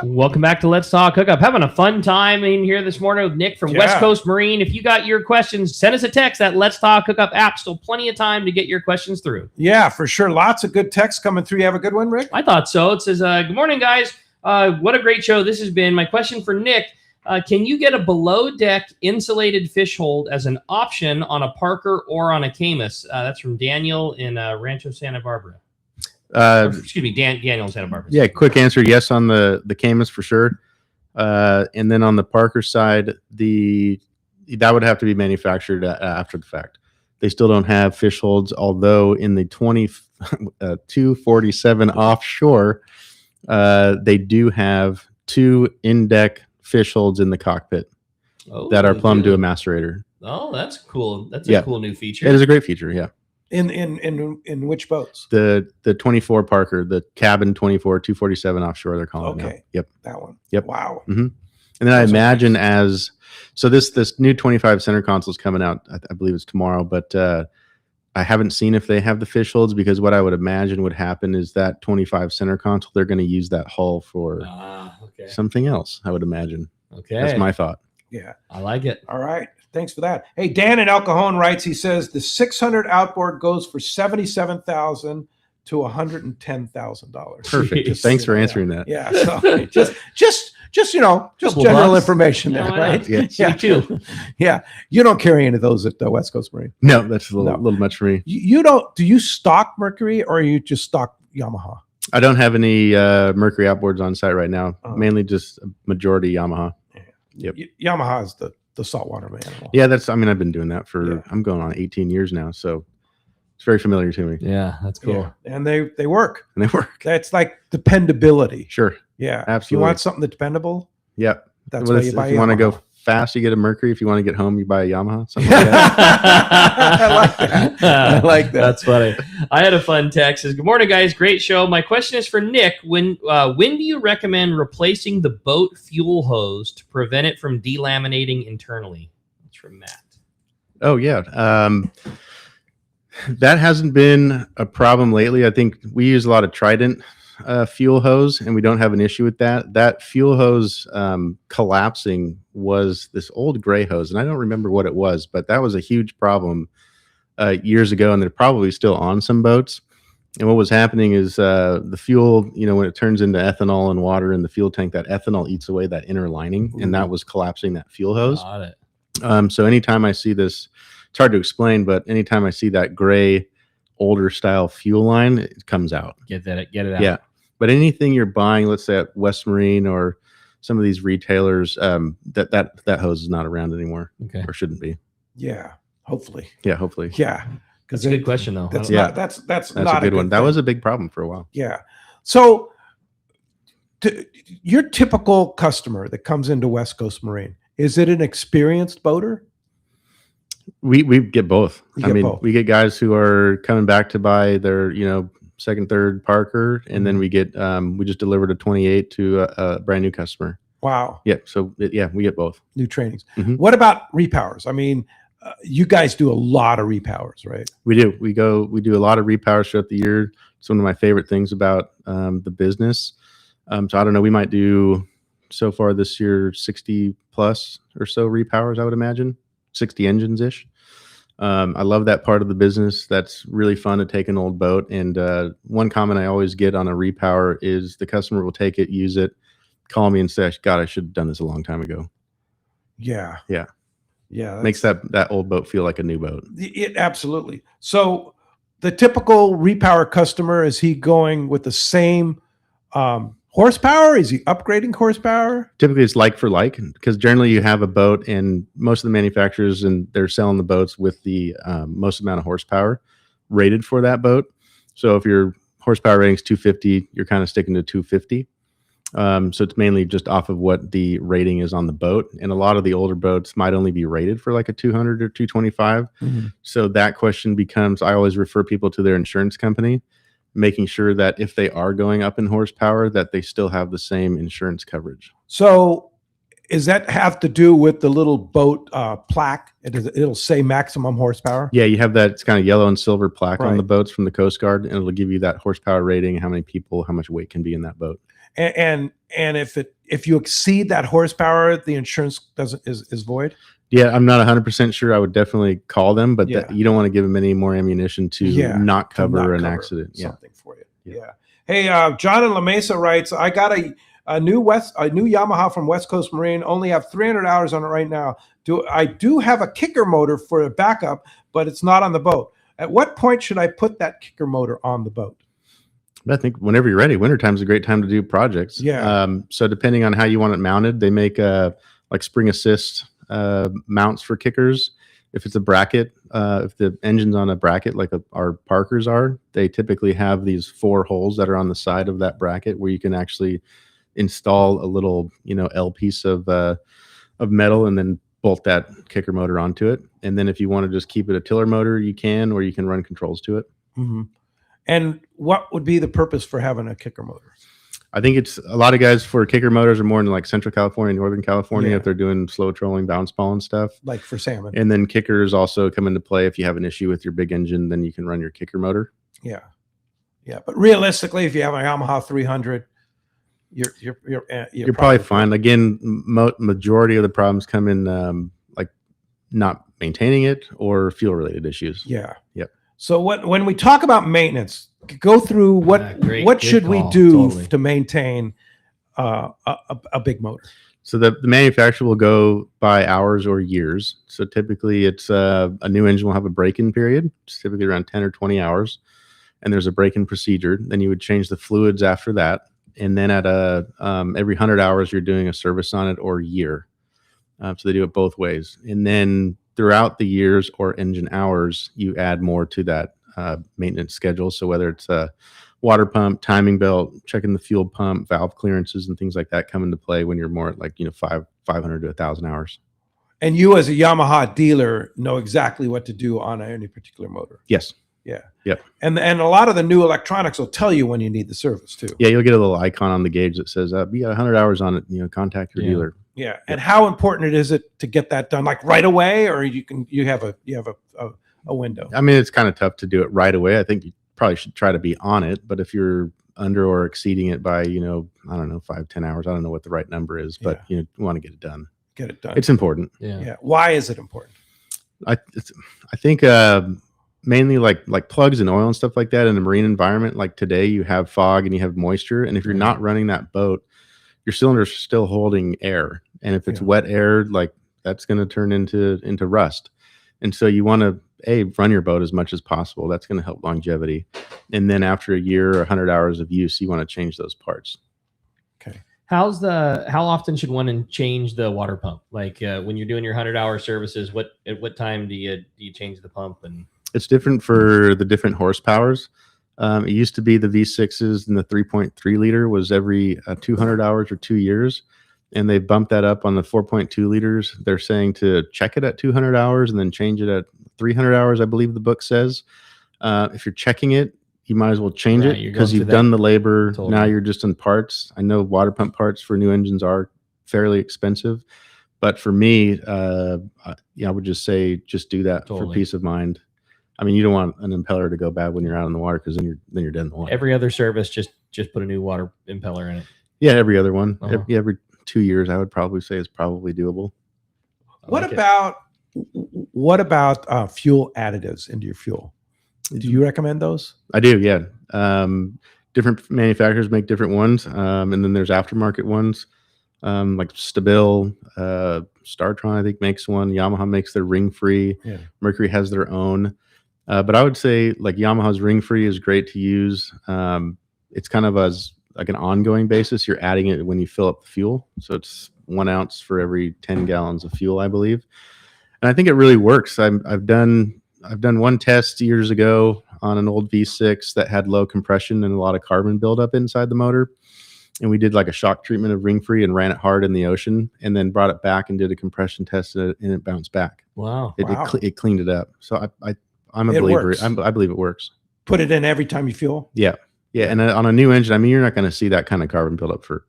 Speaker 2: Welcome back to Let's Talk Hookup. Having a fun time in here this morning with Nick from West Coast Marine. If you got your questions, send us a text. That Let's Talk Hookup app. Still plenty of time to get your questions through.
Speaker 3: Yeah, for sure. Lots of good texts coming through. You have a good one, Rick?
Speaker 2: I thought so. It says, good morning, guys. What a great show this has been. My question for Nick, can you get a below-deck insulated fish hold as an option on a Parker or on a Camus? That's from Daniel in Rancho Santa Barbara. Excuse me, Daniel in Santa Barbara.
Speaker 1: Yeah, quick answer, yes on the Camus for sure. And then on the Parker side, that would have to be manufactured after the fact. They still don't have fish holds, although in the 247 offshore, they do have 2 in-deck fish holds in the cockpit that are plumbed to a macerator.
Speaker 2: Oh, that's cool. That's a cool new feature.
Speaker 1: It is a great feature, yeah.
Speaker 3: In which boats?
Speaker 1: The 24 Parker, the cabin 24, 247 offshore, they're calling it now. Yep.
Speaker 3: That one.
Speaker 1: Yep.
Speaker 3: Wow.
Speaker 1: Mm-hmm. And then I imagine this new 25 center console is coming out, I believe it's tomorrow, but I haven't seen if they have the fish holds, because what I would imagine would happen is that 25 center console, they're going to use that hull for something else, I would imagine.
Speaker 2: Okay.
Speaker 1: That's my thought.
Speaker 3: Yeah.
Speaker 2: I like it.
Speaker 3: All right. Thanks for that. Hey, Dan in El Cajon writes, he says the 600 outboard goes for $77,000 to $110,000.
Speaker 1: Perfect. Thanks for answering that.
Speaker 3: Yeah. So just general information there, right?
Speaker 1: Yeah.
Speaker 2: too.
Speaker 3: Yeah. You don't carry any of those at the West Coast Marine.
Speaker 1: No, that's a little much for me.
Speaker 3: You don't. Do you stock Mercury or you just stock Yamaha?
Speaker 1: I don't have any Mercury outboards on site right now. Mainly just a majority Yamaha. Yep.
Speaker 3: Yamaha is the saltwater animal.
Speaker 1: Yeah, I've been doing that for I'm going on 18 years now, so it's very familiar to me.
Speaker 2: Yeah, that's cool.
Speaker 3: Yeah. And they work.
Speaker 1: And they work.
Speaker 3: That's like dependability.
Speaker 1: Sure.
Speaker 3: Yeah.
Speaker 1: Absolutely.
Speaker 3: If you want something that's dependable,
Speaker 1: yep.
Speaker 3: That's why you buy.
Speaker 1: If you want to go fast, you get a Mercury. If you want to get home, you buy a Yamaha. Something like
Speaker 3: that. I like that. I like that.
Speaker 2: That's funny. I had a fun text. Says, good morning, guys. Great show. My question is for Nick. When do you recommend replacing the boat fuel hose to prevent it from delaminating internally? That's from Matt.
Speaker 1: Oh, yeah. That hasn't been a problem lately. I think we use a lot of Trident fuel hose, and we don't have an issue with that. That fuel hose collapsing was this old gray hose, and I don't remember what it was, but that was a huge problem years ago, and they're probably still on some boats. And what was happening is the fuel, when it turns into ethanol and water in the fuel tank, that ethanol eats away that inner lining, and that was collapsing that fuel hose.
Speaker 2: Got it.
Speaker 1: So anytime I see this, it's hard to explain, but anytime I see that gray, older style fuel line, it comes out.
Speaker 2: Get it out.
Speaker 1: Yeah. But anything you're buying, let's say at West Marine or some of these retailers, that hose is not around anymore, or shouldn't be.
Speaker 3: Yeah, hopefully.
Speaker 1: Yeah, hopefully.
Speaker 3: Yeah,
Speaker 2: that's a good question though.
Speaker 3: That's
Speaker 1: yeah,
Speaker 3: not, that's
Speaker 1: a
Speaker 3: not
Speaker 1: good one. That
Speaker 3: thing.
Speaker 1: was a big problem for a while.
Speaker 3: Yeah. So your typical customer that comes into West Coast Marine, is it an experienced boater?
Speaker 1: We get both.
Speaker 3: You
Speaker 1: I
Speaker 3: get
Speaker 1: mean,
Speaker 3: both.
Speaker 1: we get guys who are coming back to buy their, second, third Parker, and then we get we just delivered a 28 to a brand new customer.
Speaker 3: Wow.
Speaker 1: Yeah. So we get both.
Speaker 3: New trainings.
Speaker 1: Mhm.
Speaker 3: What about repowers? I mean, you guys do a lot of repowers, right?
Speaker 1: We do. We do a lot of repowers throughout the year. It's one of my favorite things about the business. So I don't know. We might do so far this year 60 plus or so repowers. I would imagine 60 engines ish. I love that part of the business. That's really fun to take an old boat. And one comment I always get on a repower is the customer will take it, use it, call me and say, "God, I should have done this a long time ago."
Speaker 3: Yeah.
Speaker 1: Yeah.
Speaker 3: Yeah.
Speaker 1: Makes that old boat feel like a new boat.
Speaker 3: It absolutely. So the typical repower customer, is he going with the same horsepower? Is he upgrading horsepower?
Speaker 1: Typically it's like for like, because generally you have a boat and most of the manufacturers, and they're selling the boats with the most amount of horsepower rated for that boat. So if your horsepower rating is 250, you're kind of sticking to 250. So it's mainly just off of what the rating is on the boat. And a lot of the older boats might only be rated for like a 200 or 225.
Speaker 3: Mhm.
Speaker 1: So that question becomes, I always refer people to their insurance company, making sure that if they are going up in horsepower, that they still have the same insurance coverage.
Speaker 3: So does that have to do with the little boat plaque? It'll say maximum horsepower.
Speaker 1: Yeah, you have that. It's kind of yellow and silver plaque on
Speaker 3: Right.
Speaker 1: the boats from the Coast Guard, and it'll give you that horsepower rating, how many people, how much weight can be in that boat.
Speaker 3: And if you exceed that horsepower, the insurance is void.
Speaker 1: Yeah, I'm not 100% sure. I would definitely call them, but
Speaker 3: Yeah.
Speaker 1: you don't want to give them any more ammunition to not cover an accident. Yeah.
Speaker 3: Something for you. Yeah. Hey, John in La Mesa writes, I got a new Yamaha from West Coast Marine. Only have 300 hours on it right now. I do have a kicker motor for a backup, but it's not on the boat. At what point should I put that kicker motor on the boat?
Speaker 1: I think whenever you're ready. Wintertime's a great time to do projects.
Speaker 3: Yeah.
Speaker 1: So depending on how you want it mounted, they make like spring assist mounts for kickers. If it's a bracket, if the engine's on a bracket like our Parkers are, they typically have these 4 holes that are on the side of that bracket where you can actually install a little, L piece of metal and then bolt that kicker motor onto it. And then if you want to just keep it a tiller motor, you can, or you can run controls to it.
Speaker 3: Mm-hmm. And what would be the purpose for having a kicker motor?
Speaker 1: I think it's a lot of guys for kicker motors are more in like Central California, Northern California,
Speaker 3: Yeah.
Speaker 1: if they're doing slow trolling, bounce ball and stuff.
Speaker 3: Like for salmon.
Speaker 1: And then kickers also come into play. If you have an issue with your big engine, then you can run your kicker motor.
Speaker 3: Yeah. Yeah. But realistically, if you have a Yamaha 300,
Speaker 1: You're probably fine. Again, majority of the problems come in like not maintaining it or fuel related issues.
Speaker 3: Yeah.
Speaker 1: Yep.
Speaker 3: So when we talk about maintenance, go through what
Speaker 2: Good
Speaker 3: should we
Speaker 2: call.
Speaker 3: do
Speaker 2: Totally.
Speaker 3: to maintain a big motor?
Speaker 1: So the manufacturer will go by hours or years. So typically it's a new engine will have a break-in period. It's typically around 10 or 20 hours. And there's a break-in procedure. Then you would change the fluids after that. And then at every 100 hours, you're doing a service on it or year. So they do it both ways. And then throughout the years or engine hours, you add more to that maintenance schedule. So whether it's a water pump, timing belt, checking the fuel pump, valve clearances, and things like that come into play when you're more at like 500 to 1,000 hours.
Speaker 3: And you as a Yamaha dealer know exactly what to do on any particular motor.
Speaker 1: Yes.
Speaker 3: Yeah.
Speaker 1: Yep.
Speaker 3: And a lot of the new electronics will tell you when you need the service too.
Speaker 1: Yeah, you'll get a little icon on the gauge that says, "You got 100 hours on it. Contact your dealer."
Speaker 3: Yeah. And how important is it to get that done, like right away, or you have a window?
Speaker 1: I mean, it's kind of tough to do it right away. I think you probably should try to be on it, but if you're under or exceeding it by, I don't know, 5-10 hours, I don't know what the right number is, but you want to get it done.
Speaker 3: Get it done.
Speaker 1: It's important.
Speaker 3: Yeah. Why is it important?
Speaker 1: I think mainly like plugs and oil and stuff like that in a marine environment. Like today, you have fog and you have moisture, and if you're not running that boat, your cylinder's still holding air, and if it's wet air, like that's going to turn into rust. And so you want to run your boat as much as possible. That's going to help longevity. And then after a year or 100 hours of use, you want to change those parts.
Speaker 3: Okay.
Speaker 2: How often should one change the water pump? Like when you're doing your 100-hour services, at what time do you change the pump? And
Speaker 1: It's different for the different horsepowers. It used to be the V6s and the 3.3 liter was every 200 hours or 2 years. And they bumped that up on the 4.2 liters. They're saying to check it at 200 hours and then change it at 300 hours, I believe the book says. If you're checking it, you might as well change
Speaker 2: Right,
Speaker 1: it
Speaker 2: you're
Speaker 1: because
Speaker 2: going
Speaker 1: you've
Speaker 2: through that
Speaker 1: done the labor.
Speaker 2: totally.
Speaker 1: Now you're just in parts. I know water pump parts for new engines are fairly expensive. But for me, I would just say just do that for
Speaker 2: Totally.
Speaker 1: peace of mind. I mean, you don't want an impeller to go bad when you're out in the water because then you're dead in the water.
Speaker 2: Every other service, just put a new water impeller in it.
Speaker 1: Yeah, every other one.
Speaker 2: Uh-huh.
Speaker 1: Every 2 years, I would probably say is probably doable.
Speaker 3: What about fuel additives into your fuel? Do you recommend those?
Speaker 1: I do, yeah. Different manufacturers make different ones, and then there's aftermarket ones. Like Stabil, Startron, I think makes one. Yamaha makes their ring free.
Speaker 3: Yeah.
Speaker 1: Mercury has their own. But I would say like Yamaha's ring free is great to use. It's kind of as like an ongoing basis. You're adding it when you fill up the fuel. So it's 1 ounce for every 10 gallons of fuel, I believe. And I think it really works. I've done one test years ago on an old V6 that had low compression and a lot of carbon buildup inside the motor. And we did like a shock treatment of ring free and ran it hard in the ocean and then brought it back and did a compression test and it bounced back.
Speaker 2: Wow.
Speaker 1: It cleaned it up. So I'm a
Speaker 3: It
Speaker 1: believer.
Speaker 3: works.
Speaker 1: I believe it works.
Speaker 3: Put it in every time you fuel?
Speaker 1: Yeah. Yeah. And on a new engine, I mean, you're not going to see that kind of carbon buildup for,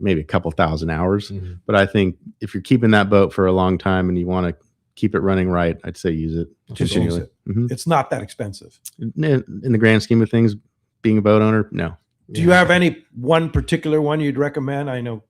Speaker 1: maybe a couple thousand hours.
Speaker 2: Mm-hmm.
Speaker 1: But I think if you're keeping that boat for a long time and you want to keep it running right, I'd say use it.
Speaker 3: Just use it.
Speaker 1: Mhm.
Speaker 3: It's not that expensive.
Speaker 1: In the grand scheme of things, being a boat owner, no.
Speaker 3: Do you have any one particular one you'd recommend? I know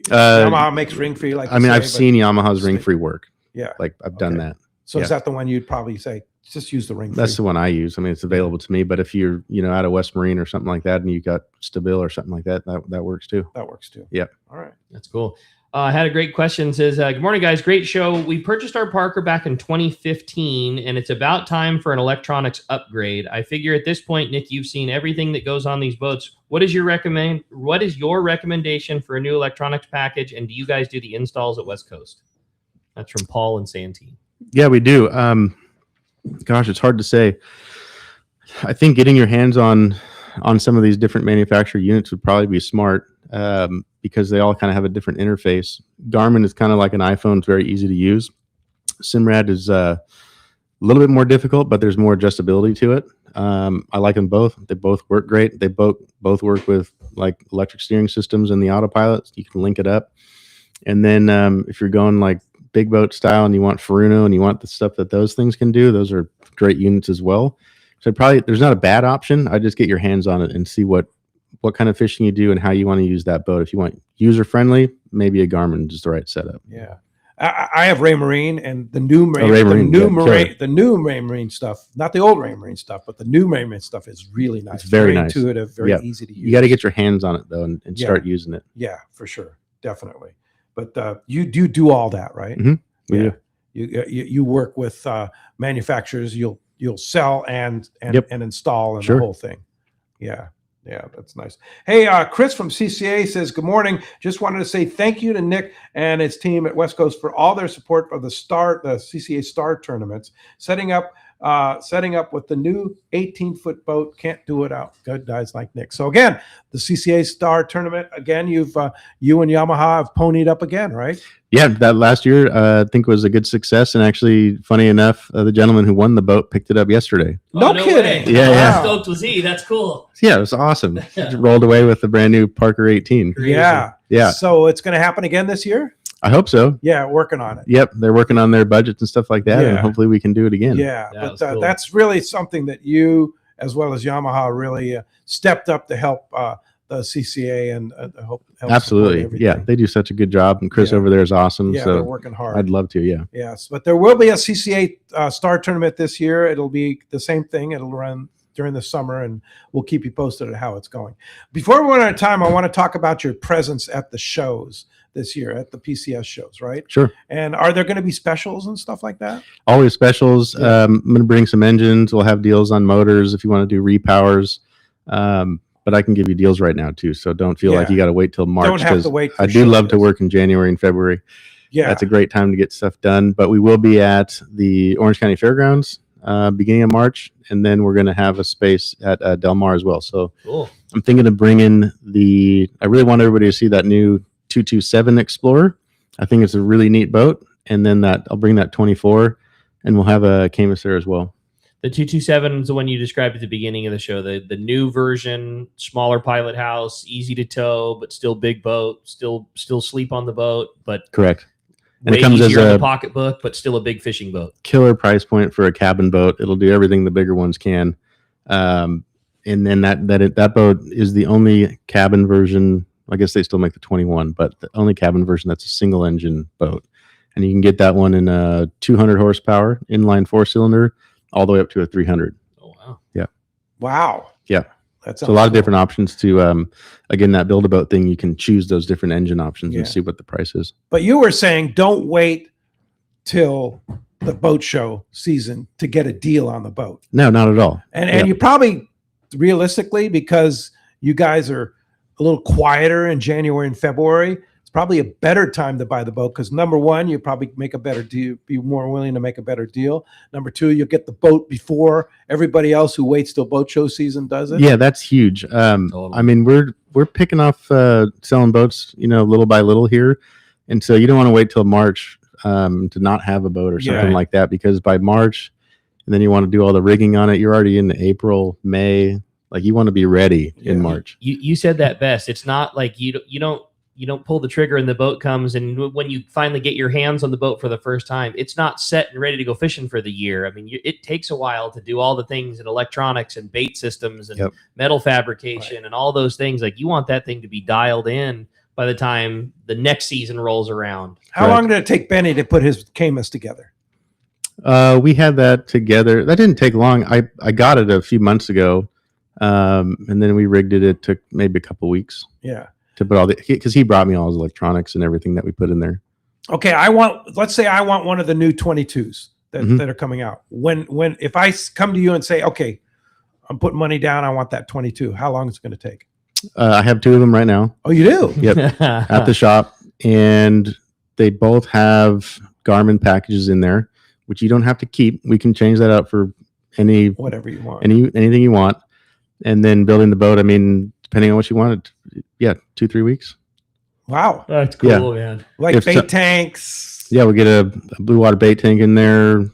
Speaker 1: Uh,
Speaker 3: Yamaha makes ring free. Like
Speaker 1: I mean,
Speaker 3: you
Speaker 1: I've
Speaker 3: say,
Speaker 1: seen
Speaker 3: but-
Speaker 1: Yamaha's ring free work.
Speaker 3: Yeah.
Speaker 1: Like I've done
Speaker 3: Okay.
Speaker 1: that.
Speaker 3: So
Speaker 1: Yeah.
Speaker 3: is that the one you'd probably say just use the ring free?
Speaker 1: That's the one I use. I mean, it's available to me. But if you're, out of West Marine or something like that, and you got Stabil or something like that, that works too.
Speaker 3: That works too.
Speaker 1: Yeah.
Speaker 3: All right.
Speaker 2: That's cool. I had a great question. Says, good morning, guys. Great show. We purchased our Parker back in 2015, and it's about time for an electronics upgrade. I figure at this point, Nick, you've seen everything that goes on these boats. What is your recommendation for a new electronics package? And do you guys do the installs at West Coast? That's from Paul and Santee.
Speaker 1: Yeah, we do. Gosh, it's hard to say. I think getting your hands on some of these different manufacturer units would probably be smart. Because they all kind of have a different interface. Garmin is kind of like an iPhone. It's very easy to use. Simrad is a little bit more difficult, but there's more adjustability to it. I like them both. They both work great. They both work with like electric steering systems and the autopilot. You can link it up. And then if you're going like big boat style and you want Furuno and you want the stuff that those things can do, those are great units as well. So there's not a bad option. I just get your hands on it and see what kind of fishing you do and how you want to use that boat. If you want user friendly, maybe a Garmin is the right setup.
Speaker 3: Yeah. I have Ray Marine and the new Ray,
Speaker 1: Ray
Speaker 3: the
Speaker 1: Marine,
Speaker 3: new
Speaker 1: yeah,
Speaker 3: Marine,
Speaker 1: killer.
Speaker 3: the new Ray Marine stuff, not the old Ray Marine stuff, but the new Ray Marine stuff is really nice.
Speaker 1: It's very nice.
Speaker 3: Intuitive, very
Speaker 1: Yeah.
Speaker 3: easy to use.
Speaker 1: You got to get your hands on it though and
Speaker 3: Yeah.
Speaker 1: start using it.
Speaker 3: Yeah, for sure. Definitely. But you do all that, right?
Speaker 1: Mhm. We
Speaker 3: Yeah.
Speaker 1: do.
Speaker 3: You work with manufacturers, you'll sell and
Speaker 1: Yep.
Speaker 3: and install and
Speaker 1: Sure.
Speaker 3: the whole thing. Yeah. Yeah, that's nice. Hey, Chris from CCA says, good morning. Just wanted to say thank you to Nick and his team at West Coast for all their support of the CCA Star tournaments, setting up with the new 18-foot boat. Can't do it out good guys like Nick. So again, the CCA Star tournament, again, you and Yamaha have ponied up again, right?
Speaker 1: Yeah, that last year I think was a good success. And actually, funny enough, the gentleman who won the boat picked it up yesterday.
Speaker 3: No kidding.
Speaker 2: Way.
Speaker 1: Yeah,
Speaker 2: How
Speaker 1: yeah.
Speaker 2: stoked was he? That's cool.
Speaker 1: Yeah, it was awesome. Just rolled away with the brand new Parker 18.
Speaker 3: Yeah.
Speaker 1: Yeah.
Speaker 3: So it's going to happen again this year?
Speaker 1: I hope so.
Speaker 3: Yeah, working on it.
Speaker 1: Yep, they're working on their budgets and stuff like that, and
Speaker 3: Yeah.
Speaker 1: hopefully we can do it again.
Speaker 3: Yeah,
Speaker 2: That
Speaker 3: but
Speaker 2: was cool.
Speaker 3: that's really something that you, as well as Yamaha, really stepped up to help the CCA and help support
Speaker 1: Absolutely.
Speaker 3: everything.
Speaker 1: Yeah, they do such a good job, and Chris
Speaker 3: Yeah.
Speaker 1: over there is awesome.
Speaker 3: Yeah,
Speaker 1: so
Speaker 3: they're working hard.
Speaker 1: I'd love to. Yeah.
Speaker 3: Yes, but there will be a CCA Star tournament this year. It'll be the same thing. It'll run during the summer, and we'll keep you posted on how it's going. Before we run out of time, I want to talk about your presence at the shows this year, at the PCS shows, right?
Speaker 1: Sure.
Speaker 3: And are there going to be specials and stuff like that?
Speaker 1: Always specials. I'm going to bring some engines. We'll have deals on motors if you want to do repowers. But I can give you deals right now too. So don't feel like
Speaker 3: Yeah.
Speaker 1: you got to wait till March.
Speaker 3: Don't have to
Speaker 1: 'cause
Speaker 3: wait for
Speaker 1: I do
Speaker 3: show
Speaker 1: love to
Speaker 3: days.
Speaker 1: work in January and February.
Speaker 3: Yeah.
Speaker 1: That's a great time to get stuff done. But we will be at the Orange County Fairgrounds beginning of March, and then we're going to have a space at Del Mar as well. So
Speaker 2: Cool.
Speaker 1: I'm thinking of bringing I really want everybody to see that new 227 Explorer. I think it's a really neat boat. And then I'll bring that 24, and we'll have a Camus there as well.
Speaker 2: The 227 is the one you described at the beginning of the show. The new version, smaller pilot house, easy to tow, but still big boat. Still sleep on the boat, but
Speaker 1: Correct. And
Speaker 2: way
Speaker 1: it comes as
Speaker 2: easier in the
Speaker 1: a
Speaker 2: pocketbook, but still a big fishing boat.
Speaker 1: killer price point for a cabin boat. It'll do everything the bigger ones can. And then that boat is the only cabin version. I guess they still make the 21, but the only cabin version that's a single engine boat. And you can get that one in a 200 horsepower inline 4-cylinder all the way up to a 300.
Speaker 2: Oh, wow.
Speaker 1: Yeah.
Speaker 3: Wow.
Speaker 1: Yeah.
Speaker 3: That's
Speaker 1: a lot of different options to, again, that build a boat thing. You can choose those different engine options and see what the price is.
Speaker 3: But you were saying don't wait till the boat show season to get a deal on the boat.
Speaker 1: No, not at all.
Speaker 3: And you probably, realistically, because you guys are a little quieter in January and February, it's probably a better time to buy the boat because number one, you probably make a better deal, be more willing to make a better deal. Number two, you'll get the boat before everybody else who waits till boat show season does it.
Speaker 1: Yeah, that's huge. I mean, we're picking off selling boats, little by little here, and so you don't want to wait till March to not have a boat or something like that, because by March, and then you want to do all the rigging on it. You're already in April, May. Like you want to be ready in March.
Speaker 2: You said that best. It's not like you don't pull the trigger and the boat comes, and when you finally get your hands on the boat for the first time, it's not set and ready to go fishing for the year. I mean, it takes a while to do all the things in electronics and bait systems and metal fabrication and all those things. Like you want that thing to be dialed in by the time the next season rolls around.
Speaker 3: How long did it take Benny to put his Camus together?
Speaker 1: We had that together. That didn't take long. I got it a few months ago, and then we rigged it. It took maybe a couple weeks.
Speaker 3: Yeah.
Speaker 1: To put because he brought me all his electronics and everything that we put in there.
Speaker 3: Okay, let's say I want one of the new 22s that are coming out. If I come to you and say, okay, I'm putting money down, I want that 22. How long is it going to take?
Speaker 1: I have two of them right now.
Speaker 3: Oh, you do?
Speaker 1: Yep. At the shop, and they both have Garmin packages in there, which you don't have to keep. We can change that out for
Speaker 3: whatever you want,
Speaker 1: anything you want, and then building the boat. I mean, depending on what you wanted, 2-3 weeks.
Speaker 3: Wow,
Speaker 2: that's cool, man.
Speaker 3: Like bait tanks.
Speaker 1: Yeah, we get a blue water bait tank in there.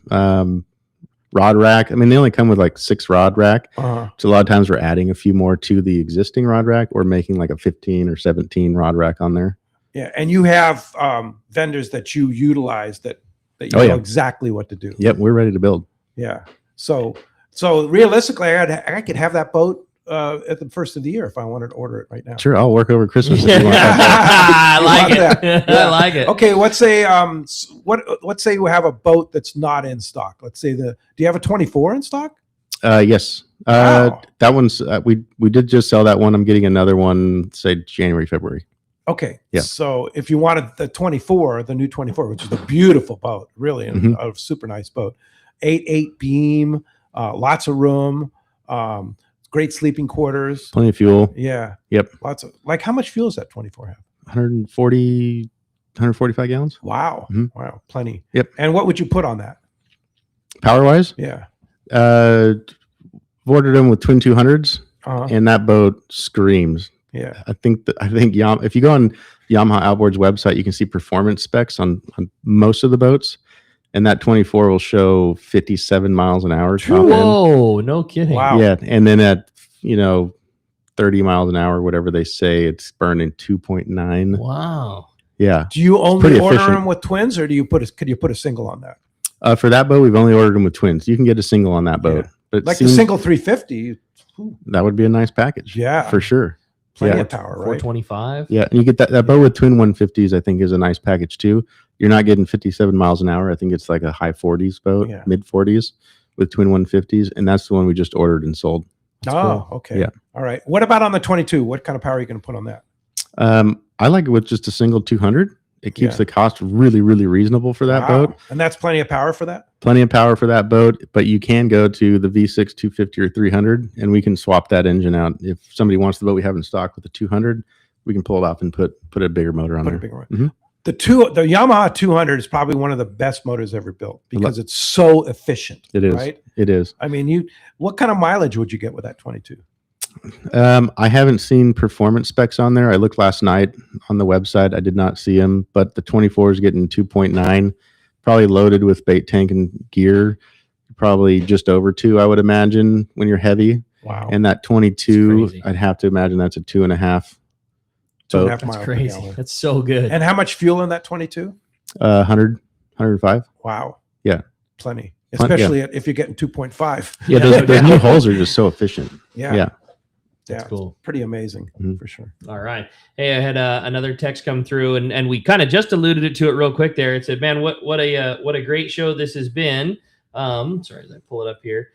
Speaker 1: Rod rack. I mean, they only come with like 6 rod rack. So a lot of times we're adding a few more to the existing rod rack, or making like a 15 or 17 rod rack on there.
Speaker 3: Yeah, and you have vendors that you utilize that you know exactly what to do.
Speaker 1: Yep, we're ready to build.
Speaker 3: Yeah. So realistically, I could have that boat at the first of the year if I wanted to order it right now.
Speaker 1: Sure, I'll work over Christmas if you want.
Speaker 2: I like it. I like it.
Speaker 3: Okay, let's say let's say we have a boat that's not in stock. Let's say do you have a 24 in stock?
Speaker 1: Yes.
Speaker 3: Wow.
Speaker 1: That one's we did just sell that one. I'm getting another one, say January, February.
Speaker 3: Okay.
Speaker 1: Yeah.
Speaker 3: So if you wanted the 24, the new 24, which is a beautiful boat, really a super nice boat, 8 beam, lots of room, great sleeping quarters,
Speaker 1: plenty of fuel.
Speaker 3: Yeah.
Speaker 1: Yep.
Speaker 3: Lots of how much fuel does that 24 have?
Speaker 1: 145 gallons.
Speaker 3: Wow. Wow. Plenty.
Speaker 1: Yep.
Speaker 3: And what would you put on that?
Speaker 1: Power wise?
Speaker 3: Yeah.
Speaker 1: Ordered them with twin 200s, and that boat screams.
Speaker 3: Yeah.
Speaker 1: I think if you go on Yamaha Outboard's website, you can see performance specs on most of the boats, and that 24 will show 57 miles an hour.
Speaker 2: Whoa, no kidding.
Speaker 3: Wow.
Speaker 1: Yeah, and then at 30 miles an hour, whatever they say, it's burning 2.9.
Speaker 2: Wow.
Speaker 1: Yeah.
Speaker 3: Do you only order them with twins, or could you put a single on that?
Speaker 1: For that boat, we've only ordered them with twins. You can get a single on that boat, but
Speaker 3: like the single 350.
Speaker 1: That would be a nice package.
Speaker 3: Yeah,
Speaker 1: for sure.
Speaker 3: Plenty of power, right?
Speaker 2: 425.
Speaker 1: Yeah, and you get that boat with twin 150s. I think is a nice package too. You're not getting 57 miles an hour. I think it's like a high 40s boat, mid 40s with twin 150s, and that's the one we just ordered and sold.
Speaker 3: Okay.
Speaker 1: Yeah.
Speaker 3: All right. What about on the 22? What kind of power are you going to put on that?
Speaker 1: I like it with just a single 200. It keeps the cost really, really reasonable for that boat.
Speaker 3: And that's plenty of power for that?
Speaker 1: Plenty of power for that boat, but you can go to the V6 250 or 300, and we can swap that engine out. If somebody wants the boat we have in stock with a 200, we can pull it off and put a bigger motor on there.
Speaker 3: The Yamaha 200 is probably one of the best motors ever built because it's so efficient.
Speaker 1: It is.
Speaker 3: Right?
Speaker 1: It is.
Speaker 3: I mean, what kind of mileage would you get with that 22?
Speaker 1: I haven't seen performance specs on there. I looked last night on the website. I did not see them, but the 24 is getting 2.9, probably loaded with bait tank and gear, probably just over 2, I would imagine, when you're heavy.
Speaker 3: Wow.
Speaker 1: And that 22, I'd have to imagine that's a 2.5.
Speaker 3: 2.5
Speaker 2: That's
Speaker 3: miles per
Speaker 2: crazy.
Speaker 3: gallon.
Speaker 2: That's so good.
Speaker 3: And how much fuel in that 22?
Speaker 1: 105.
Speaker 3: Wow.
Speaker 1: Yeah.
Speaker 3: Plenty.
Speaker 1: Yeah.
Speaker 3: Especially if you're getting 2.5.
Speaker 1: Yeah, those new holes are just so efficient.
Speaker 3: Yeah.
Speaker 1: Yeah.
Speaker 3: That's
Speaker 2: cool.
Speaker 3: Pretty amazing for sure.
Speaker 2: All right. Hey, I had another text come through, and we kind of just alluded to it real quick there. It said, "Man, what a great show this has been." Sorry, as I pull it up here.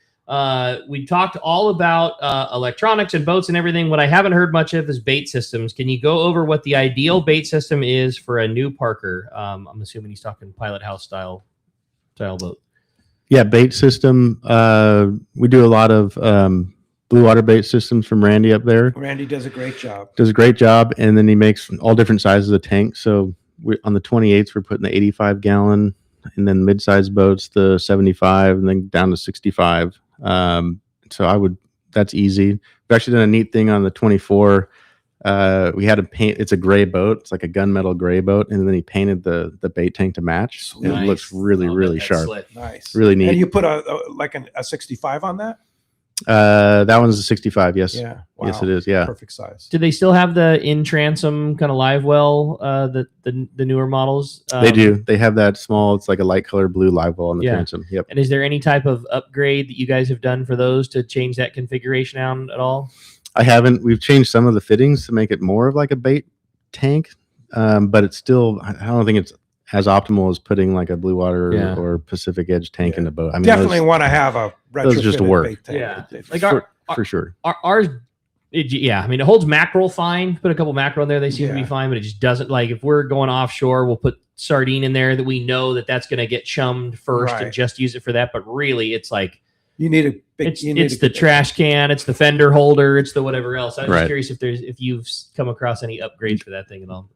Speaker 2: We talked all about electronics and boats and everything. What I haven't heard much of is bait systems. Can you go over what the ideal bait system is for a new parker? I'm assuming he's talking pilot house style boat.
Speaker 1: Yeah, bait system. We do a lot of blue water bait systems from Randy up there.
Speaker 3: Randy does a great job.
Speaker 1: Does a great job, and then he makes all different sizes of tanks. So on the 28s, we're putting the 85 gallon, and then mid-sized boats, the 75, and then down to 65. So that's easy. We've actually done a neat thing on the 24. We had to paint, it's a gray boat. It's like a gunmetal gray boat. And then he painted the bait tank to match. And it looks really, really sharp.
Speaker 3: Nice.
Speaker 1: Really neat.
Speaker 3: And you put a 65 on that?
Speaker 1: That one's a 65. Yes.
Speaker 3: Yeah.
Speaker 1: Yes, it is. Yeah.
Speaker 3: Perfect size.
Speaker 2: Do they still have the in transom kind of live well, the newer models?
Speaker 1: They do. They have that small, it's like a light color blue live well on the
Speaker 2: Yeah.
Speaker 1: transom. Yep.
Speaker 2: And is there any type of upgrade that you guys have done for those to change that configuration out at all?
Speaker 1: I haven't. We've changed some of the fittings to make it more of like a bait tank, but it's still, I don't think it's as optimal as putting like a Blue Water or Pacific Edge tank in the boat. I mean,
Speaker 3: Definitely want to have a
Speaker 1: those just
Speaker 3: retrofitted
Speaker 1: work.
Speaker 3: bait tank.
Speaker 2: Yeah.
Speaker 1: Like for sure.
Speaker 2: Ours, I mean, it holds mackerel fine. Put a couple mackerel in there, they seem to be fine, but it just doesn't. Like if we're going offshore, we'll put sardine in there that we know that's going to get chummed first and just use it for that. But really, it's like
Speaker 3: you need a big.
Speaker 2: It's the trash can, it's the fender holder, it's the whatever else. I was
Speaker 1: Right.
Speaker 2: just curious if you've come across any upgrades for that thing at all.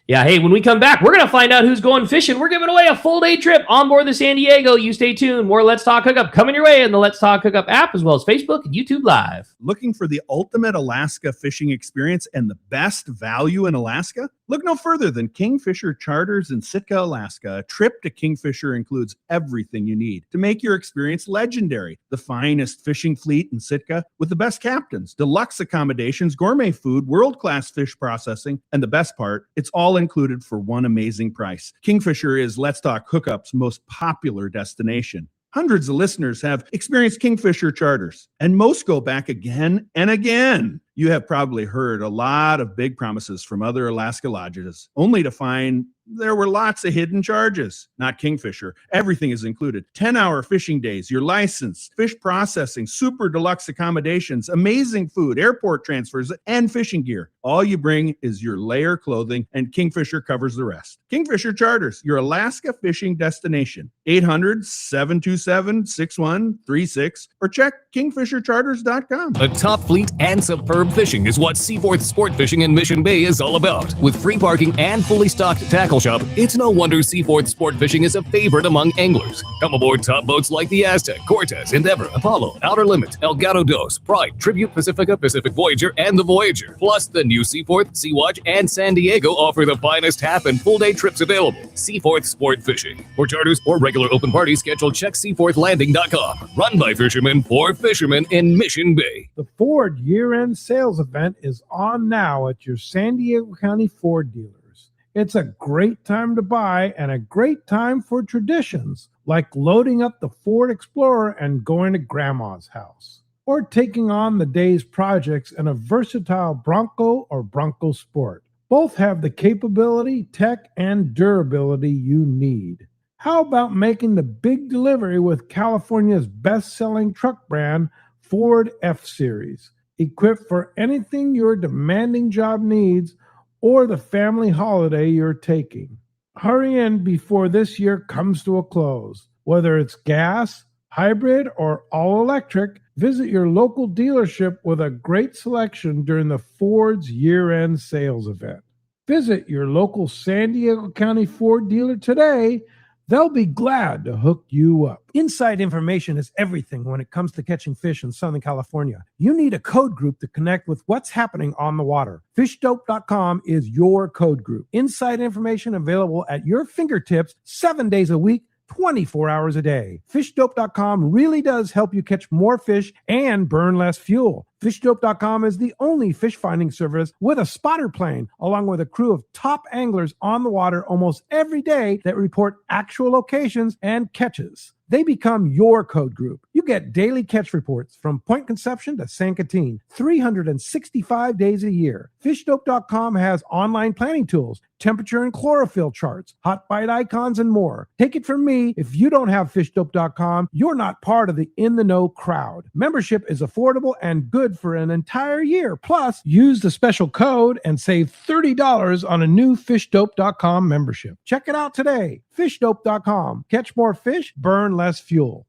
Speaker 2: Yeah. Hey, when we come back, we're going to find out who's going fishing. We're giving away a full day trip on board the San Diego. You stay tuned. More Let's Talk Hookup coming your way in the Let's Talk Hookup app, as well as Facebook and YouTube Live.
Speaker 21: Looking for the ultimate Alaska fishing experience and the best value in Alaska? Look no further than Kingfisher Charters in Sitka, Alaska. A trip to Kingfisher includes everything you need to make your experience legendary. The finest fishing fleet in Sitka with the best captains, deluxe accommodations, gourmet food, world-class fish processing, and the best part, it's all included for one amazing price. Kingfisher is Let's Talk Hookup's most popular destination. Hundreds of listeners have experienced Kingfisher charters, and most go back again and again. You have probably heard a lot of big promises from other Alaska lodges, only to find there were lots of hidden charges. Not Kingfisher. Everything is included. 10-hour fishing days, your license, fish processing, super deluxe accommodations, amazing food, airport transfers, and fishing gear. All you bring is your layer clothing, and Kingfisher covers the rest. Kingfisher Charters, your Alaska fishing destination. 800-727-6136 or check kingfishercharters.com.
Speaker 11: A top fleet and superb fishing is what Seaforth Sport Fishing in Mission Bay is all about. With free parking and fully stocked tackle shop, it's no wonder Seaforth Sport Fishing is a favorite among anglers. Come aboard top boats like the Aztec, Cortez, Endeavor, Apollo, Outer Limit, Elgato Dos, Pride, Tribute Pacifica, Pacific Voyager, and the Voyager. Plus, the new Seaforth, Sea-Watch, and San Diego offer the finest half and full day trips available. Seaforth Sport Fishing. For charters or regular open parties, schedule check seaforthlanding.com. Run by fishermen for fishermen in Mission Bay.
Speaker 3: The Ford year-end sales event is on now at your San Diego County Ford dealers. It's a great time to buy and a great time for traditions like loading up the Ford Explorer and going to Grandma's house, or taking on the day's projects in a versatile Bronco or Bronco Sport. Both have the capability, tech, and durability you need. How about making the big delivery with California's best-selling truck brand, Ford F-Series, equipped for anything your demanding job needs or the family holiday you're taking. Hurry in before this year comes to a close. Whether it's gas, hybrid, or all-electric, visit your local dealership with a great selection during the Ford's year-end sales event. Visit your local San Diego County Ford dealer today. They'll be glad to hook you up. Inside information is everything when it comes to catching fish in Southern California. You need a code group to connect with what's happening on the water. FishDope.com is your code group. Inside information available at your fingertips 7 days a week, 24 hours a day. FishDope.com really does help you catch more fish and burn less fuel. FishDope.com is the only fish finding service with a spotter plane, along with a crew of top anglers on the water almost every day that report actual locations and catches. They become your code group. You get daily catch reports from Point Conception to San Catine, 365 days a year. FishDope.com has online planning tools, temperature and chlorophyll charts, hot bite icons, and more. Take it from me, if you don't have FishDope.com, you're not part of the in-the-know crowd. Membership is affordable and good for an entire year. Plus, use the special code and save $30 on a new FishDope.com membership. Check it out today. FishDope.com. Catch more fish, burn less fuel.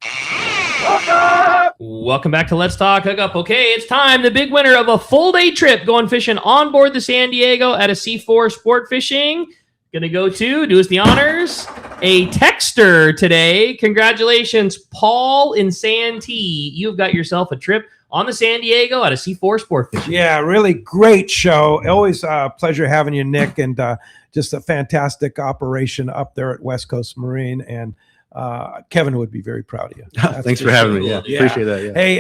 Speaker 2: Welcome back to Let's Talk Hookup. Okay, it's time. The big winner of a full day trip going fishing on board the San Diego at a C4 Sport Fishing. Gonna go to, do us the honors, a texter today. Congratulations, Paul in Santee. You've got yourself a trip on the San Diego at a C4 Sport Fishing.
Speaker 3: Yeah, really great show. Always a pleasure having you, Nick, and just a fantastic operation up there at West Coast Marine. And Kevin would be very proud of you.
Speaker 1: Thanks for having me. Yeah, appreciate that. Yeah.
Speaker 3: Hey,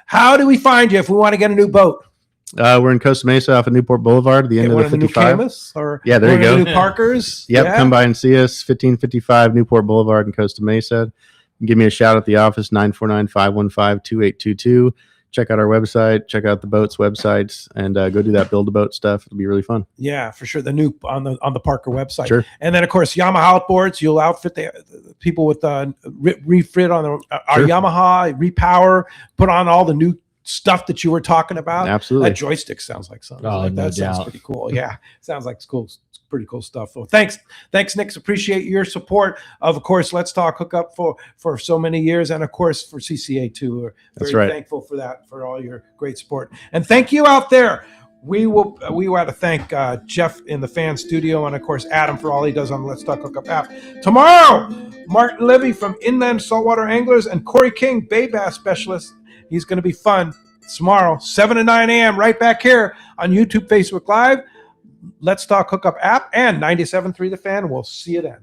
Speaker 3: how do we find you if we want to get a new boat?
Speaker 1: We're in Costa Mesa off of Newport Boulevard, the end of the 55. Yeah, there you go.
Speaker 3: New Parkers.
Speaker 1: Yep,
Speaker 3: Yeah.
Speaker 1: come by and see us, 1555 Newport Boulevard in Costa Mesa. Give me a shout at the office, 949-515-2822. Check out our website, check out the boats websites, and go do that build-a-boat stuff. It'll be really fun.
Speaker 3: Yeah, for sure. The new on the Parker website.
Speaker 1: Sure.
Speaker 3: And then, of course, Yamaha outboards. You'll outfit the people with refit on our
Speaker 1: Sure.
Speaker 3: Yamaha, repower, put on all the new stuff that you were talking about.
Speaker 1: Absolutely.
Speaker 3: That joystick sounds like something.
Speaker 2: Oh,
Speaker 3: like
Speaker 2: no
Speaker 3: that sounds
Speaker 2: doubt.
Speaker 3: pretty cool. Yeah, sounds like it's cool. It's pretty cool stuff. Well, thanks, Nick. Appreciate your support. Of course, Let's Talk Hookup for so many years, and of course for CCA too. We're
Speaker 1: That's
Speaker 3: very
Speaker 1: right.
Speaker 3: thankful for that, for all your great support, and thank you out there. We want to thank Jeff in the fan studio, and of course Adam for all he does on the Let's Talk Hookup app. Tomorrow, Martin Levy from Inland Saltwater Anglers and Corey King, Bay Bass Specialist. He's going to be fun tomorrow, 7 to 9 a.m. right back here on YouTube, Facebook Live, Let's Talk Hookup app, and 97.3 The Fan. We'll see you then.